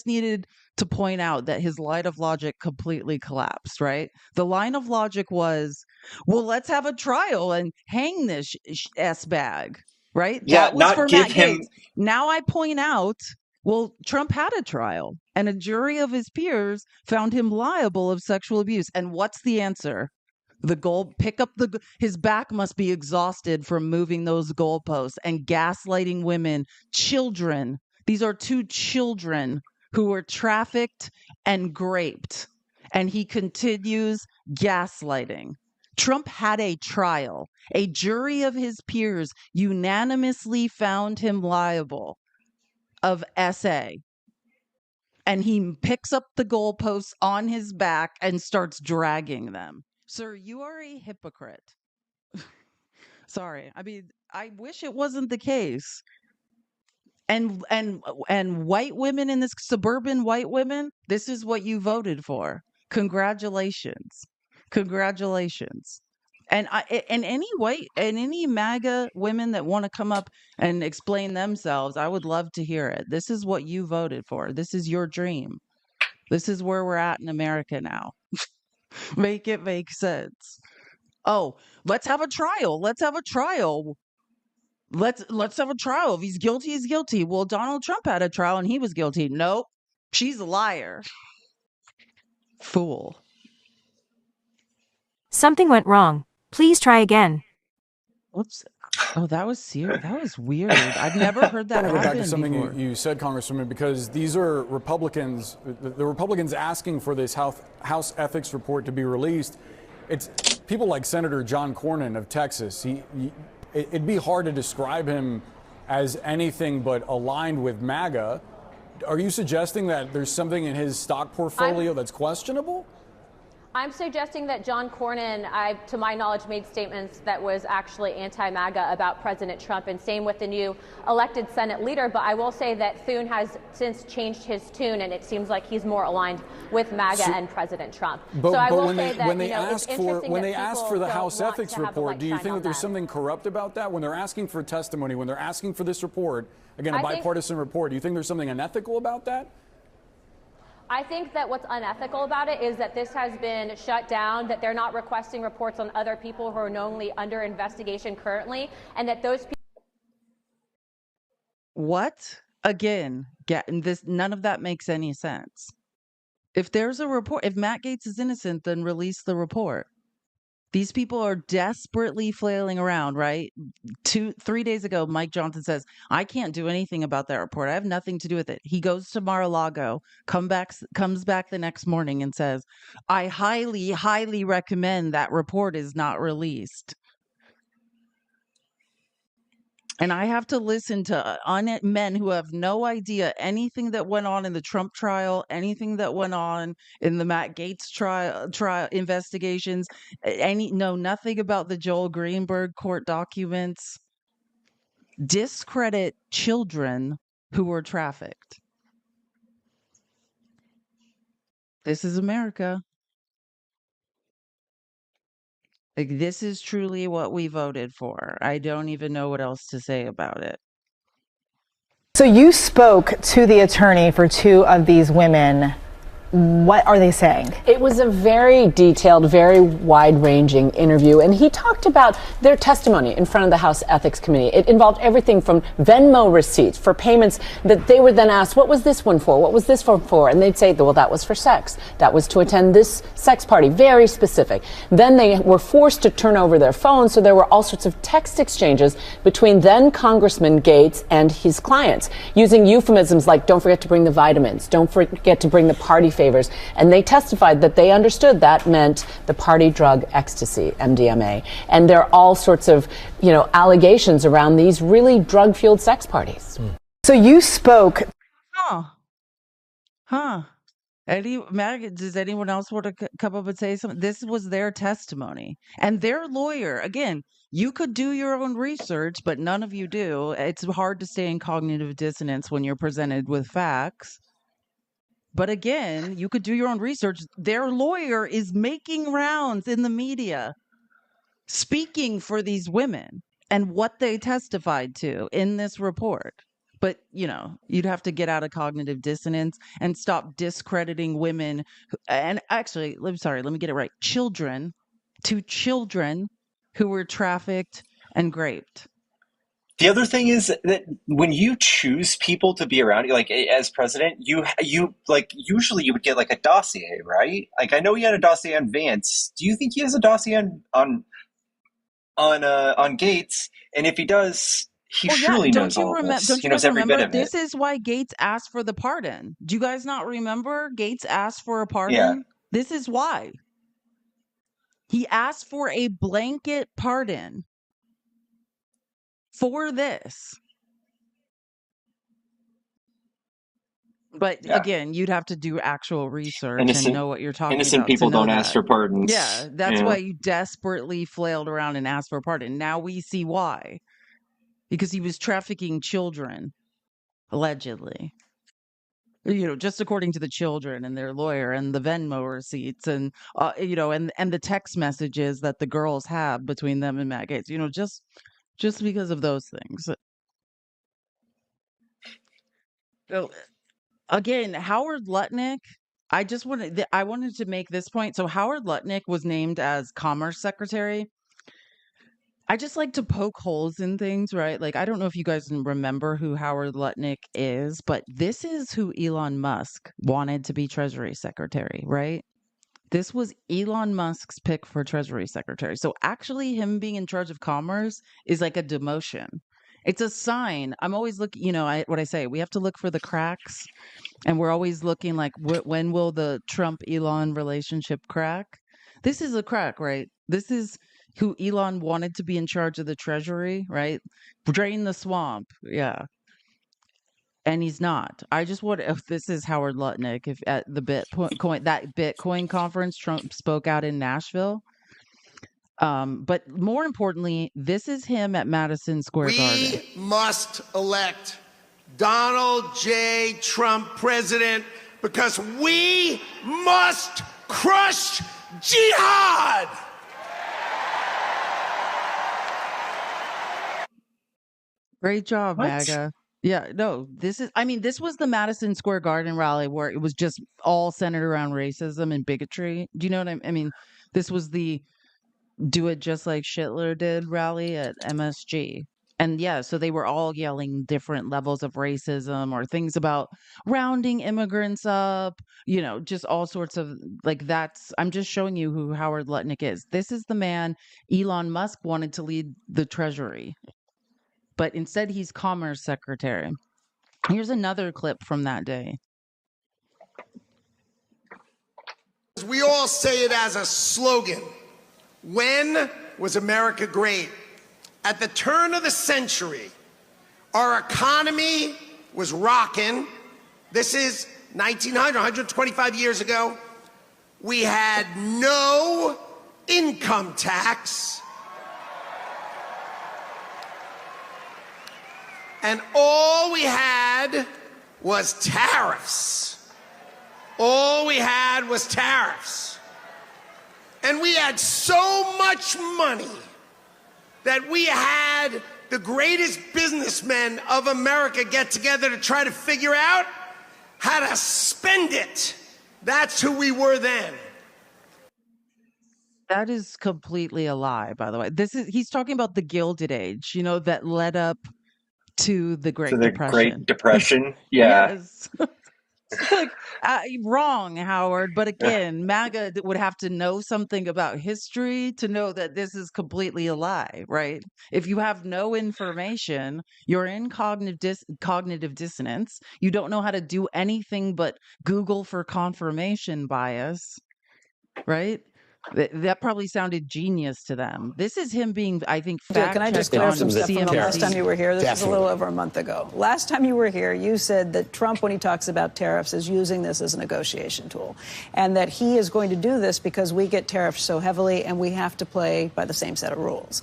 needed to point out that his line of logic completely collapsed, right? The line of logic was, well, let's have a trial and hang this S bag, right? Yeah, that was not for give Matt him. Gaetz. Now I point out, well, Trump had a trial and a jury of his peers found him liable of sexual abuse. And what's the answer? His back must be exhausted from moving those goalposts and gaslighting women, children. These are 2 children who were trafficked and graped. And he continues gaslighting. Trump had a trial. A jury of his peers unanimously found him liable of SA. And he picks up the goalposts on his back and starts dragging them. Sir, you are a hypocrite. Sorry. I mean, I wish it wasn't the case. And white women in this, suburban white women, this is what you voted for. Congratulations. Congratulations. And any MAGA women that want to come up and explain themselves, I would love to hear it. This is what you voted for. This is your dream. This is where we're at in America now. Make it make sense. Oh, let's have a trial. Let's have a trial. Let's have a trial. If he's guilty, he's guilty. Well, Donald Trump had a trial and he was guilty. Nope. She's a liar. Fool. Something went wrong. Please try again. Whoops. Oh, that was serious. That was weird. I've never heard that I want to go back to happen something before. you said, Congresswoman, because these are Republicans, the Republicans asking for this House ethics report to be released. It's people like Senator John Cornyn of Texas. It'd be hard to describe him as anything but aligned with MAGA. Are you suggesting that there's something in his stock portfolio that's questionable? I'm suggesting that John Cornyn, to my knowledge, made statements that was actually anti-MAGA about President Trump, and same with the new elected Senate leader. But I will say that Thune has since changed his tune, and it seems like he's more aligned with MAGA and President Trump. But, so I will when say they, that when they it's ask for interesting that the people House don't want ethics to have the report, light do you shine think on that there's that. something corrupt about that? When they're asking for testimony, when they're asking for this report, again, a I think- bipartisan report, do you think there's something unethical about that? I think that what's unethical about it is that this has been shut down, that they're not requesting reports on other people who are knowingly under investigation currently, and that those people. What? Again, none of that makes any sense. If there's a report, if Matt Gaetz is innocent, then release the report. These people are desperately flailing around, right? 3 days ago, Mike Johnson says, I can't do anything about that report. I have nothing to do with it. He goes to Mar-a-Lago, comes back the next morning and says, I highly, highly recommend that report is not released. And I have to listen to men who have no idea anything that went on in the Trump trial, anything that went on in the Matt Gaetz trial investigations, know nothing about the Joel Greenberg court documents, discredit children who were trafficked. This is America. Like, this is truly what we voted for. I don't even know what else to say about it. So you spoke to the attorney for two of these women. What are they saying? It was a very detailed, very wide-ranging interview, and he talked about their testimony in front of the House Ethics Committee. It involved everything from Venmo receipts for payments that they were then asked, what was this one for? What was this one for? And they'd say, well, that was for sex. That was to attend this sex party. Very specific. Then they were forced to turn over their phones, so there were all sorts of text exchanges between then Congressman Gaetz and his clients, using euphemisms like, don't forget to bring the vitamins, don't forget to bring the party favors. And they testified that they understood that meant the party drug ecstasy, MDMA. And there are all sorts of, allegations around these really drug-fueled sex parties. So you spoke. Does anyone else want to come up and say something? This was their testimony. And their lawyer, again, you could do your own research, but none of you do. It's hard to stay in cognitive dissonance when you're presented with facts. But again, you could do your own research. Their lawyer is making rounds in the media, speaking for these women and what they testified to in this report. But, you'd have to get out of cognitive dissonance and stop discrediting women. And actually, let me get it right. Two children who were trafficked and raped. The other thing is that when you choose people to be around you, like as president, you usually you would get like a dossier, right? Like I know he had a dossier on Vance. Do you think he has a dossier on Gaetz? And if he does, he surely knows all of this. He knows every bit of it. This is why Gaetz asked for the pardon. Do you guys not remember? Gaetz asked for a pardon. Yeah. This is why. He asked for a blanket pardon for this. But again, you'd have to do actual research and know what you're talking about. Innocent people don't ask for pardons. Yeah, that's why you desperately flailed around and asked for a pardon. Now we see why. Because he was trafficking children, allegedly. Just according to the children and their lawyer and the Venmo receipts and, and the text messages that the girls have between them and Matt Gaetz, just because of those things. So, again, Howard Lutnick, I wanted to make this point. So Howard Lutnick was named as Commerce Secretary. I just like to poke holes in things, right? Like, I don't know if you guys remember who Howard Lutnick is, but this is who Elon Musk wanted to be Treasury Secretary, right? This was Elon Musk's pick for Treasury Secretary. So actually him being in charge of commerce is like a demotion. It's a sign. I'm always looking, what I say, we have to look for the cracks. And we're always looking like, when will the Trump-Elon relationship crack? This is a crack, right? This is who Elon wanted to be in charge of the Treasury, right? Drain the swamp. Yeah. And he's not. I just want, if this is Howard Lutnick, if at the Bitcoin conference, Trump spoke out in Nashville. But more importantly, this is him at Madison Square Garden. We must elect Donald J. Trump president because we must crush jihad. Great job, MAGA. Yeah, no, this was the Madison Square Garden rally where it was just all centered around racism and bigotry. Do you know what I mean? This was the Do It Just Like Shitler Did rally at MSG. And yeah, so they were all yelling different levels of racism or things about rounding immigrants up, just all sorts of I'm just showing you who Howard Lutnick is. This is the man Elon Musk wanted to lead the Treasury, but instead he's Commerce Secretary. Here's another clip from that day. We all say it as a slogan. When was America great? At the turn of the century, Our economy was rocking. This is 1900, 125 years ago. We had no income tax. And all we had was tariffs. All we had was tariffs. And we had so much money that we had the greatest businessmen of America get together to try to figure out how to spend it. That's who we were then. That is completely a lie, by the way. He's talking about the Gilded Age, that led up to the To Great the Depression. Great Depression. Yeah. Yes. Like, wrong, Howard. But again, MAGA would have to know something about history to know that this is completely a lie, right? If you have no information, you're in cognitive dissonance. You don't know how to do anything but Google for confirmation bias, right? That probably sounded genius to them. This is him being, I think, Can I just fact-checked clear on up some stuff from the last time you were here? This was a little over a month ago. Last time you were here, you said that Trump, when he talks about tariffs, is using this as a negotiation tool, and that he is going to do this because we get tariffed so heavily and we have to play by the same set of rules.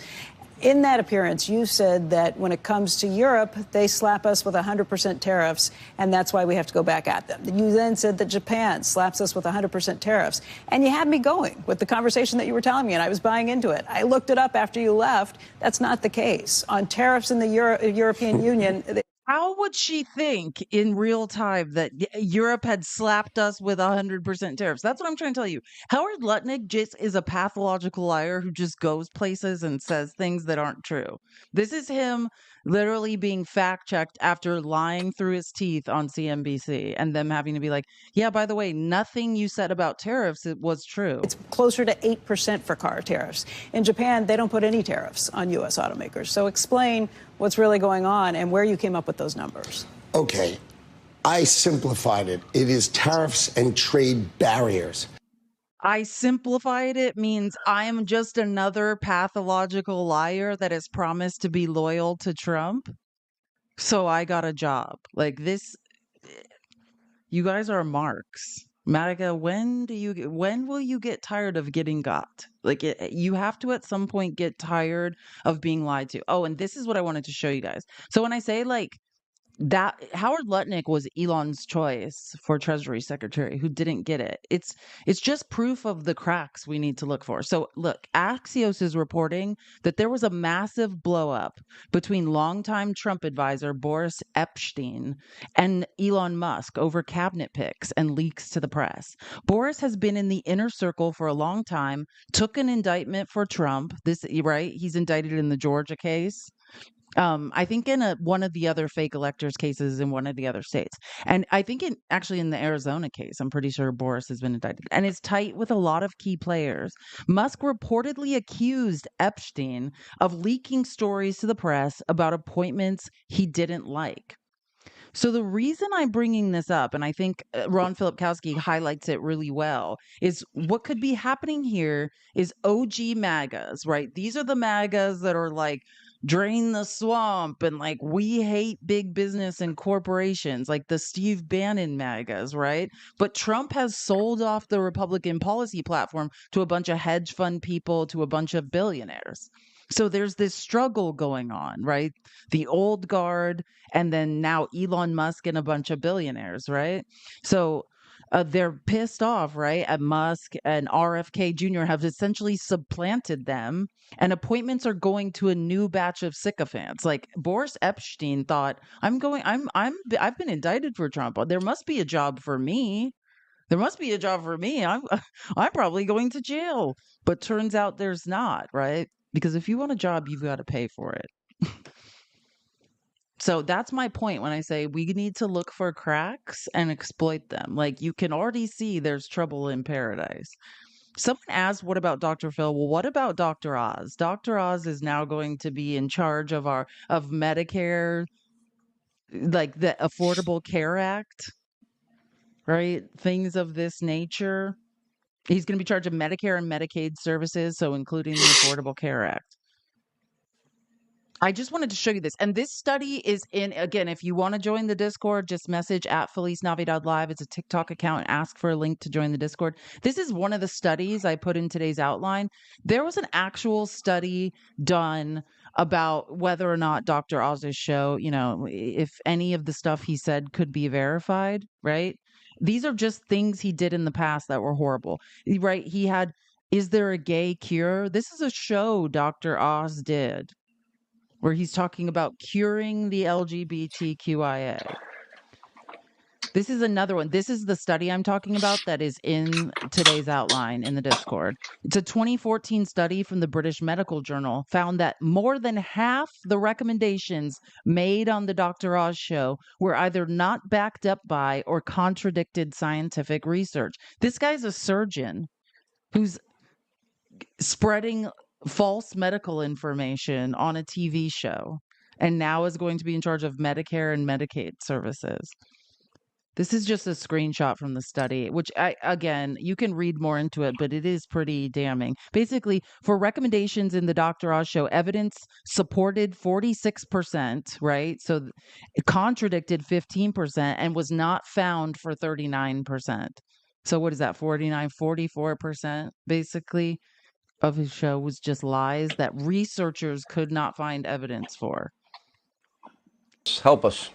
In that appearance, you said that when it comes to Europe, they slap us with 100% tariffs, and that's why we have to go back at them. You then said that Japan slaps us with 100% tariffs, and you had me going with the conversation that you were telling me, and I was buying into it. I looked it up after you left. That's not the case. On tariffs in the European Union... How would she think in real time that Europe had slapped us with 100% tariffs? That's what I'm trying to tell you. Howard Lutnick just is a pathological liar who just goes places and says things that aren't true. This is him literally being fact-checked after lying through his teeth on CNBC and them having to be like, yeah, by the way, nothing you said about tariffs was true. It's closer to 8% for car tariffs. In Japan, they don't put any tariffs on U.S. automakers. So explain what's really going on and where you came up with those numbers. Okay, I simplified it. It is tariffs and trade barriers. I simplified it means I am just another pathological liar that has promised to be loyal to Trump. So I got a job. Like this, you guys are marks. MAGA, when will you get tired of getting got? Like you have to at some point get tired of being lied to. Oh, and this is what I wanted to show you guys. So when I say like that Howard Lutnick was Elon's choice for Treasury Secretary who didn't get it. It's just proof of the cracks we need to look for. So look, Axios is reporting that there was a massive blow up between longtime Trump advisor Boris Epshteyn and Elon Musk over cabinet picks and leaks to the press. Boris has been in the inner circle for a long time, took an indictment for Trump. He's indicted in the Georgia case. I think in one of the other fake electors cases in one of the other states. And I think in the Arizona case, I'm pretty sure Boris has been indicted and is tight with a lot of key players. Musk reportedly accused Epshteyn of leaking stories to the press about appointments he didn't like. So the reason I'm bringing this up, and I think Ron Filipkowski highlights it really well, is what could be happening here is OG MAGAs, right? These are the MAGAs that are like, drain the swamp and like, we hate big business and corporations, like the Steve Bannon MAGAs, right? But Trump has sold off the Republican policy platform to a bunch of hedge fund people, to a bunch of billionaires. So there's this struggle going on, right? The old guard, and then now Elon Musk and a bunch of billionaires, right? So they're pissed off, right? At Musk and RFK Jr. have essentially supplanted them, and appointments are going to a new batch of sycophants. Like Boris Epshteyn thought, I've been indicted for Trump. There must be a job for me. There must be a job for me. I'm probably going to jail. But turns out there's not, right? Because if you want a job, you've got to pay for it. So that's my point when I say we need to look for cracks and exploit them. Like you can already see there's trouble in paradise. Someone asked, what about Dr. Phil? Well, what about Dr. Oz? Dr. Oz is now going to be in charge of Medicare, like the Affordable Care Act, right? Things of this nature. He's going to be in charge of Medicare and Medicaid services, so including the Affordable Care Act. I just wanted to show you this. And this study is in, again, if you want to join the Discord, just message at Feliz Navidad Live. It's a TikTok account. Ask for a link to join the Discord. This is one of the studies I put in today's outline. There was an actual study done about whether or not Dr. Oz's show, if any of the stuff he said could be verified, right? These are just things he did in the past that were horrible, right? He had, is there a gay cure? This is a show Dr. Oz did, where he's talking about curing the LGBTQIA. This is another one. This is the study I'm talking about that is in today's outline in the Discord. It's a 2014 study from the British Medical Journal found that more than half the recommendations made on the Dr. Oz show were either not backed up by or contradicted scientific research. This guy's a surgeon who's spreading false medical information on a TV show and now is going to be in charge of Medicare and Medicaid services. This is just a screenshot from the study, which again, you can read more into it, but it is pretty damning. Basically, for recommendations in the Dr. Oz show, evidence supported 46%, right? So it contradicted 15% and was not found for 39%. So what is that? 44% basically of his show was just lies that researchers could not find evidence for. Help us.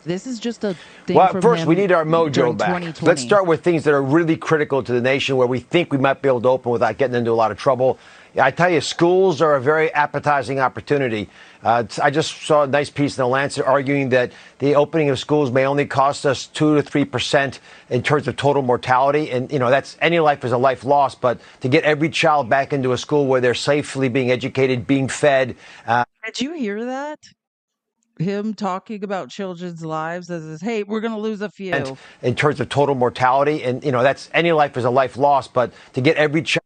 This is just a thing. Well, from first, him we need our mojo during back. 2020. Let's start with things that are really critical to the nation where we think we might be able to open without getting into a lot of trouble. I tell you, schools are a very appetizing opportunity. I just saw a nice piece in The Lancet arguing that the opening of schools may only cost us 2 to 3% in terms of total mortality. And, that's any life is a life lost. But to get every child back into a school where they're safely being educated, being fed. Did you hear that? Him talking about children's lives as, hey, we're going to lose a few. In terms of total mortality. And, that's any life is a life lost. But to get every child.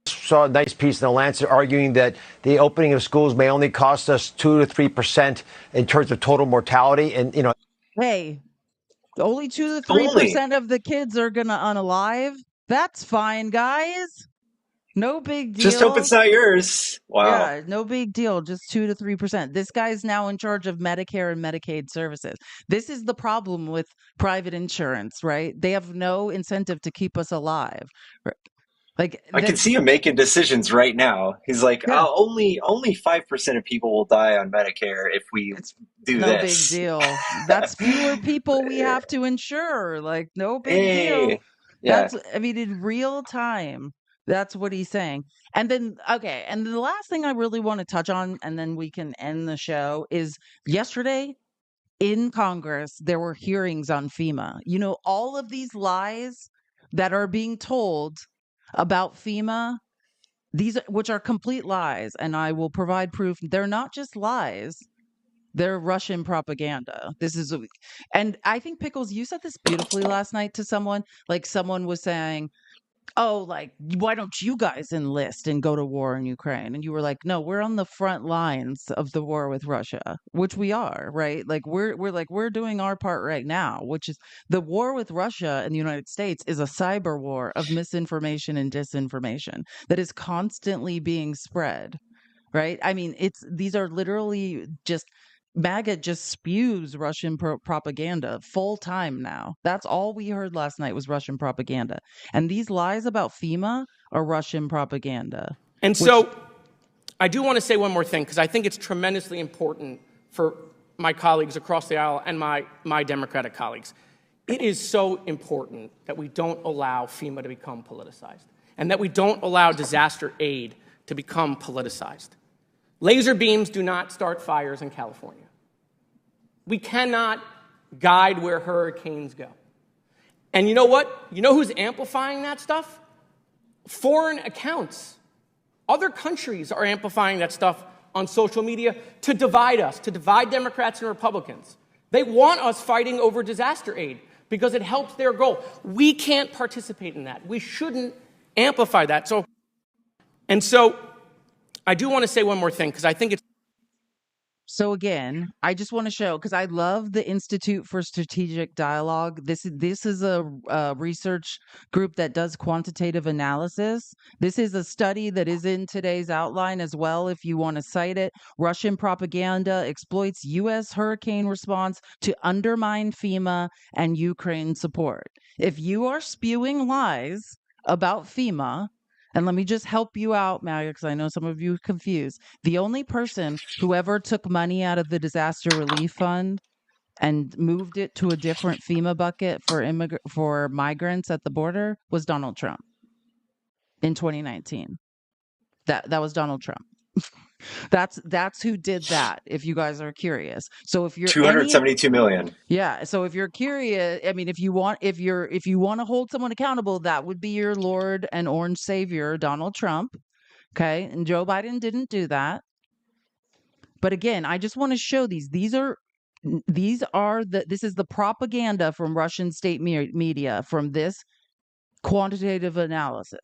Saw a nice piece in The Lancet arguing that the opening of schools may only cost us 2 to 3% in terms of total mortality. And, hey, only 2 to 3% of the kids are going to unalive. That's fine, guys. No big deal. Just hope it's not yours. Wow. Yeah, no big deal. Just 2 to 3%. This guy's now in charge of Medicare and Medicaid services. This is the problem with private insurance, right? They have no incentive to keep us alive. Like, I can see him making decisions right now. He's like, Yeah. only 5% of people will die on Medicare if we do no this. big deal. That's fewer people we have to insure. Like, no big deal. Hey. Yeah. In real time. That's what he's saying. And then, okay, and the last thing I really want to touch on, and then we can end the show, is yesterday in Congress, there were hearings on FEMA. All of these lies that are being told about FEMA, which are complete lies, and I will provide proof. They're not just lies. They're Russian propaganda. And I think, Pickles, you said this beautifully last night to someone. Like, someone was saying, oh, like, why don't you guys enlist and go to war in Ukraine? And you were like, no, we're on the front lines of the war with Russia, which we are, right? Like, we're doing our part right now, which is the war with Russia and the United States is a cyber war of misinformation and disinformation that is constantly being spread, right? These are literally just MAGA just spews Russian propaganda full time now. That's all we heard last night was Russian propaganda. And these lies about FEMA are Russian propaganda. And so I do want to say one more thing, because I think it's tremendously important for my colleagues across the aisle and my Democratic colleagues. It is so important that we don't allow FEMA to become politicized and that we don't allow disaster aid to become politicized. Laser beams do not start fires in California. We cannot guide where hurricanes go. And you know what? You know who's amplifying that stuff? Foreign accounts. Other countries are amplifying that stuff on social media to divide us, to divide Democrats and Republicans. They want us fighting over disaster aid because it helps their goal. We can't participate in that. We shouldn't amplify that. So, I do want to say one more thing, because I think it's So again, I just want to show, because I love the Institute for Strategic Dialogue. This is a research group that does quantitative analysis. This is a study that is in today's outline as well, if you want to cite it. Russian propaganda exploits U.S. hurricane response to undermine FEMA and Ukraine support. If you are spewing lies about FEMA, and let me just help you out, Maga, because I know some of you are confused. The only person who ever took money out of the disaster relief fund and moved it to a different FEMA bucket for migrants at the border was Donald Trump in 2019. That was Donald Trump. That's who did that, if you guys are curious. So if you're 272 million. Yeah, so if you're curious, I mean, if you want to hold someone accountable, that would be your Lord and Orange Savior, Donald Trump. Okay, and Joe Biden didn't do that. But again, I just want to show these. This is the propaganda from Russian state media from this quantitative analysis.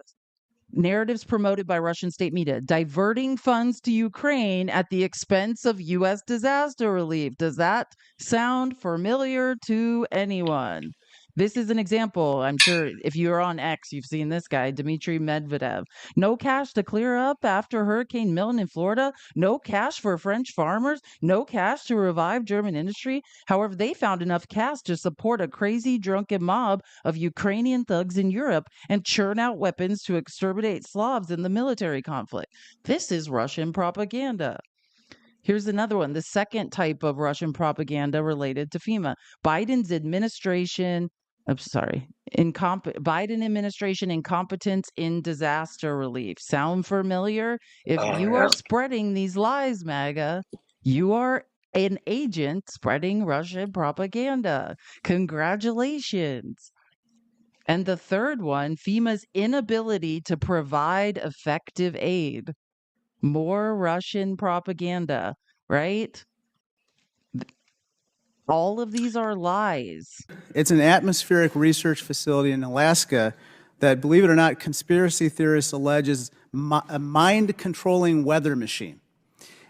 Narratives promoted by Russian state media, diverting funds to Ukraine at the expense of U.S. disaster relief. Does that sound familiar to anyone? This is an example. I'm sure if you're on X, you've seen this guy, Dmitry Medvedev. No cash to clear up after Hurricane Milton in Florida. No cash for French farmers. No cash to revive German industry. However, they found enough cash to support a crazy drunken mob of Ukrainian thugs in Europe and churn out weapons to exterminate Slavs in the military conflict. This is Russian propaganda. Here's another one. The second type of Russian propaganda related to FEMA. Biden administration incompetence in disaster relief. Sound familiar? If you are spreading these lies, MAGA, you are an agent spreading Russian propaganda. Congratulations. And the third one, FEMA's inability to provide effective aid. More Russian propaganda, right? All of these are lies. It's an atmospheric research facility in Alaska that, believe it or not, conspiracy theorists allege is a mind-controlling weather machine.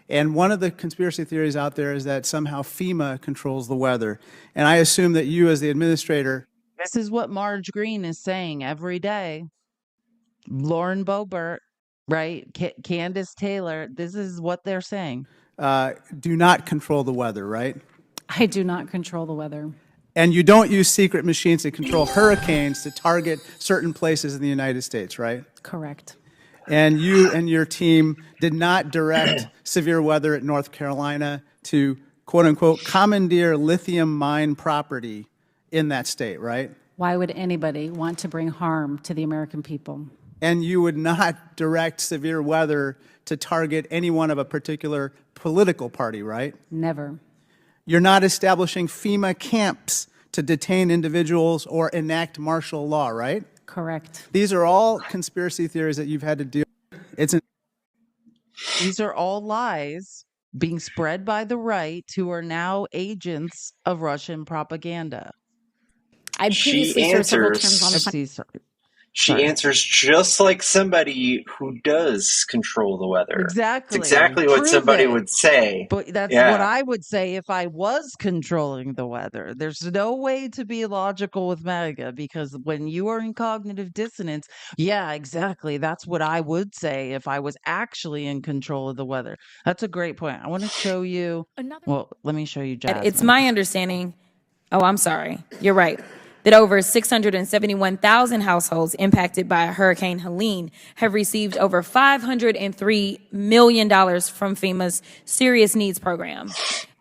And one of the conspiracy theories out there is that somehow FEMA controls the weather. And I assume that you, as the administrator... This is what Marge Green is saying every day. Lauren Boebert, right? Candace Taylor, this is what they're saying. Do not control the weather, right? I do not control the weather. And you don't use secret machines to control hurricanes to target certain places in the United States, right? Correct. And you and your team did not direct severe weather at North Carolina to, quote unquote, commandeer lithium mine property in that state, right? Why would anybody want to bring harm to the American people? And you would not direct severe weather to target anyone of a particular political party, right? Never. You're not establishing FEMA camps to detain individuals or enact martial law, right? Correct. These are all conspiracy theories that you've had to deal with. These are all lies being spread by the right who are now agents of Russian propaganda. I previously served several terms on the She answers just like somebody who does control the weather. Exactly. It's exactly what somebody would say. But that's what I would say if I was controlling the weather. There's no way to be logical with MAGA, because when you are in cognitive dissonance, yeah, exactly. That's what I would say if I was actually in control of the weather. That's a great point. I want to show you. Well, let me show you Jasmine. It's my understanding. Oh, I'm sorry. You're right. That over 671,000 households impacted by Hurricane Helene have received over $503 million from FEMA's Serious Needs Program.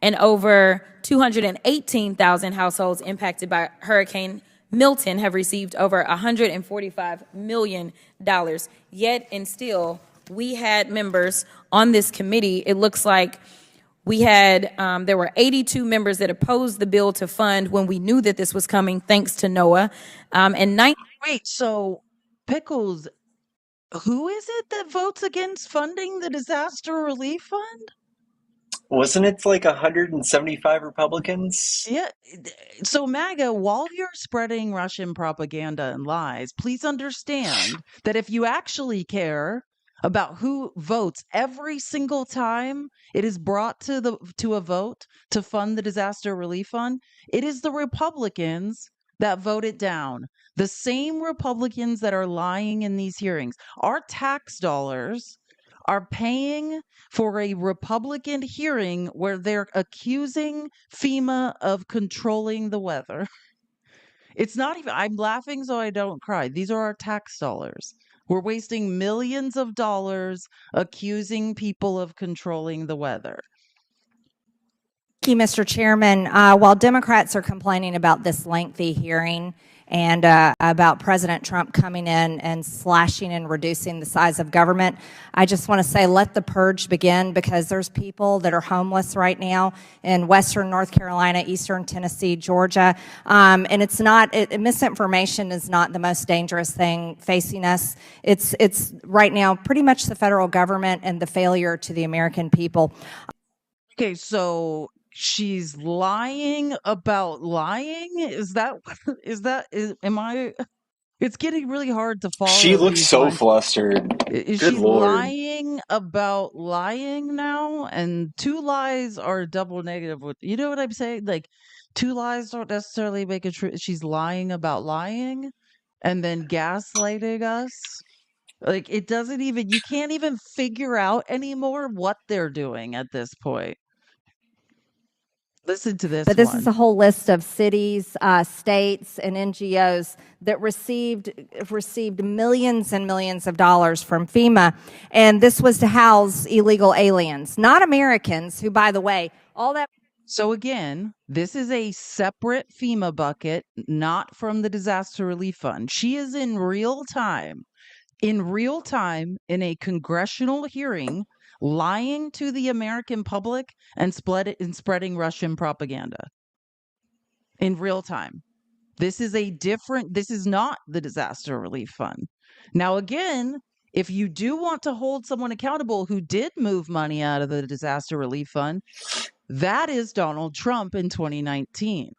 And over 218,000 households impacted by Hurricane Milton have received over $145 million. Yet and still, we had members on this committee. It looks like we had, there were 82 members that opposed the bill to fund when we knew that this was coming, thanks to NOAA. Wait, so Pickles, who is it that votes against funding the disaster relief fund? Wasn't it like 175 Republicans? Yeah. So MAGA, while you're spreading Russian propaganda and lies, please understand that if you actually care about who votes every single time it is brought to a vote to fund the disaster relief fund. It is the Republicans that vote it down. The same Republicans that are lying in these hearings. Our tax dollars are paying for a Republican hearing where they're accusing FEMA of controlling the weather. It's not even, I'm laughing so I don't cry. These are our tax dollars. We're wasting millions of dollars accusing people of controlling the weather. Thank you, Mr. Chairman. While Democrats are complaining about this lengthy hearing and about President Trump coming in and slashing and reducing the size of government, I just want to say let the purge begin, because there's people that are homeless right now in Western North Carolina, Eastern Tennessee, Georgia, and it's not, misinformation is not the most dangerous thing facing us. It's right now pretty much the federal government and the failure to the American people. Okay, so she's lying about lying? Am I, it's getting really hard to follow. She looks these so lines. flustered. Is Good she Lord. lying about lying now? And two lies are double negative. You know what I'm saying? Like, two lies don't necessarily make it true. She's lying about lying and then gaslighting us. Like, it doesn't even, you can't even figure out anymore what they're doing at this point. Listen to this. But this one. is a whole list of cities, states, and NGOs that received millions and millions of dollars from FEMA. And this was to house illegal aliens, not Americans, who, by the way, all that. So again, this is a separate FEMA bucket, not from the disaster relief fund. She is in real time in a congressional hearing, lying to the American public and spreading Russian propaganda in real time. This is not the disaster relief fund. Now, again, if you do want to hold someone accountable who did move money out of the disaster relief fund, that is Donald Trump in 2019.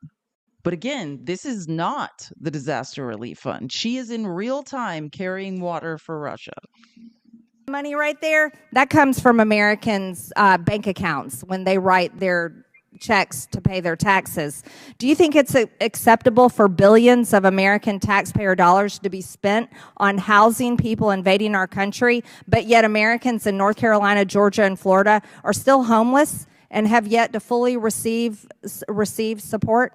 But again, this is not the disaster relief fund. She is in real time carrying water for Russia. Money right there, that comes from Americans' bank accounts when they write their checks to pay their taxes. Do you think it's acceptable for billions of American taxpayer dollars to be spent on housing people invading our country, but yet Americans in North Carolina, Georgia, and Florida are still homeless and have yet to fully receive support?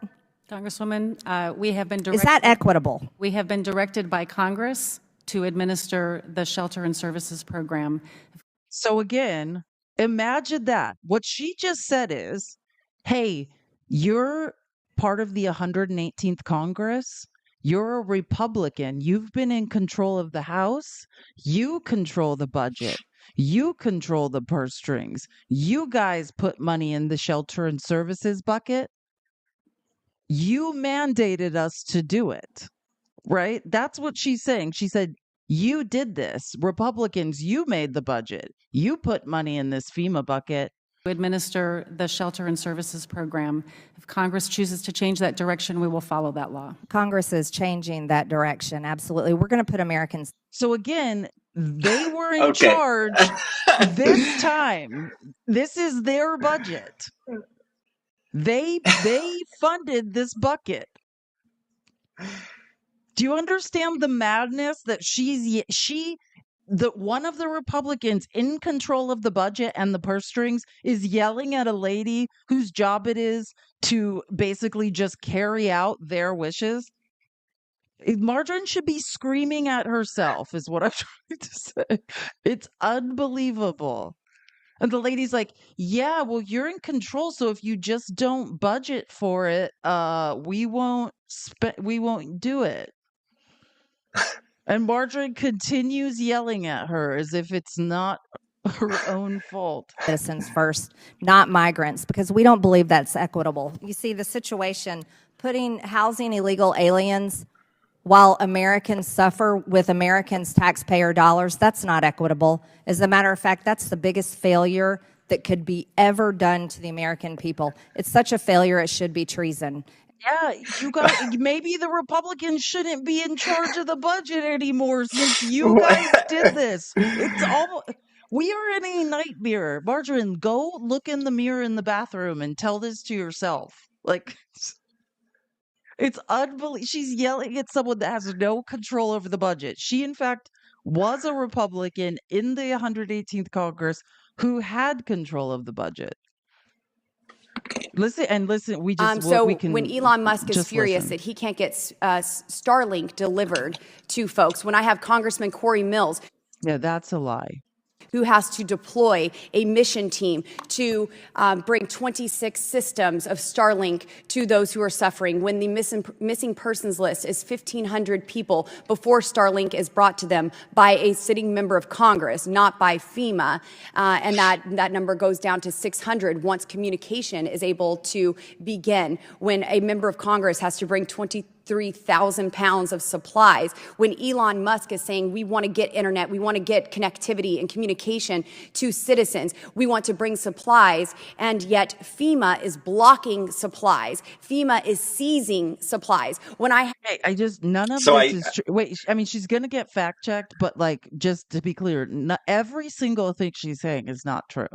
Congresswoman, we have been directed. Is that equitable? We have been directed by Congress to administer the Shelter and Services Program. So again, imagine that. What she just said is, hey, you're part of the 118th Congress. You're a Republican. You've been in control of the House. You control the budget. You control the purse strings. You guys put money in the Shelter and Services bucket. You mandated us to do it, right? That's what she's saying. She said, you did this. Republicans, you made the budget. You put money in this FEMA bucket. To administer the Shelter and Services Program. If Congress chooses to change that direction, we will follow that law. Congress is changing that direction. Absolutely. We're going to put Americans. So again, they were in charge this time. This is their budget. They funded this bucket. Do you understand the madness that one of the Republicans in control of the budget and the purse strings is yelling at a lady whose job it is to basically just carry out their wishes? Margarine should be screaming at herself, is what I'm trying to say. It's unbelievable. And the lady's like, yeah, well, you're in control. So if you just don't budget for it, we won't do it. And Margarine continues yelling at her as if it's not her own fault. Citizens first, not migrants, because we don't believe that's equitable. You see, the situation, housing illegal aliens while Americans suffer with Americans' taxpayer dollars, that's not equitable. As a matter of fact, that's the biggest failure that could be ever done to the American people. It's such a failure, it should be treason. Yeah, you guys, maybe the Republicans shouldn't be in charge of the budget anymore since you guys did this. It's all we are in a nightmare. Margarine, go look in the mirror in the bathroom and tell this to yourself. Like it's unbelievable. She's yelling at someone that has no control over the budget. She, in fact, was a Republican in the 118th Congress who had control of the budget. Listen. We can. When Elon Musk is furious that he can't get Starlink delivered to folks, when I have Congressman Corey Mills, yeah, that's a lie, who has to deploy a mission team to bring 26 systems of Starlink to those who are suffering, when the missing persons list is 1,500 people before Starlink is brought to them by a sitting member of Congress, not by FEMA, and that number goes down to 600 once communication is able to begin, when a member of Congress has to bring 23,000 pounds of supplies, when Elon Musk is saying we want to get internet, we want to get connectivity and communication to citizens, we want to bring supplies, and yet FEMA is blocking supplies. FEMA is seizing supplies. When I just none of this is true. Wait, I mean, she's gonna get fact checked, but like, just to be clear, not every single thing she's saying is not true.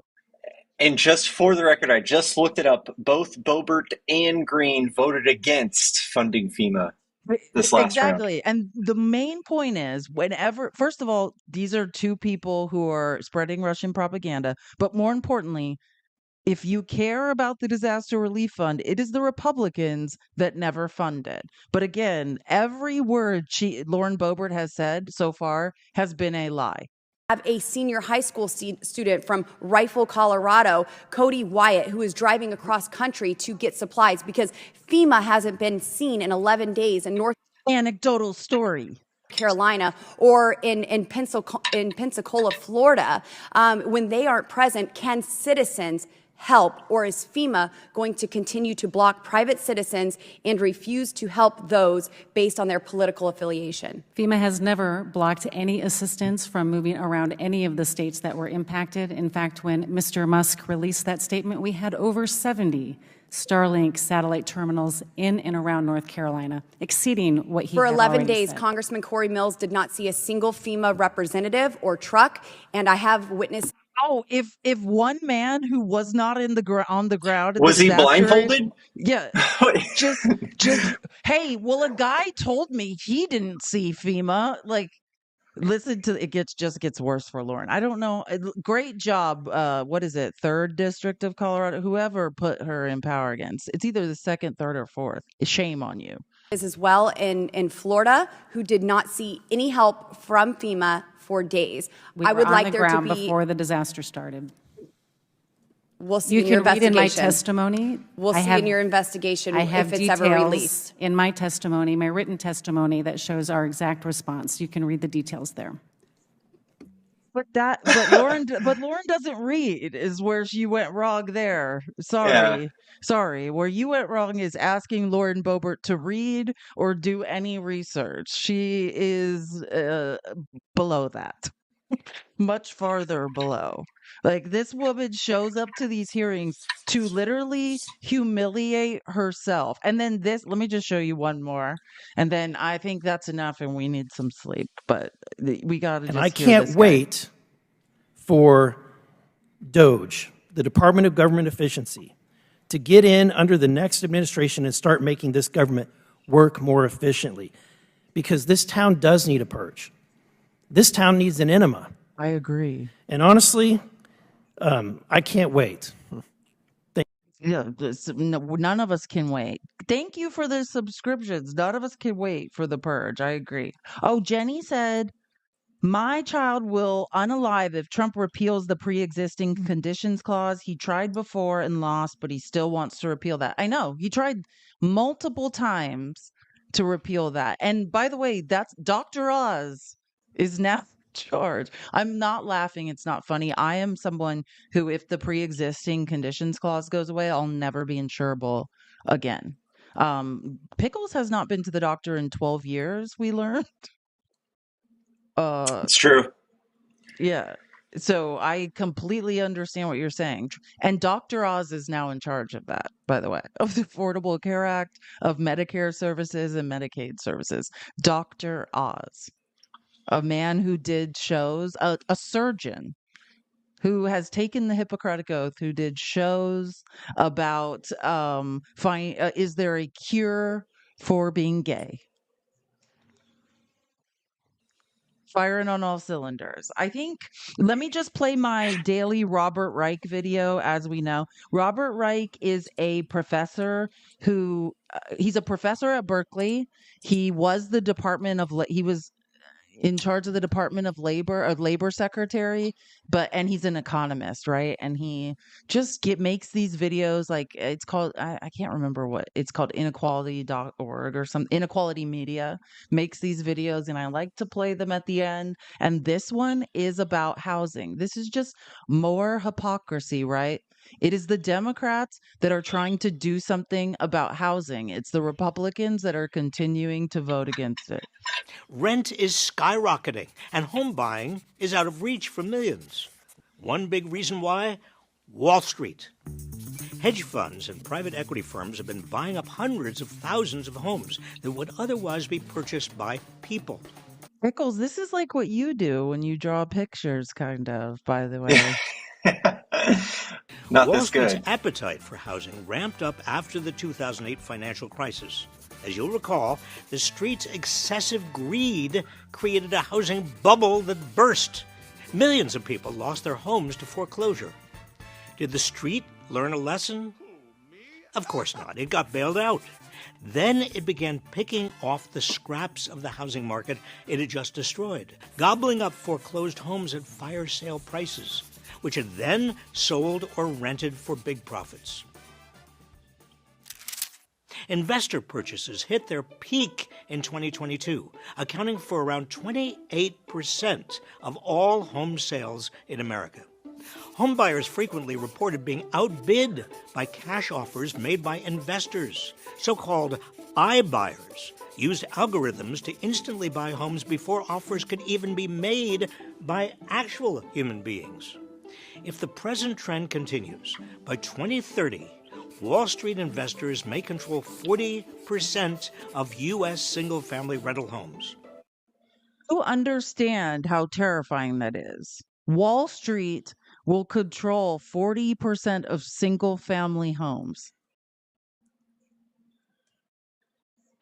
And just for the record, I just looked it up. Both Boebert and Green voted against funding FEMA this last round. Exactly. And the main point is, first of all, these are two people who are spreading Russian propaganda. But more importantly, if you care about the disaster relief fund, it is the Republicans that never fund it. But again, every word Lauren Boebert has said so far has been a lie. Have a senior high school student from Rifle, Colorado, Cody Wyatt, who is driving across country to get supplies because FEMA hasn't been seen in 11 days in North Anecdotal story. Carolina or in Pensacola, Florida. When they aren't present, can citizens help, or is FEMA going to continue to block private citizens and refuse to help those based on their political affiliation? FEMA has never blocked any assistance from moving around any of the states that were impacted. In fact, when Mr. Musk released that statement, we had over 70 Starlink satellite terminals in and around North Carolina, exceeding what he For had 11 already days, said. Congressman Corey Mills did not see a single FEMA representative or truck, and I have witnessed. Oh, if one man who was not on the ground was he blindfolded? Yeah, just hey, well, a guy told me he didn't see FEMA. Like, listen to it gets worse for Lauren. I don't know. Great job. What is it? 3rd District of Colorado. Whoever put her in power against. It's either the 2nd, 3rd, or 4th. Shame on you. As well in Florida, who did not see any help from FEMA for days. I would like there to be before the disaster started. We'll see you in your can read in my investigation. testimony. We'll see in your investigation I have if it's ever released. in my testimony, my written testimony, that shows our exact response. You can read the details there. But Lauren doesn't read is where she went wrong there. Sorry. Where you went wrong is asking Lauren Boebert to read or do any research. She is below that. Much farther below. Like, this woman shows up to these hearings to literally humiliate herself. And then let me just show you one more. And then I think that's enough and we need some sleep. But we got to just I can't wait for DOGE, the Department of Government Efficiency, to get in under the next administration and start making this government work more efficiently. Because this town does need a purge. This town needs an enema. I agree. And honestly, I can't wait. None of us can wait. Thank you for the subscriptions. None of us can wait for the purge. I agree. Oh, Jenny said, my child will unalive if Trump repeals the pre-existing conditions clause. He tried before and lost, but he still wants to repeal that. I know. He tried multiple times to repeal that. And by the way, that's Dr. Oz is now in charge. I'm not laughing. It's not funny. I am someone who, if the pre-existing conditions clause goes away, I'll never be insurable again. Pickles has not been to the doctor in 12 years, we learned. It's true. Yeah. So I completely understand what you're saying. And Dr. Oz is now in charge of that, by the way, of the Affordable Care Act, of Medicare services and Medicaid services. Dr. Oz, a man who did shows, a surgeon who has taken the Hippocratic Oath, who did shows about is there a cure for being gay? Firing on all cylinders. I think, let me just play my daily Robert Reich video. As we know, Robert Reich is a professor who, he's a professor at Berkeley. He was the he was in charge of the Department of Labor, a labor secretary, and he's an economist, right? And he just makes these videos, like it's called, I can't remember what it's called, inequality.org or some Inequality Media makes these videos, and I like to play them at the end. And this one is about housing. This is just more hypocrisy, right? It is the Democrats that are trying to do something about housing. It's the Republicans that are continuing to vote against it. Rent is skyrocketing, and home buying is out of reach for millions. One big reason why? Wall Street. Hedge funds and private equity firms have been buying up hundreds of thousands of homes that would otherwise be purchased by people. Pickles, this is like what you do when you draw pictures, kind of, by the way. Not Wall this Street's good. appetite for housing ramped up after the 2008 financial crisis. As you'll recall, the street's excessive greed created a housing bubble that burst. Millions of people lost their homes to foreclosure. Did the street learn a lesson? Of course not. It got bailed out. Then it began picking off the scraps of the housing market it had just destroyed, gobbling up foreclosed homes at fire sale prices, which it then sold or rented for big profits. Investor purchases hit their peak in 2022, accounting for around 28% of all home sales in America. Home buyers frequently reported being outbid by cash offers made by investors. So-called iBuyers used algorithms to instantly buy homes before offers could even be made by actual human beings. If the present trend continues, by 2030, Wall Street investors may control 40% of U.S. single-family rental homes. You understand how terrifying that is. Wall Street will control 40% of single-family homes.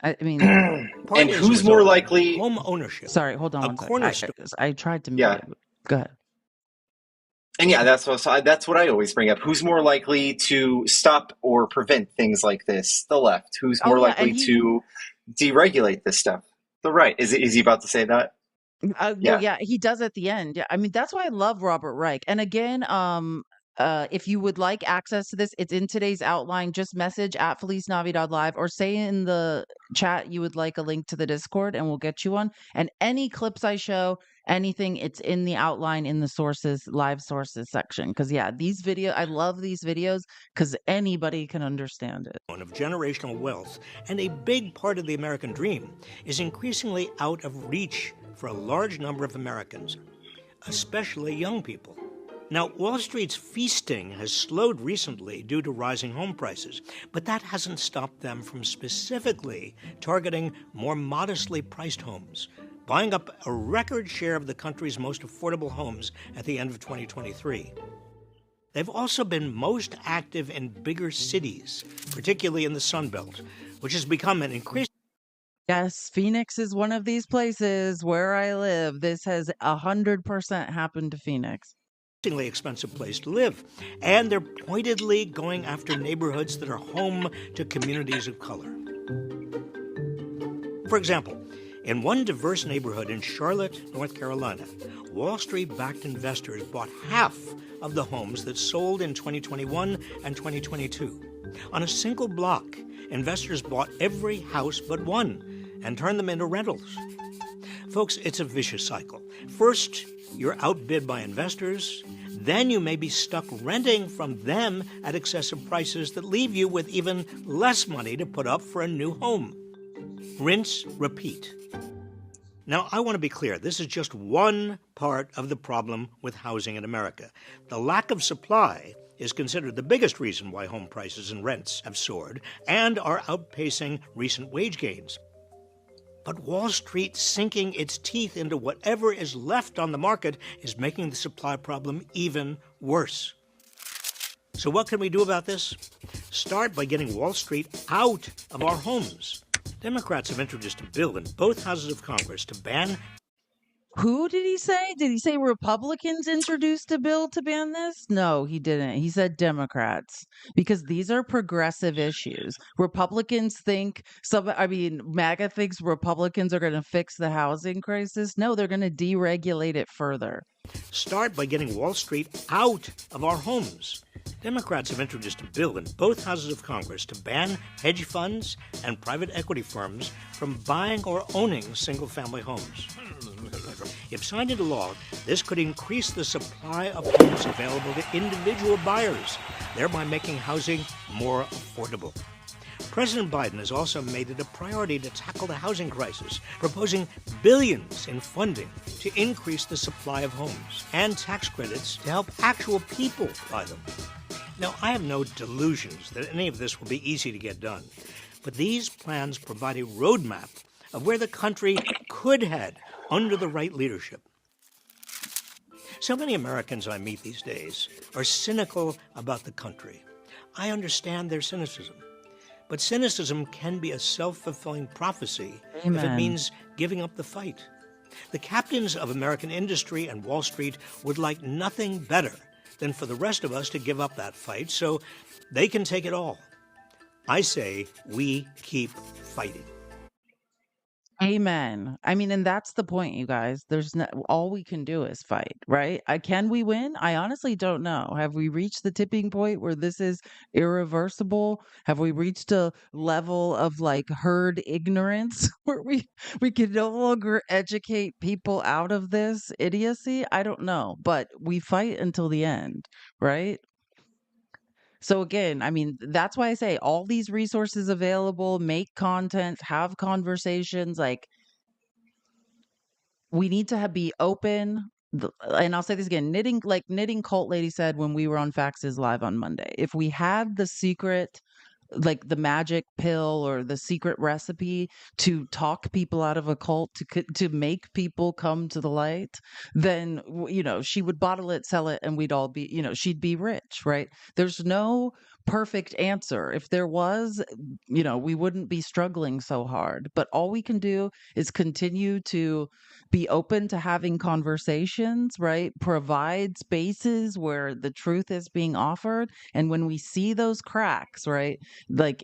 I mean, and who's more likely? Home ownership. Sorry, hold on one second. I tried to mute it. Go ahead. And yeah, that's what I always bring up. Who's more likely to stop or prevent things like this? The left. Who's more likely to deregulate this stuff? The right. Is he about to say that? Well, yeah, he does at the end. Yeah, I mean, that's why I love Robert Reich. And again, if you would like access to this, it's in today's outline. Just message at FeliceNavi.live or say in the chat you would like a link to the Discord, and we'll get you one. And any clips I show, anything, it's in the outline in the sources, live sources section. Because yeah, these videos, I love these videos because anybody can understand it. Of generational wealth and a big part of the American dream is increasingly out of reach for a large number of Americans, especially young people. Now, Wall Street's feasting has slowed recently due to rising home prices, but that hasn't stopped them from specifically targeting more modestly priced homes, buying up a record share of the country's most affordable homes at the end of 2023. They've also been most active in bigger cities, particularly in the Sun Belt, which has become an increasing... Yes, Phoenix is one of these places where I live. This has 100% happened to Phoenix. Expensive place to live, and they're pointedly going after neighborhoods that are home to communities of color. For example, in one diverse neighborhood in Charlotte, North Carolina, Wall Street-backed investors bought half of the homes that sold in 2021 and 2022. On a single block, investors bought every house but one and turned them into rentals. Folks, it's a vicious cycle. First, you're outbid by investors. Then you may be stuck renting from them at excessive prices that leave you with even less money to put up for a new home. Rinse, repeat. Now, I want to be clear. This is just one part of the problem with housing in America. The lack of supply is considered the biggest reason why home prices and rents have soared and are outpacing recent wage gains. But Wall Street sinking its teeth into whatever is left on the market is making the supply problem even worse. So what can we do about this? Start by getting Wall Street out of our homes. Democrats have introduced a bill in both houses of Congress to ban. Who did he say? Did he say Republicans introduced a bill to ban this? No, he didn't. He said Democrats, because these are progressive issues. Republicans think MAGA thinks Republicans are going to fix the housing crisis. No, they're going to deregulate it further. Start by getting Wall Street out of our homes. Democrats have introduced a bill in both houses of Congress to ban hedge funds and private equity firms from buying or owning single-family homes. If signed into law, this could increase the supply of homes available to individual buyers, thereby making housing more affordable. President Biden has also made it a priority to tackle the housing crisis, proposing billions in funding to increase the supply of homes and tax credits to help actual people buy them. Now, I have no delusions that any of this will be easy to get done, but these plans provide a roadmap of where the country could head under the right leadership. So many Americans I meet these days are cynical about the country. I understand their cynicism. But cynicism can be a self-fulfilling prophecy if it means giving up the fight. The captains of American industry and Wall Street would like nothing better than for the rest of us to give up that fight so they can take it all. I say we keep fighting. Amen. And that's the point, you guys. All we can do is fight, right? Can we win? I honestly don't know. Have we reached the tipping point where this is irreversible? Have we reached a level of herd ignorance where we can no longer educate people out of this idiocy? I don't know, but we fight until the end, right? So again, that's why I say all these resources available, make content, have conversations. We need to be open. And I'll say this again, knitting cult lady said when we were on Faxes Live on Monday, if we had the secret, the magic pill or the secret recipe to talk people out of a cult, to make people come to the light, then she would bottle it, sell it, and we'd all be, she'd be rich, right? There's no perfect answer. If there was, we wouldn't be struggling so hard. But all we can do is continue to be open to having conversations, right? Provide spaces where the truth is being offered. And when we see those cracks, right?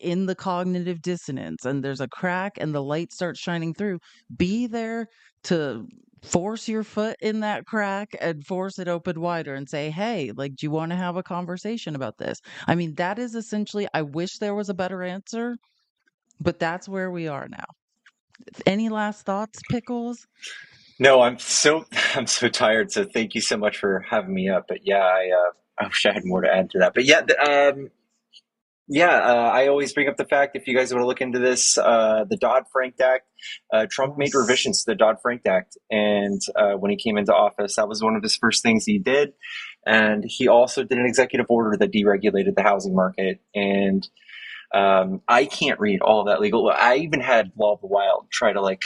In the cognitive dissonance, and there's a crack and the light starts shining through, be there to force your foot in that crack and force it open wider and say, hey, do you want to have a conversation about this? That is essentially, I wish there was a better answer, but that's where we are now. Any last thoughts, Pickles? No, I'm so tired. So thank you so much for having me up. But yeah, I wish I had more to add to that. But I always bring up the fact, if you guys want to look into this, the Dodd-Frank Act, Trump made revisions to the Dodd-Frank Act. And when he came into office, that was one of his first things he did. And he also did an executive order that deregulated the housing market. And I can't read all of that legal. I even had Law of the Wild try to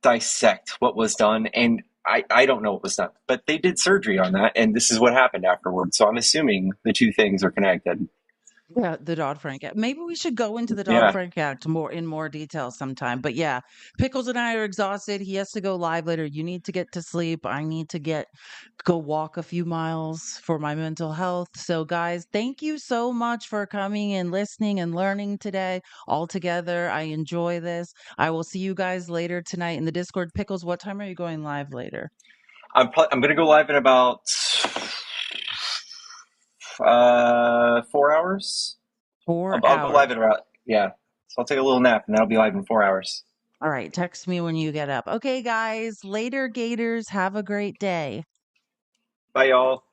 dissect what was done. And I don't know what was done. But they did surgery on that. And this is what happened afterwards. So I'm assuming the two things are connected. Yeah, the Dodd-Frank Act. Maybe we should go into the Dodd-Frank Act in more detail sometime. But yeah, Pickles and I are exhausted. He has to go live later. You need to get to sleep. I need to go walk a few miles for my mental health. So guys, thank you so much for coming and listening and learning today all together. I enjoy this. I will see you guys later tonight in the Discord. Pickles, what time are you going live later? I'm going to go live in about 4 hours. I'll go live in about, so I'll take a little nap and then I'll be live in 4 hours. All right, text me when you get up. Okay, guys, later, Gators. Have a great day. Bye, y'all.